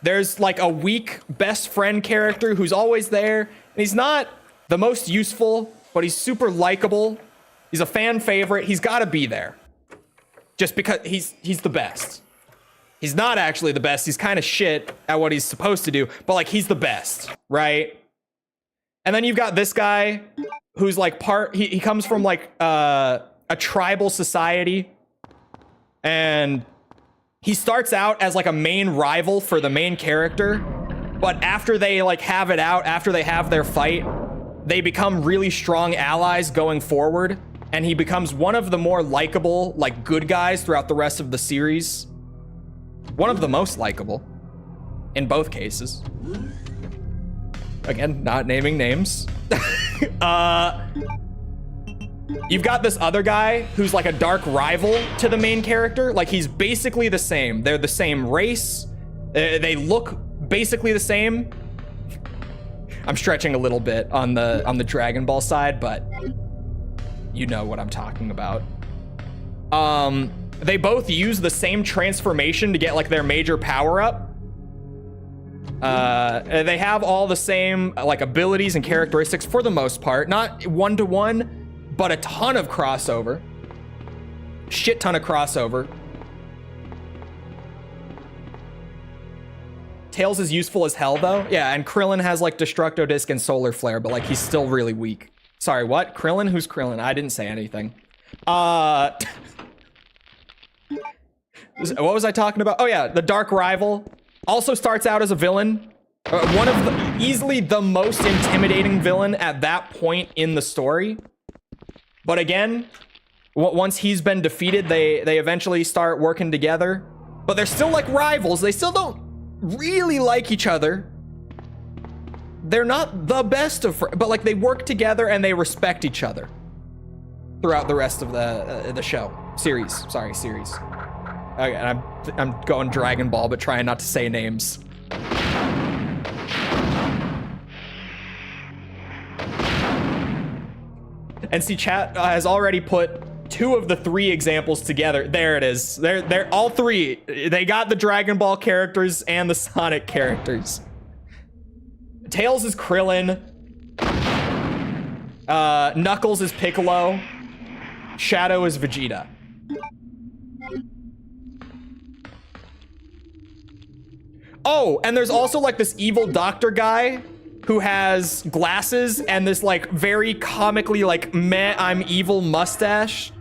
There's like a weak best friend character who's always there. And he's not the most useful, but he's super likable. He's a fan favorite. He's got to be there. Just because he's the best. He's not actually the best. He's kind of shit at what he's supposed to do, but like he's the best, right? And then you've got this guy who's like he comes from like a tribal society, and he starts out as like a main rival for the main character, but after they like have it out, after they have their fight, they become really strong allies going forward, and he becomes one of the more likable, like good guys throughout the rest of the series. One of the most likable in both cases. Again, not naming names. You've got this other guy who's like a dark rival to the main character. Like he's basically the same. They're the same race. They look basically the same. I'm stretching a little bit on the Dragon Ball side, but you know what I'm talking about. They both use the same transformation to get like their major power up. They have all the same like abilities and characteristics for the most part, not one-to-one, but a ton of crossover. Shit ton of crossover. Tails is useful as hell though. Yeah, and Krillin has like Destructo Disc and Solar Flare, but like he's still really weak. Sorry, what? Krillin? Who's Krillin? I didn't say anything. What was I talking about? Oh yeah, the dark rival also starts out as a villain. One of the easily the most intimidating villain at that point in the story. But again, once he's been defeated, they eventually start working together. But they're still like rivals. They still don't really like each other. They're not the best of friends, but like they work together and they respect each other throughout the rest of the show. Series. Okay, and I'm going Dragon Ball, but trying not to say names. And see, chat has already put 2 of the 3 examples together. There it is. They're all 3. They got the Dragon Ball characters and the Sonic characters. Tails is Krillin. Knuckles is Piccolo. Shadow is Vegeta. Oh, and there's also like this evil doctor guy who has glasses and this like very comically like meh I'm evil mustache.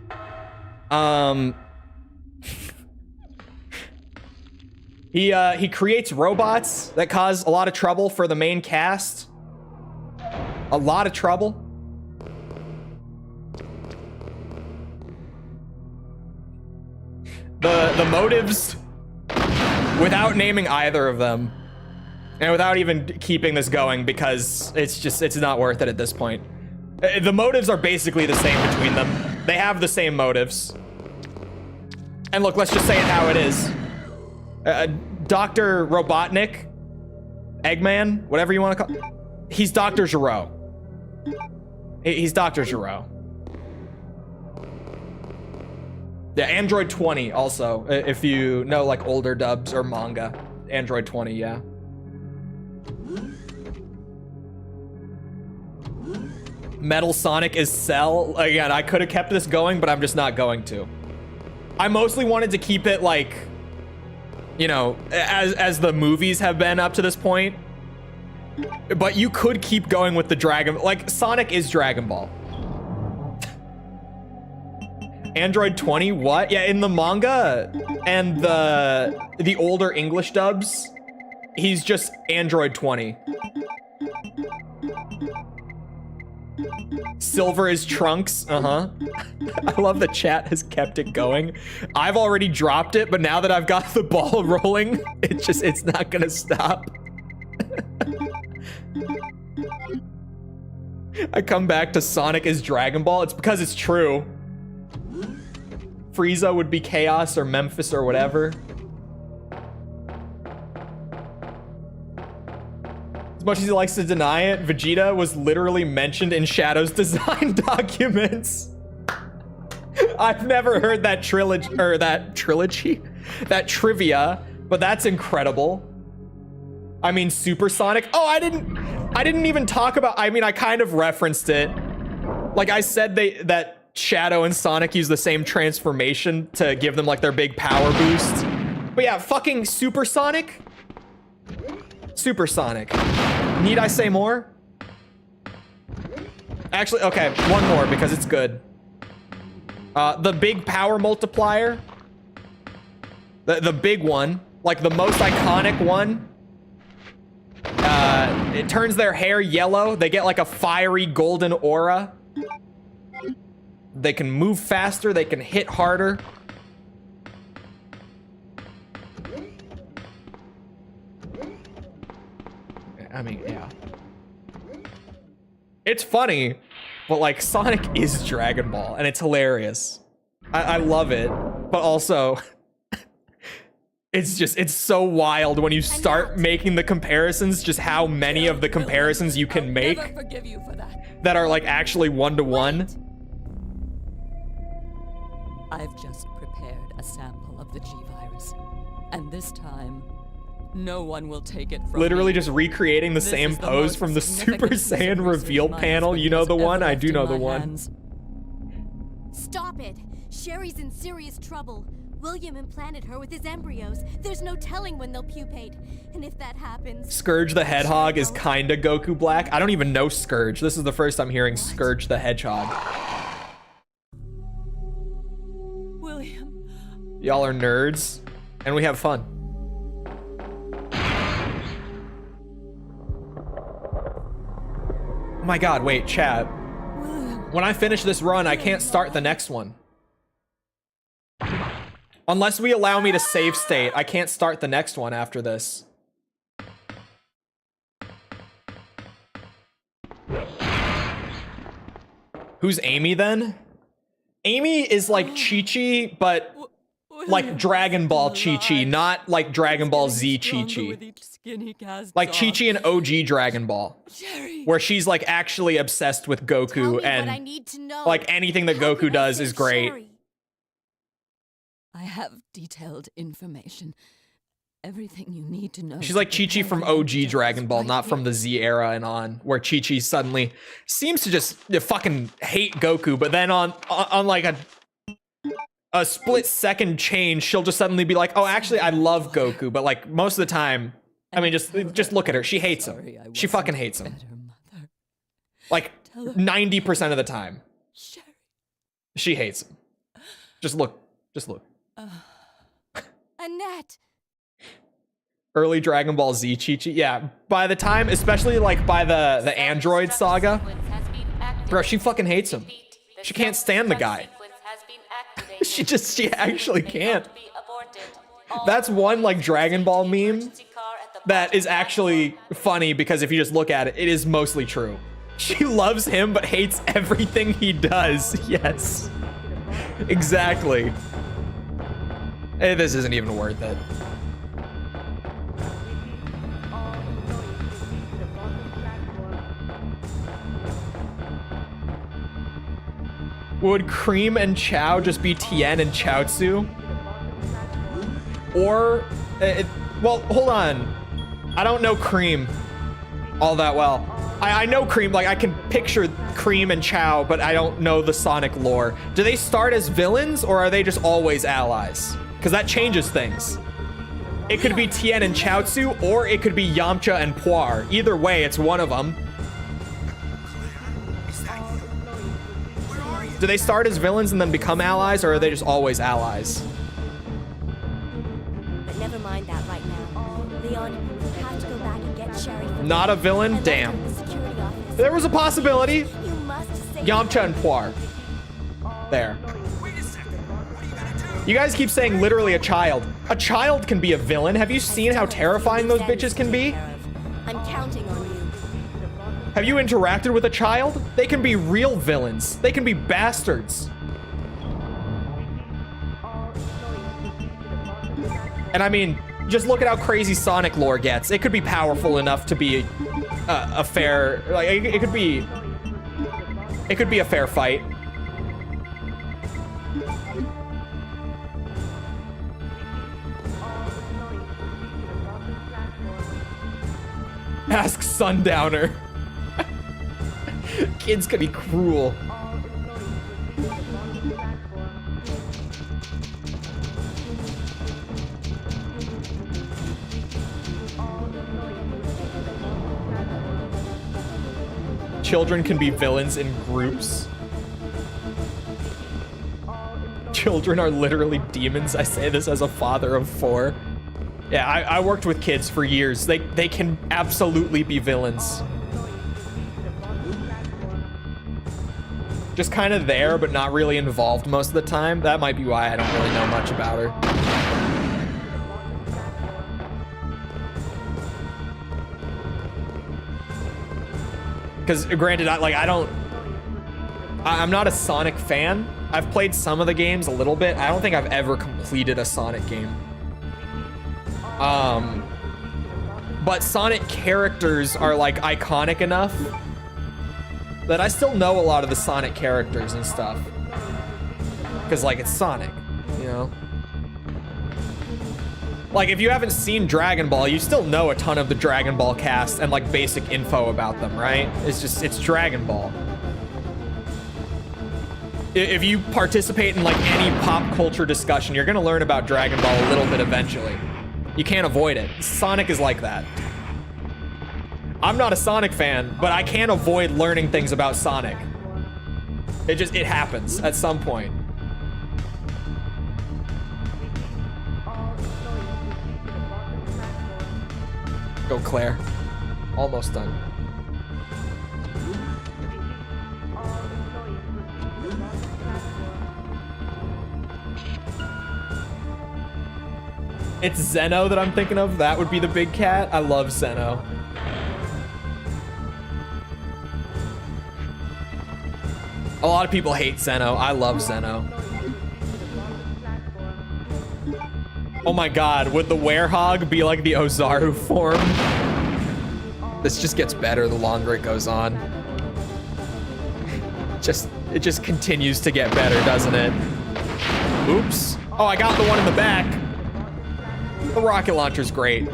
He creates robots that cause a lot of trouble for the main cast. A lot of trouble. The motives, without naming either of them, and without even keeping this going because it's not worth it at this point. The motives are basically the same between them. They have the same motives. And look, let's just say it how it is. Dr. Robotnik, Eggman, whatever you want to call, he's Dr. Gero. He's Dr. Gero. Yeah, Android 20 also, if you know like older dubs or manga. Android 20, yeah. Metal Sonic is Cell. Again, I could have kept this going, but I'm just not going to. I mostly wanted to keep it like, you know, as the movies have been up to this point. But you could keep going with the Dragon, like Sonic is Dragon Ball. Android 20, what? Yeah, in the manga and the older English dubs, he's just Android 20. Silver is Trunks, I love the chat has kept it going. I've already dropped it, but now that I've got the ball rolling, it's not gonna stop. I come back to Sonic is Dragon Ball, it's because it's true. Frieza would be Chaos or Memphis or whatever. As much as he likes to deny it, Vegeta was literally mentioned in Shadow's design documents. I've never heard that trilogy, that trivia, but that's incredible. I mean, supersonic. Oh, I didn't even talk about, I mean, I kind of referenced it. Like I said, that Shadow and Sonic use the same transformation to give them like their big power boost. But yeah, fucking supersonic. Supersonic. Need I say more? Actually, okay, one more because it's good. The big power multiplier. The big one, like the most iconic one. It turns their hair yellow. They get like a fiery golden aura. They can move faster. They can hit harder. I mean, yeah. It's funny, but like Sonic is Dragon Ball and it's hilarious. I love it, but also it's so wild when you start making the comparisons, just how many of the comparisons you can make that are like actually one-to-one. I've just prepared a sample of the G-Virus, and this time, no one will take it from Literally me. just recreating the same pose from the Super Saiyan reveal panel. You know the one? I do know the one. Stop it! Sherry's in serious trouble. William implanted her with his embryos. There's no telling when they'll pupate. And if that happens... Scourge the Hedgehog is kinda Goku Black. I don't even know Scourge. This is the first I'm hearing Scourge the Hedgehog. William. Y'all are nerds, and we have fun. Oh my god, wait, chat. When I finish this run, I can't start the next one. Unless we allow me to save state, I can't start the next one after this. Who's Amy then? Amy is like Chi-Chi, but like Dragon Ball Chi-Chi, not like Dragon Ball Z Chi-Chi. Like Chi-Chi and OG Dragon Ball. Where she's like actually obsessed with Goku and like anything that Goku does is great. I have detailed information. Everything you need to know. She's like Chi-Chi from OG Dragon Ball, not from the Z era and on, where Chi-Chi suddenly seems to just fucking hate Goku, but then on like a split second change, she'll just suddenly be like, oh, actually, I love Goku, but like most of the time, I mean, just look at her. She hates him. She fucking hates him. Like 90% of the time. She hates him. Just look. Just look. Annette! Early Dragon Ball Z Chi-Chi. Yeah, by the time, especially like by the Android saga, bro, she fucking hates him. She can't stand the guy. she actually can't. That's one like Dragon Ball meme that is actually funny because if you just look at it, it is mostly true. She loves him but hates everything he does. Yes. Exactly. Hey, this isn't even worth it. Would Cream and Chow just be Tien and Chaozu? Or, well, hold on. I don't know Cream all that well. I know Cream, like I can picture Cream and Chow, but I don't know the Sonic lore. Do they start as villains or are they just always allies? Because that changes things. It could be Tien and Chaozu, or it could be Yamcha and Puar. Either way, it's one of them. Do they start as villains and then become allies, or are they just always allies? But never mind that right now. Leon, you have to go back and get Sherry from Not a villain? Damn. There was a possibility. Yamcha and Puar. There. You guys keep saying literally a child. A child can be a villain. Have you seen how terrifying those bitches can be? I'm counting on you. Have you interacted with a child? They can be real villains. They can be bastards. And I mean, just look at how crazy Sonic lore gets. It could be powerful enough to be a fair, like it could be a fair fight. Ask Sundowner. Kids could be cruel. Children can be villains in groups. Children are literally demons. I say this as a father of 4. Yeah, I worked with kids for years. They can absolutely be villains. Just kind of there, but not really involved most of the time. That might be why I don't really know much about her. Because granted, I'm not a Sonic fan. I've played some of the games a little bit. I don't think I've ever completed a Sonic game. But Sonic characters are like iconic enough that I still know a lot of the Sonic characters and stuff. Because like it's Sonic, you know? Like if you haven't seen Dragon Ball, you still know a ton of the Dragon Ball cast and like basic info about them, right? It's Dragon Ball. If you participate in like any pop culture discussion, you're gonna learn about Dragon Ball a little bit eventually. You can't avoid it. Sonic is like that. I'm not a Sonic fan, but I can't avoid learning things about Sonic. It happens at some point. Go Claire. Almost done. It's Zeno that I'm thinking of. That would be the big cat. I love Zeno. A lot of people hate Zeno. I love Zeno. Oh my god, would the Werehog be like the Ozaru form? This just gets better the longer it goes on. It just continues to get better, doesn't it? Oops. Oh, I got the one in the back. The rocket launcher's great.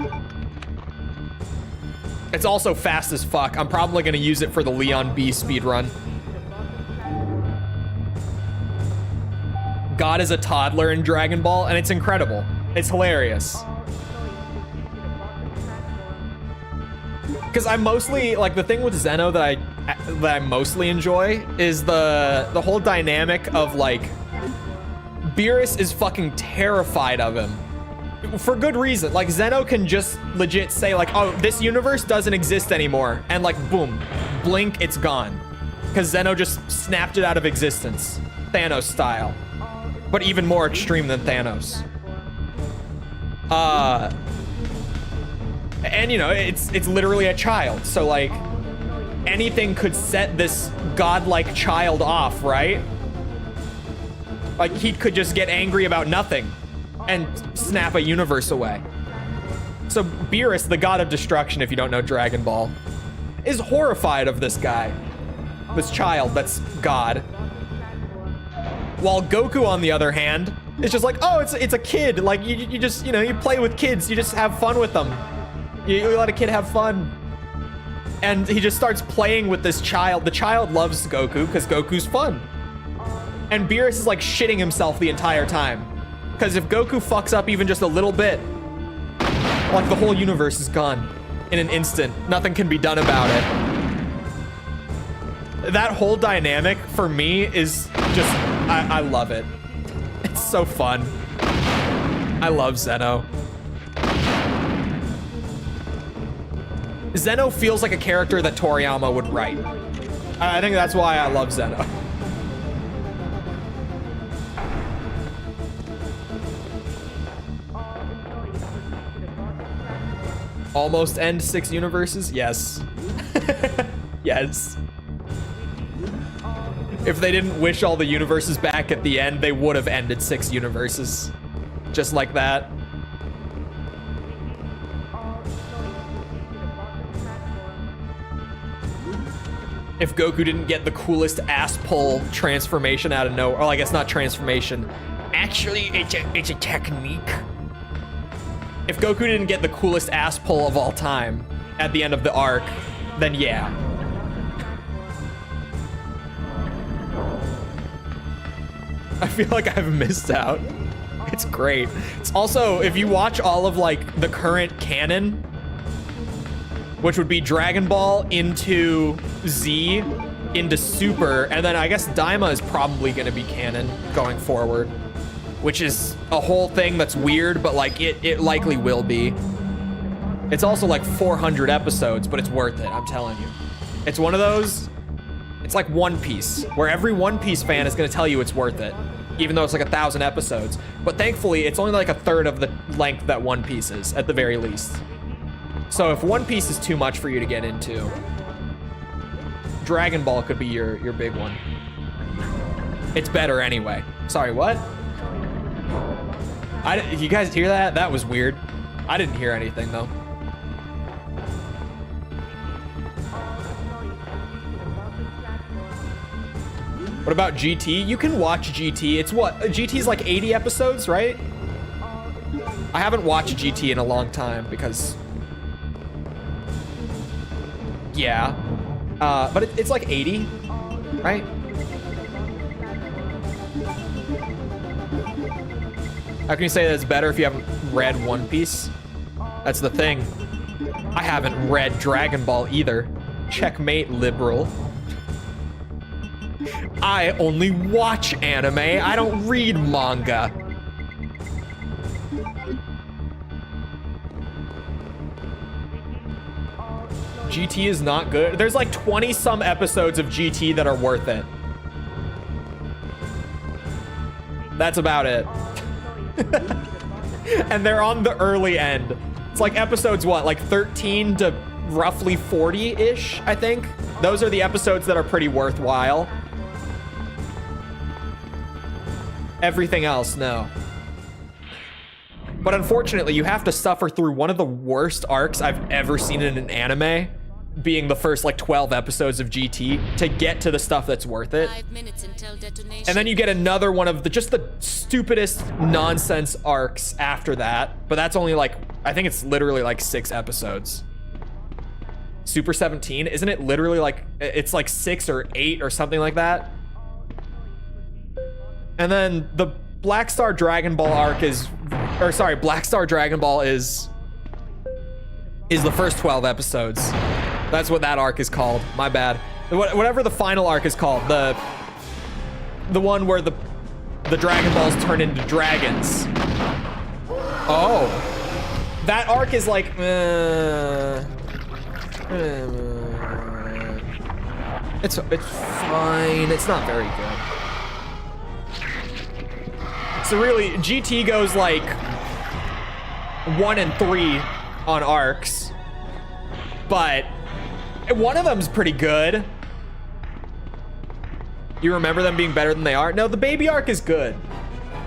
It's also fast as fuck. I'm probably gonna use it for the Leon B speedrun. God is a toddler in Dragon Ball, and it's incredible. It's hilarious. Because I mostly, like, the thing with Zeno that I mostly enjoy is the whole dynamic of, like, Beerus is fucking terrified of him. For good reason. Like, Zeno can just legit say, like, oh, this universe doesn't exist anymore. And, like, boom. Blink, it's gone. Because Zeno just snapped it out of existence. Thanos style. But even more extreme than Thanos. And, you know, it's literally a child. So, like, anything could set this godlike child off, right? Like, he could just get angry about nothing and snap a universe away. So Beerus, the god of destruction, if you don't know Dragon Ball, is horrified of this guy. This child that's God. While Goku, on the other hand, is just like, oh, it's a kid. Like, you just, you know, you play with kids. You just have fun with them. You let a kid have fun. And he just starts playing with this child. The child loves Goku because Goku's fun. And Beerus is like shitting himself the entire time. Because if Goku fucks up even just a little bit, like the whole universe is gone in an instant. Nothing can be done about it. That whole dynamic for me is just, I love it. It's so fun. I love Zeno. Zeno feels like a character that Toriyama would write. I think that's why I love Zeno. Almost end 6 universes? Yes. Yes. If they didn't wish all the universes back at the end, they would have ended 6 universes. Just like that. If Goku didn't get the coolest ass pull transformation out of nowhere, well, I guess not transformation. Actually, it's a technique. If Goku didn't get the coolest ass pull of all time, at the end of the arc, then yeah. I feel like I've missed out. It's great. It's also, if you watch all of like the current canon, which would be Dragon Ball into Z, into Super, and then I guess Daima is probably going to be canon going forward, which is a whole thing that's weird, but like it likely will be. It's also like 400 episodes, but it's worth it, I'm telling you. It's one of those, it's like One Piece, where every One Piece fan is going to tell you it's worth it, even though it's like 1,000 episodes. But thankfully, it's only like a third of the length that One Piece is, at the very least. So if One Piece is too much for you to get into, Dragon Ball could be your big one. It's better anyway. Sorry, what? You guys hear that? That was weird. I didn't hear anything though. What about GT? You can watch GT. It's what? GT's like 80 episodes, right? I haven't watched GT in a long time because... yeah. But it's like 80, right? How can you say that it's better if you haven't read One Piece? That's the thing. I haven't read Dragon Ball either. Checkmate, liberal. I only watch anime. I don't read manga. GT is not good. There's like 20 some episodes of GT that are worth it. That's about it. And they're on the early end. It's like episodes, what, like 13 to roughly 40-ish, I think. Those are the episodes that are pretty worthwhile. Everything else, no. But unfortunately, you have to suffer through one of the worst arcs I've ever seen in an anime, being the first like 12 episodes of GT, to get to the stuff that's worth it. 5 minutes until detonation. And then you get another one of just the stupidest nonsense arcs after that. But that's only like, I think it's literally like 6 episodes. Super 17, isn't it literally like, it's like 6 or 8 or something like that? And then the Black Star Dragon Ball arc is, or sorry, Black Star Dragon Ball is the first 12 episodes. That's what that arc is called. My bad. Whatever the final arc is called, the one where the Dragon Balls turn into dragons. Oh, that arc is like, it's fine. It's not very good. So really, GT goes like 1 and 3 on arcs, but one of them's pretty good. You remember them being better than they are? No, the baby arc is good.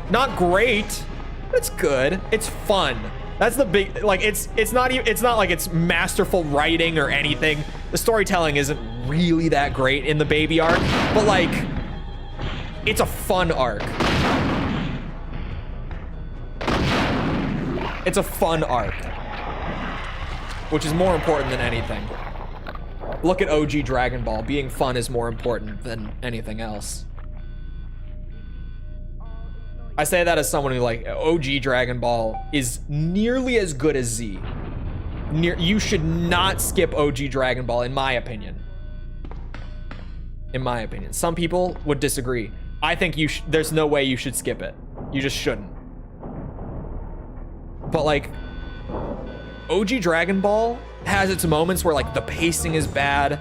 Not great, but it's good. It's fun. That's the big, like, it's not like it's masterful writing or anything. The storytelling isn't really that great in the baby arc, but like, it's a fun arc. It's a fun arc, which is more important than anything. Look at OG Dragon Ball. Being fun is more important than anything else. I say that as someone who, like, OG Dragon Ball is nearly as good as Z. You should not skip OG Dragon Ball, in my opinion. In my opinion. Some people would disagree. I think there's no way you should skip it. You just shouldn't. But like, OG Dragon Ball has its moments where like the pacing is bad,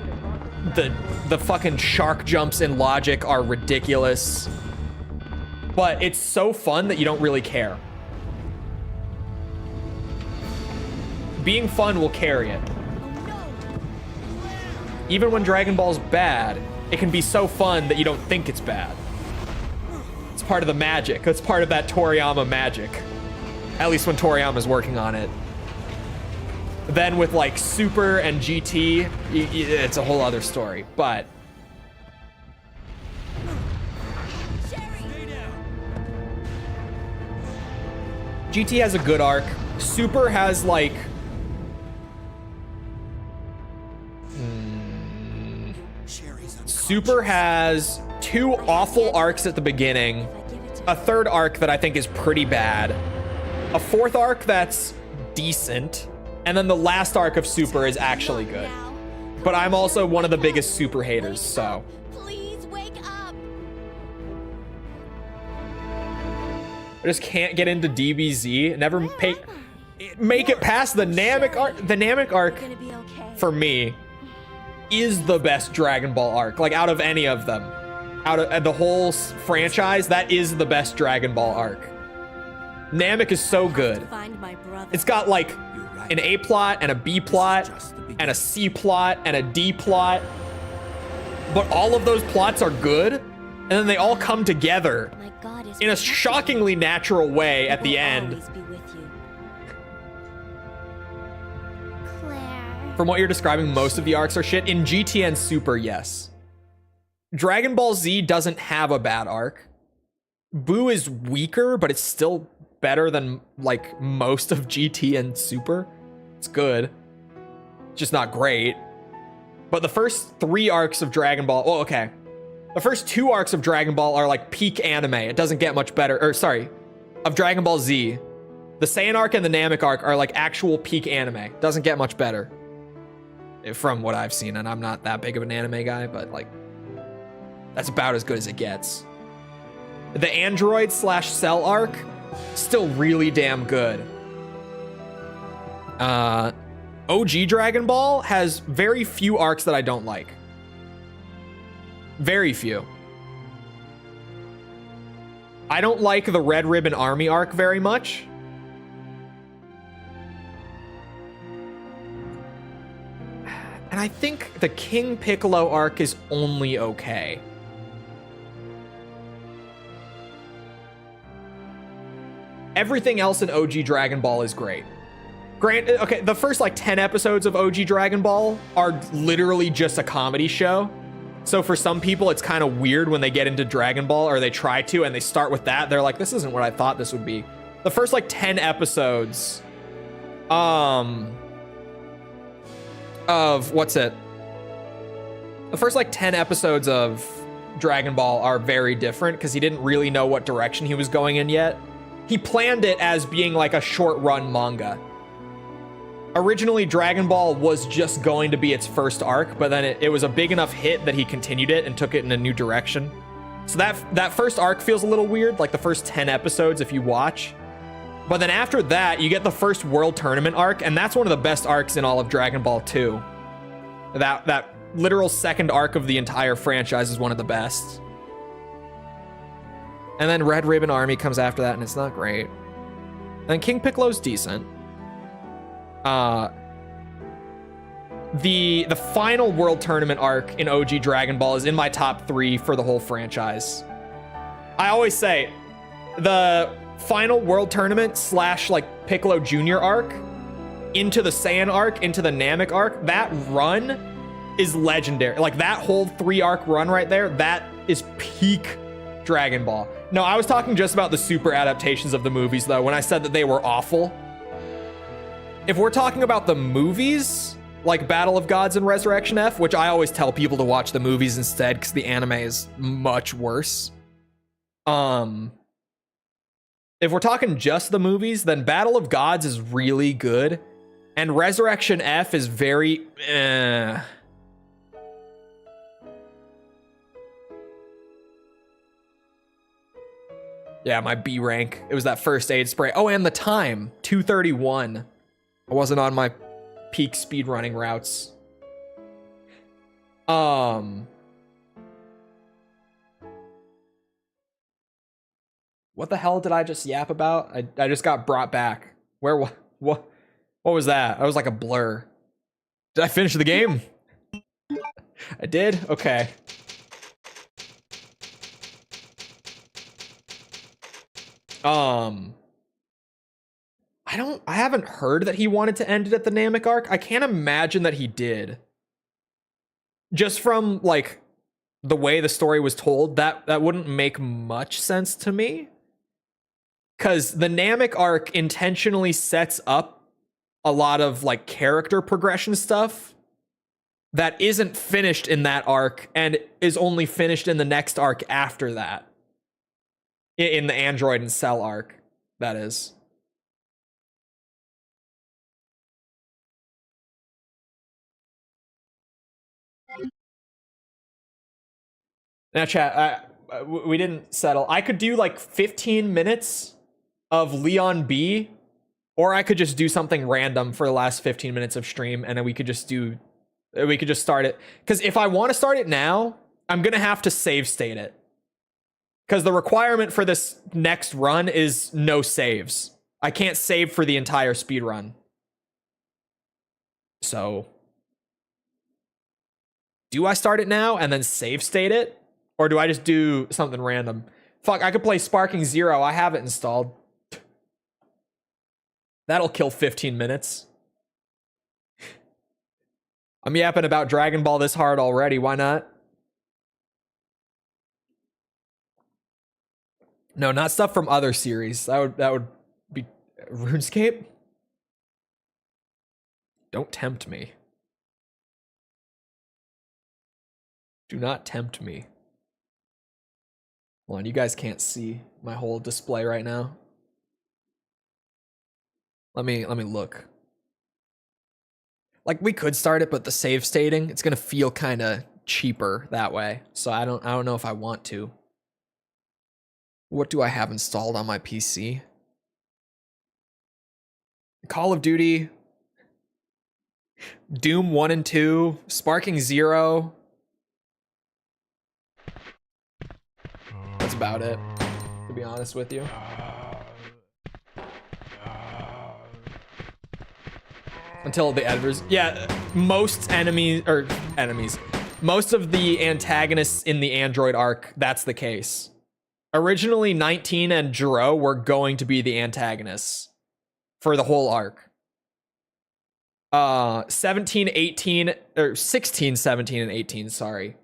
the fucking shark jumps in logic are ridiculous, but it's so fun that you don't really care. Being fun will carry it. Even when Dragon Ball's bad, it can be so fun that you don't think it's bad. It's part of the magic. It's part of that Toriyama magic. At least when Toriyama's working on it. Then with like Super and GT, it's a whole other story, but... GT has a good arc. Super has like... Super has 2 awful arcs at the beginning, a 3rd arc that I think is pretty bad, a 4th arc that's decent, and then the last arc of Super is actually good. But I'm also one of the biggest Super haters, so. Please wake up. I just can't get into DBZ. Never make it past the Namek arc. The Namek arc, Gonna be okay. for me, is the best Dragon Ball arc. Like, out of any of them. Out of the whole franchise, that is the best Dragon Ball arc. Namek is so good. Find my brother. It's got, like, an A plot and a B plot and a C plot and a D plot. But all of those plots are good, and then they all come together My God is in a shockingly natural way at the end. Always be with you. Claire. From what you're describing, most of the arcs are shit. In GTN Super, yes. Dragon Ball Z doesn't have a bad arc. Boo is weaker, but it's still better than, like, most of GT and Super. It's good. It's just not great. But the first 3 arcs of Dragon Ball... Oh, okay. The first 2 arcs of Dragon Ball are, like, peak anime. It doesn't get much better. Or, sorry. Of Dragon Ball Z. The Saiyan arc and the Namek arc are, like, actual peak anime. Doesn't get much better. From what I've seen. And I'm not that big of an anime guy, but, like... That's about as good as it gets. The Android / Cell arc... Still really damn good. OG Dragon Ball has very few arcs that I don't like. Very few. I don't like the Red Ribbon Army arc very much. And I think the King Piccolo arc is only okay. Everything else in OG Dragon Ball is great. Okay, the first like 10 episodes of OG Dragon Ball are literally just a comedy show. So for some people, it's kind of weird when they get into Dragon Ball, or they try to, and they start with that. They're like, this isn't what I thought this would be. The first like 10 episodes of what's it? The first like 10 episodes of Dragon Ball are very different because he didn't really know what direction he was going in yet. He planned it as being like a short run manga. Originally, Dragon Ball was just going to be its first arc, but then it was a big enough hit that he continued it and took it in a new direction. So that first arc feels a little weird, like the first 10 episodes if you watch. But then after that, you get the first World Tournament arc, and that's one of the best arcs in all of Dragon Ball 2. That literal second arc of the entire franchise is one of the best. And then Red Ribbon Army comes after that, and it's not great. And King Piccolo's decent. The final World Tournament arc in OG Dragon Ball is in my top 3 for the whole franchise. I always say, the final World Tournament / like Piccolo Jr. arc into the Saiyan arc, into the Namek arc, that run is legendary. Like that whole 3 arc run right there, that is peak Dragon Ball. No, I was talking just about the Super adaptations of the movies, though, when I said that they were awful. If we're talking about the movies, like Battle of Gods and Resurrection F, which I always tell people to watch the movies instead because the anime is much worse. If we're talking just the movies, then Battle of Gods is really good, and Resurrection F is very Yeah, my B rank. It was that first aid spray. Oh, and the time, 2:31. I wasn't on my peak speedrunning routes. What the hell did I just yap about? I just got brought back. What was that? That was like a blur. Did I finish the game? I did? Okay. I haven't heard that he wanted to end it at the Namek arc. I can't imagine that he did. Just from like the way the story was told, that wouldn't make much sense to me. Cause the Namek arc intentionally sets up a lot of like character progression stuff that isn't finished in that arc and is only finished in the next arc after that. In the Android and Cell arc, that is. Now, chat, we didn't settle. I could do like 15 minutes of Leon B, or I could just do something random for the last 15 minutes of stream, and then we could just start it. Because if I want to start it now, I'm going to have to save state it. Because the requirement for this next run is no saves. I can't save for the entire speed run. So, do I start it now and then save state it? Or do I just do something random? Fuck, I could play Sparking Zero. I have it installed. That'll kill 15 minutes. I'm yapping about Dragon Ball this hard already. Why not? No, not stuff from other series. That would be RuneScape. Don't tempt me. Do not tempt me. Hold on, you guys can't see my whole display right now. Let me look. Like, we could start it, but the save stating, it's gonna feel kind of cheaper that way. So I don't know if I want to. What do I have installed on my PC? Call of Duty, Doom 1 and 2, Sparking Zero. That's about it, to be honest with you. Until the editors. Yeah, most enemies. Most of the antagonists in the Android arc, that's the case. Originally, 19 and Jiro were going to be the antagonists for the whole arc. 17, 18, or 16, 17, and 18, sorry,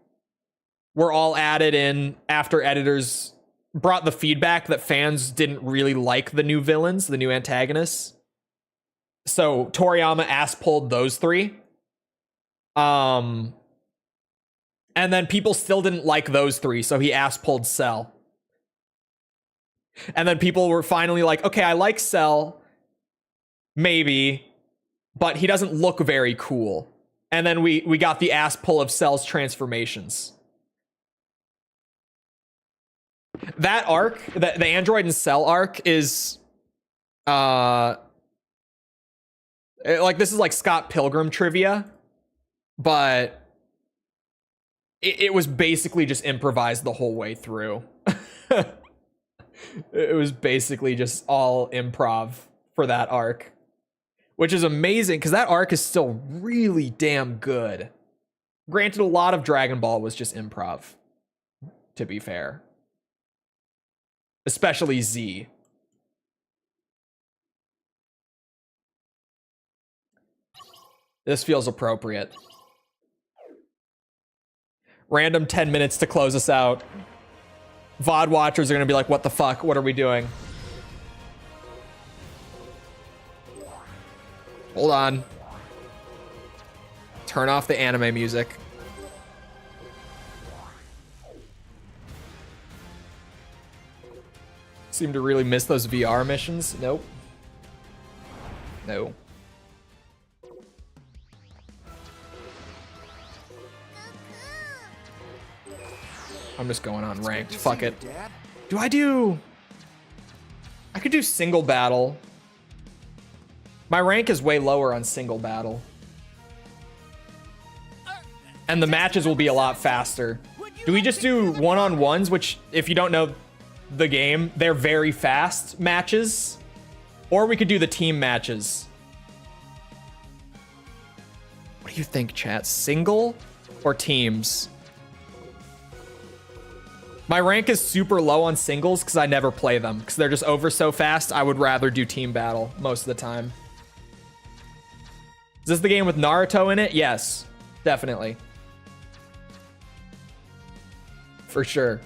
were all added in after editors brought the feedback that fans didn't really like the new villains, the new antagonists. So Toriyama ass-pulled those three. And then people still didn't like those three, so he ass-pulled Cell. And then people were finally like, okay, I like Cell, maybe, but he doesn't look very cool. And then we got the ass pull of Cell's transformations. That arc, the Android and Cell arc is, like, this is like Scott Pilgrim trivia, but it was basically just improvised the whole way through. It was basically just all improv for that arc, which is amazing because that arc is still really damn good. Granted, a lot of Dragon Ball was just improv, to be fair. Especially Z. This feels appropriate. Random 10 minutes to close us out. VOD watchers are gonna be like, what the fuck? What are we doing? Hold on. Turn off the anime music. Seem to really miss those VR missions. Nope. No. I'm just going on ranked. Fuck it. Do I do... I could do single battle. My rank is way lower on single battle. And the matches will be a lot faster. Do we just do one-on-ones, which, if you don't know the game, they're very fast matches? Or we could do the team matches. What do you think, chat? Single or teams? My rank is super low on singles because I never play them because they're just over so fast. I would rather do team battle most of the time. Is this the game with Naruto in it? Yes, definitely. For sure.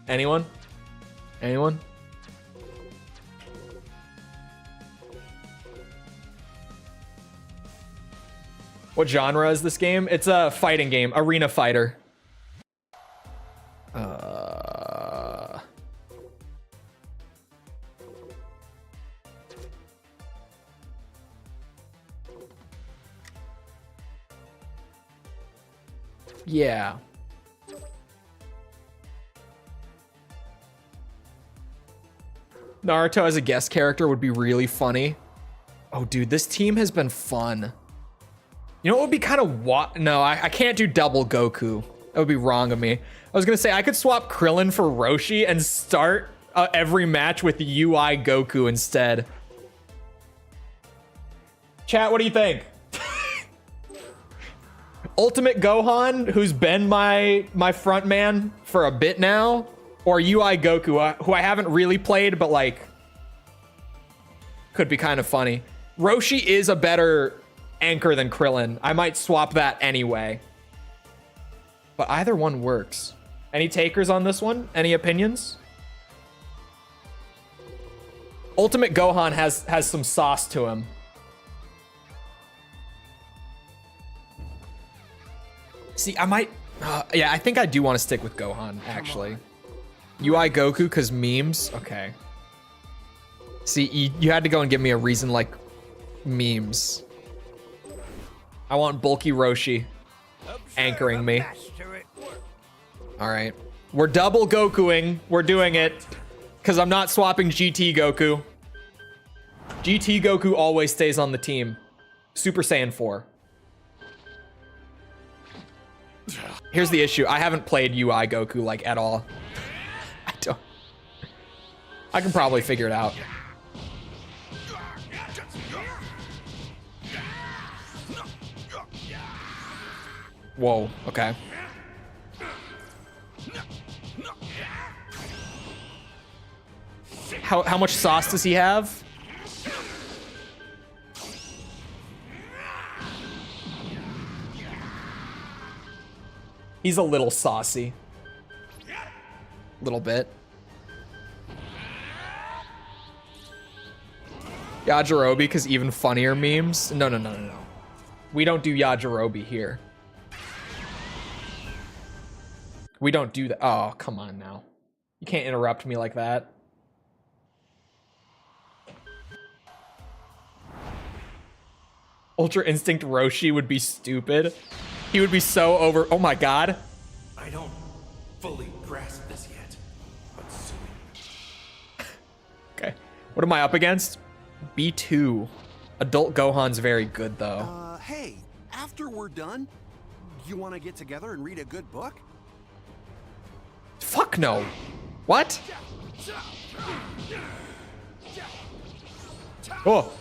Anyone? Anyone? What genre is this game? It's a fighting game, arena fighter. Yeah. Naruto as a guest character would be really funny. Oh, dude, this team has been fun. You know what would be kind of no, I can't do double Goku. That would be wrong of me. I was gonna say I could swap Krillin for Roshi and start every match with UI Goku instead. Chat, what do you think? Ultimate Gohan, who's been my front man for a bit now, or UI Goku, who I haven't really played, but like could be kind of funny. Roshi is a better anchor than Krillin. I might swap that anyway. But either one works. Any takers on this one? Any opinions? Ultimate Gohan has some sauce to him. See, I might... yeah, I think I do want to stick with Gohan, actually. UI Goku, because memes? Okay. See, you had to go and give me a reason like memes. I want bulky Roshi anchoring me. All right. We're double Gokuing. We're doing it. Because I'm not swapping GT Goku. GT Goku always stays on the team. Super Saiyan 4. Here's the issue. I haven't played UI Goku like at all. I can probably figure it out. Whoa, okay. How much sauce does he have? He's a little saucy. Little bit. Yajirobe, because even funnier memes? No. We don't do Yajirobe here. We don't do that. Oh, come on now. You can't interrupt me like that. Ultra Instinct Roshi would be stupid. He would be so over... Oh my god. I don't fully grasp this yet, but soon. Okay. What am I up against? B2. Adult Gohan's very good, though. Hey, after we're done, you want to get together and read a good book? Fuck no. What? Oh.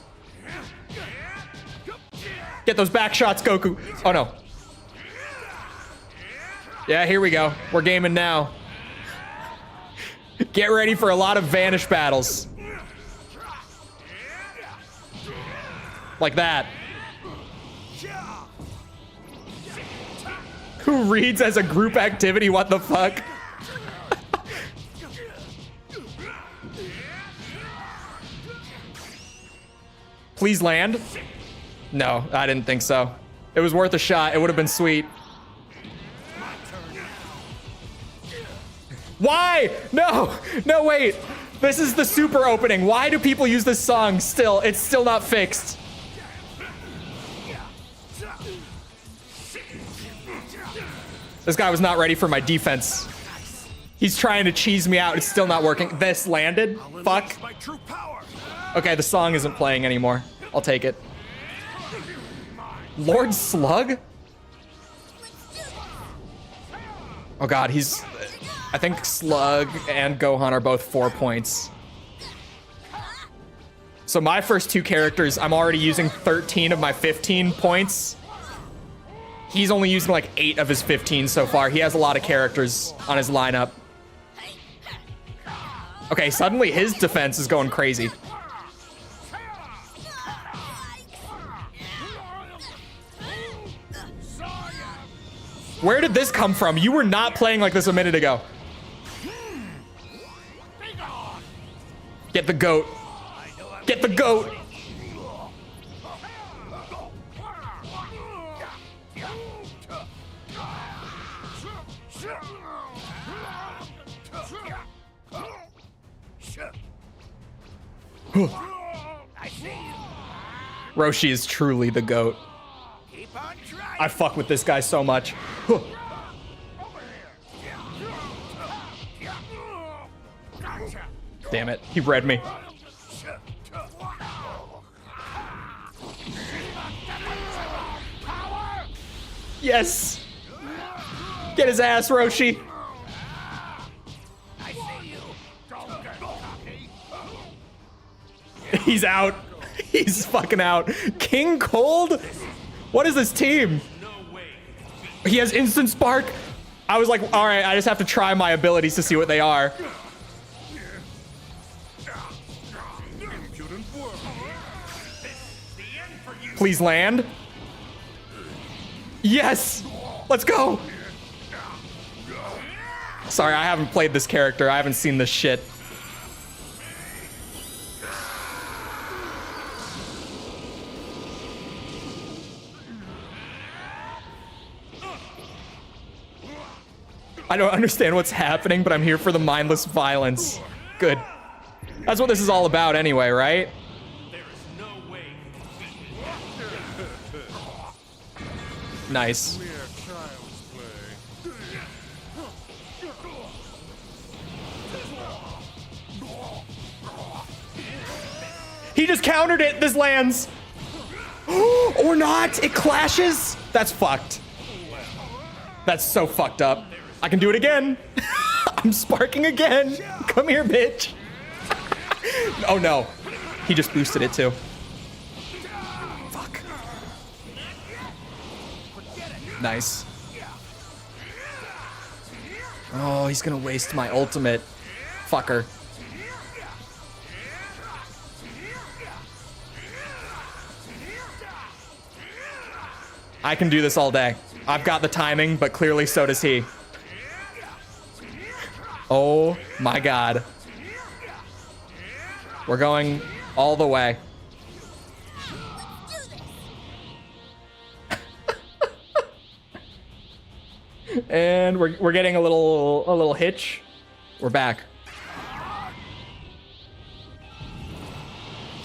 Get those back shots, Goku. Oh, no. Yeah, here we go. We're gaming now. Get ready for a lot of vanish battles. Like that. Who reads as a group activity? What the fuck? Please land. No, I didn't think so. It was worth a shot. It would have been sweet. Why? No, no, wait. This is the super opening. Why do people use this song still? It's still not fixed. This guy was not ready for my defense. He's trying to cheese me out. It's still not working. This landed. Fuck. Okay, the song isn't playing anymore. I'll take it. Lord Slug? Oh god, he's... I think Slug and Gohan are both 4 points. So my first two characters, I'm already using 13 of my 15 points. He's only using like 8 of his 15 so far. He has a lot of characters on his lineup. Okay, suddenly his defense is going crazy. Where did this come from? You were not playing like this a minute ago. Get the goat. Get the goat. Roshi is truly the GOAT. I fuck with this guy so much. Damn it, he read me. Yes! Get his ass, Roshi! He's out. He's fucking out. King Cold? What is this team? He has instant spark. I was like, all right, I just have to try my abilities to see what they are. Please land. Yes! Let's go! Sorry, I haven't played this character. I haven't seen this shit. I don't understand what's happening, but I'm here for the mindless violence. Good. That's what this is all about anyway, right? Nice. He just countered it. This lands. Or not. It clashes. That's fucked. That's so fucked up. I can do it again. I'm sparking again. Come here, bitch. Oh no. He just boosted it too. Fuck. Nice. Oh, he's gonna waste my ultimate. Fucker. I can do this all day. I've got the timing, but clearly so does he. Oh my god. We're going all the way. And we're getting a little hitch. We're back.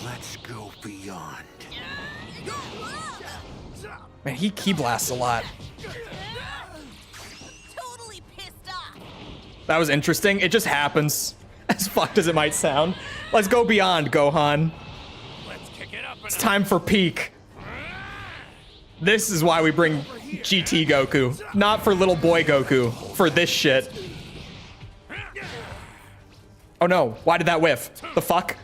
Let's go beyond. Man, he key blasts a lot. Totally pissed off. That was interesting. It just happens. As fucked as it might sound. Let's go beyond, Gohan. Let's kick it up. It's time for peak. This is why we bring GT Goku. Not for little boy Goku. For this shit. Oh no, why did that whiff? The fuck?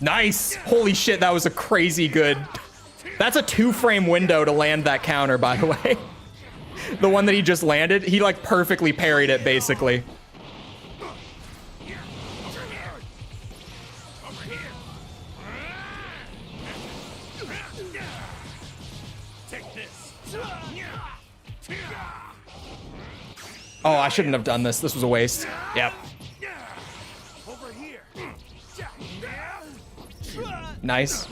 Nice! Holy shit, that was a crazy good... That's a 2-frame window to land that counter, by the way. The one that he just landed, he like perfectly parried it, basically. Oh, I shouldn't have done this. This was a waste. Yep. Nice.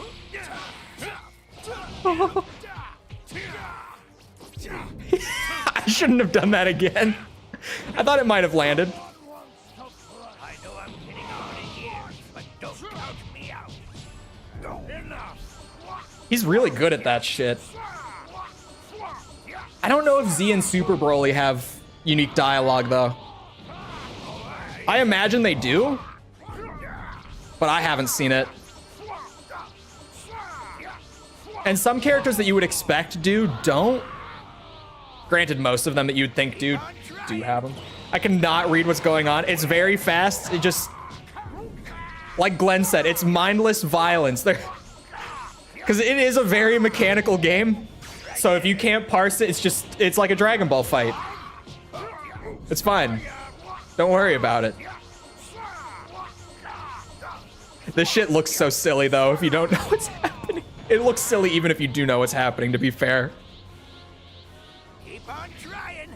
I shouldn't have done that again. I thought it might have landed. I know I'm getting out of here, but don't count me out. Enough. He's really good at that shit. I don't know if Z and Super Broly have unique dialogue, though. I imagine they do, but I haven't seen it. And some characters that you would expect don't. Granted, most of them that you'd think do have them. I cannot read what's going on. It's very fast. It just, like Glenn said, it's mindless violence. Because it is a very mechanical game. So if you can't parse it, it's like a Dragon Ball fight. It's fine. Don't worry about it. This shit looks so silly, though, if you don't know what's happening. It looks silly even if you do know what's happening, to be fair. Keep on trying.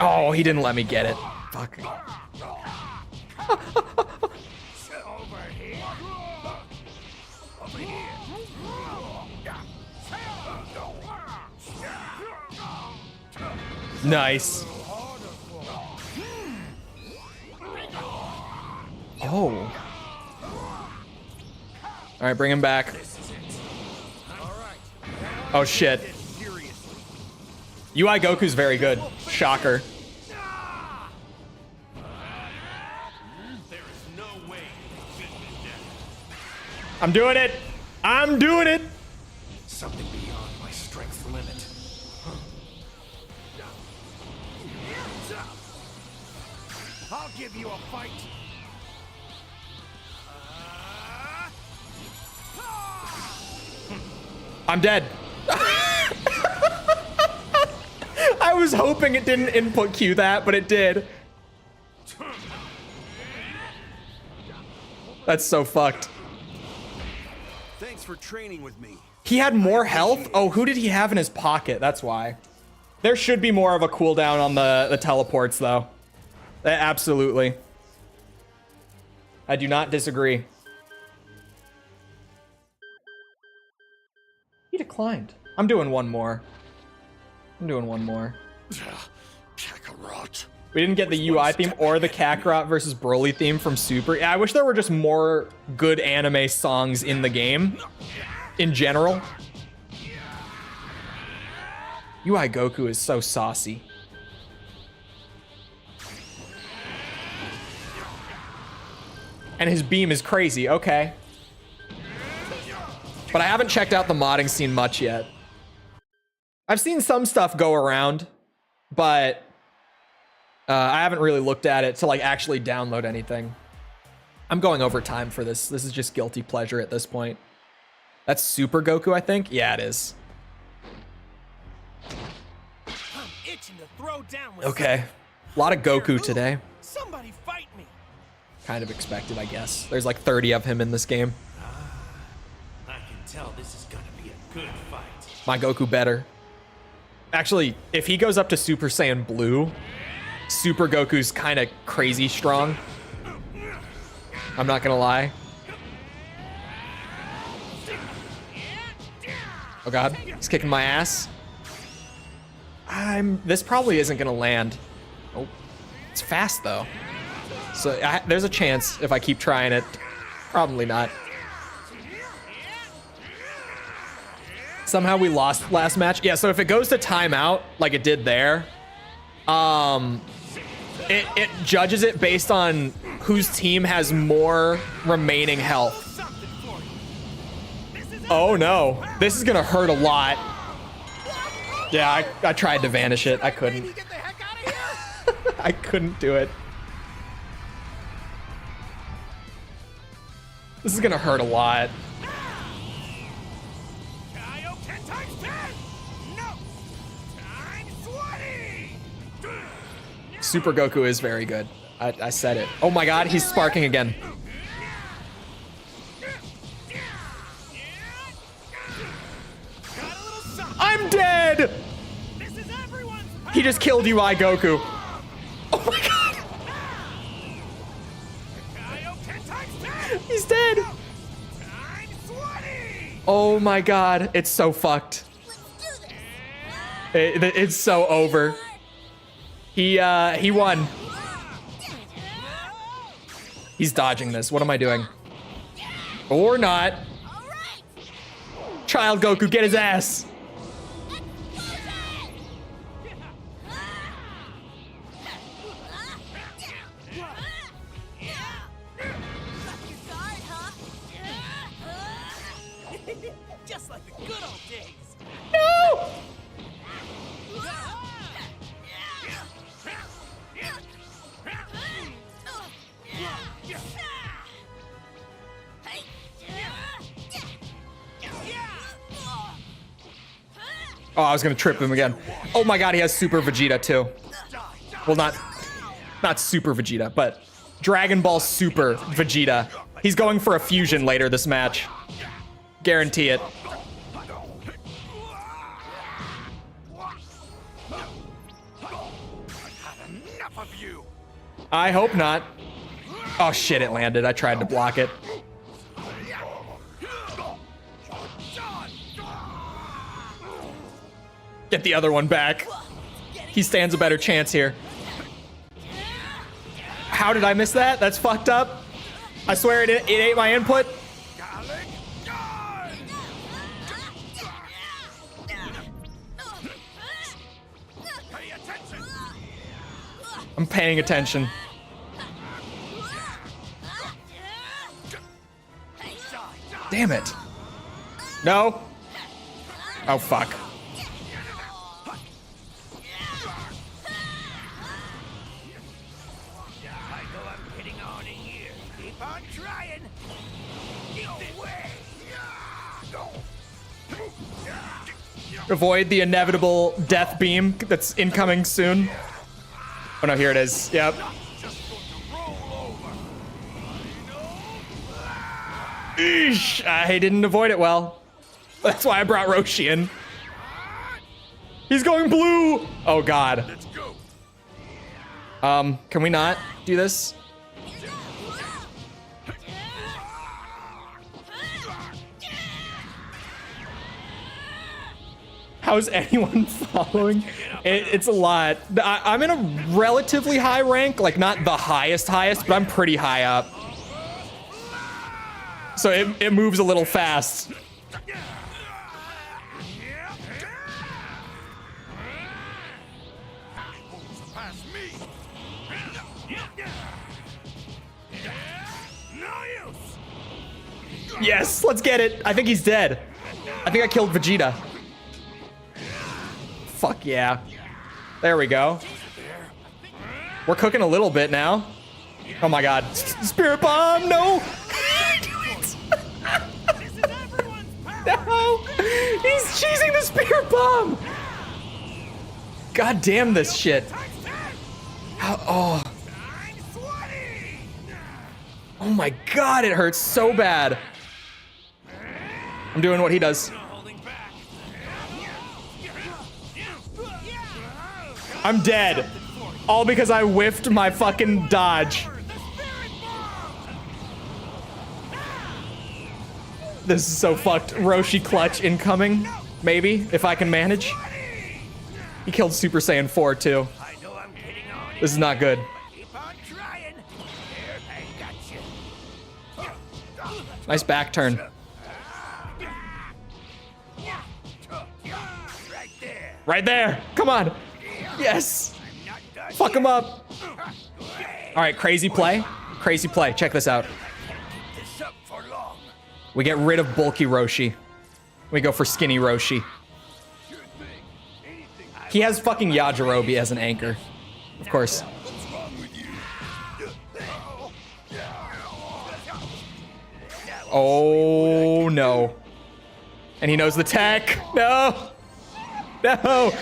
Oh, he didn't let me get it. Fuck. Over here. Over here. Nice. Oh. All right, bring him back. Oh shit. UI Goku's very good. Shocker. I'm doing it. I'm doing it. Something beyond my strength limit. I'll give you a fight. I'm dead. I was hoping it didn't input cue that, but it did. That's so fucked. Thanks for training with me. He had more health? Oh, who did he have in his pocket? That's why. There should be more of a cooldown on the teleports, though. Absolutely. I do not disagree. He declined. I'm doing one more. I'm doing one more. Kakarot. We didn't get the UI theme or the Kakarot versus Broly theme from Super. I wish there were just more good anime songs in the game. In general. UI Goku is so saucy. And his beam is crazy. Okay. But I haven't checked out the modding scene much yet. I've seen some stuff go around, but I haven't really looked at it to like actually download anything. I'm going over time for this. This is just guilty pleasure at this point. That's Super Goku, I think? Yeah, it is. I'm itching to throw down with Okay. A lot of Goku today. Somebody fight me. Kind of expected, I guess. There's like 30 of him in this game. I can tell this is gonna be a good fight. My Goku better. Actually, if he goes up to Super Saiyan Blue, Super Goku's kind of crazy strong. I'm not gonna lie. Oh god, he's kicking my ass. This probably isn't gonna land. Oh, it's fast though. So there's a chance if I keep trying it. Probably not. Somehow we lost last match. Yeah, so if it goes to timeout, like it did there, it judges it based on whose team has more remaining health. Oh no, this is gonna hurt a lot. Yeah, I tried to vanish it. I couldn't. I couldn't do it. This is gonna hurt a lot. Super Goku is very good. I said it. Oh my god, he's sparking again. I'm dead! He just killed UI Goku. Oh my god. He's dead. Oh my god, it's so fucked. It's so over. He won. He's dodging this. What am I doing? Or not. Child Goku, get his ass. Just like the good old days. No! Oh, I was gonna trip him again. Oh my god, he has Super Vegeta too. Well, not Super Vegeta, but Dragon Ball Super Vegeta. He's going for a fusion later this match. Guarantee it. I hope not. Oh shit, it landed. I tried to block it. Get the other one back. He stands a better chance here. How did I miss that? That's fucked up. I swear it ate my input. I'm paying attention. Damn it. No. Oh, fuck. Avoid the inevitable death beam that's incoming soon. Oh no, here it is. Yep. Eesh, I didn't avoid it well. That's why I brought Roshi in. He's going blue. Oh god. Can we not do this? How's anyone following? It's a lot. I'm in a relatively high rank, like not the highest, but I'm pretty high up. So it moves a little fast. Yes, let's get it. I think he's dead. I think I killed Vegeta. Fuck yeah. There we go. We're cooking a little bit now. Oh my god. Spirit bomb, no! No! He's cheesing the spirit bomb! God damn this shit. Oh. Oh my god, it hurts so bad. I'm doing what he does. I'm dead. All because I whiffed my fucking dodge. This is so fucked. Roshi clutch incoming. Maybe, if I can manage. He killed Super Saiyan 4 too. This is not good. Nice back turn. Right there. Come on. Yes. Fuck him up. All right, crazy play. Crazy play. Check this out. We get rid of bulky Roshi. We go for skinny Roshi. He has fucking Yajirobe as an anchor. Of course. Oh no. And he knows the tech. No. No.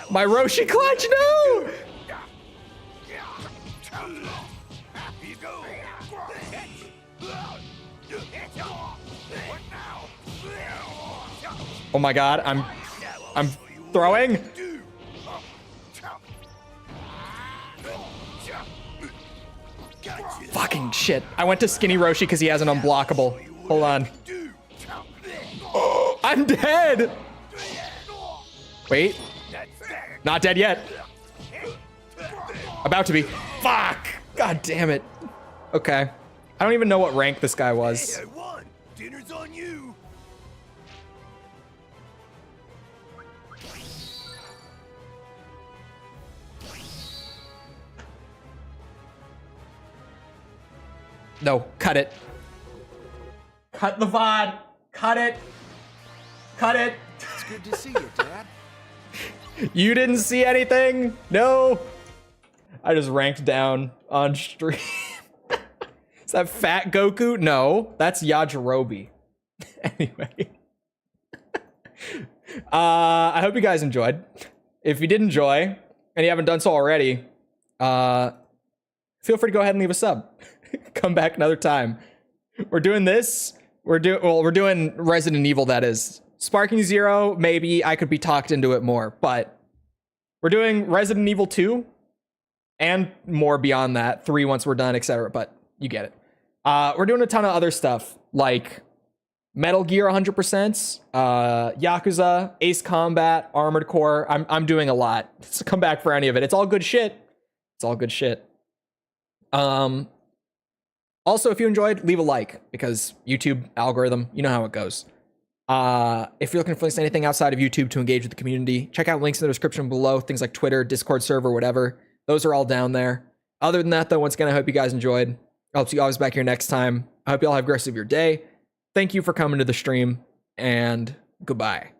My Roshi clutch, no! Oh my god, I'm throwing. Fucking shit. I went to skinny Roshi because he has an unblockable. Hold on. Oh, I'm dead! Wait. Not dead yet. About to be. Fuck! God damn it. Okay. I don't even know what rank this guy was. Hey, I won. Dinner's on you. No, cut it. Cut the VOD. Cut it. Cut it. It's good to see you, Dad. You didn't see anything? No. I just ranked down on stream. Is that fat Goku? No, that's Yajirobe. Anyway. I hope you guys enjoyed. If you did enjoy, and you haven't done so already, feel free to go ahead and leave a sub. Come back another time. We're doing this. We're doing Resident Evil, that is. Sparking Zero, maybe I could be talked into it more, but we're doing Resident Evil 2 and more beyond that, 3 once we're done, etc. But you get it. We're doing a ton of other stuff, like Metal Gear 100%, Yakuza, Ace Combat, Armored Core. I'm doing a lot. So come back for any of it. It's all good shit. It's all good shit. Also, if you enjoyed, leave a like, because YouTube algorithm, you know how it goes. If you're looking for links to anything outside of YouTube to engage with the community, check out links in the description below, things like Twitter, Discord server, whatever. Those are all down there. Other than that, though, once again, I hope you guys enjoyed. I hope to see you always back here next time. I hope you all have the rest of your day. Thank you for coming to the stream, and goodbye.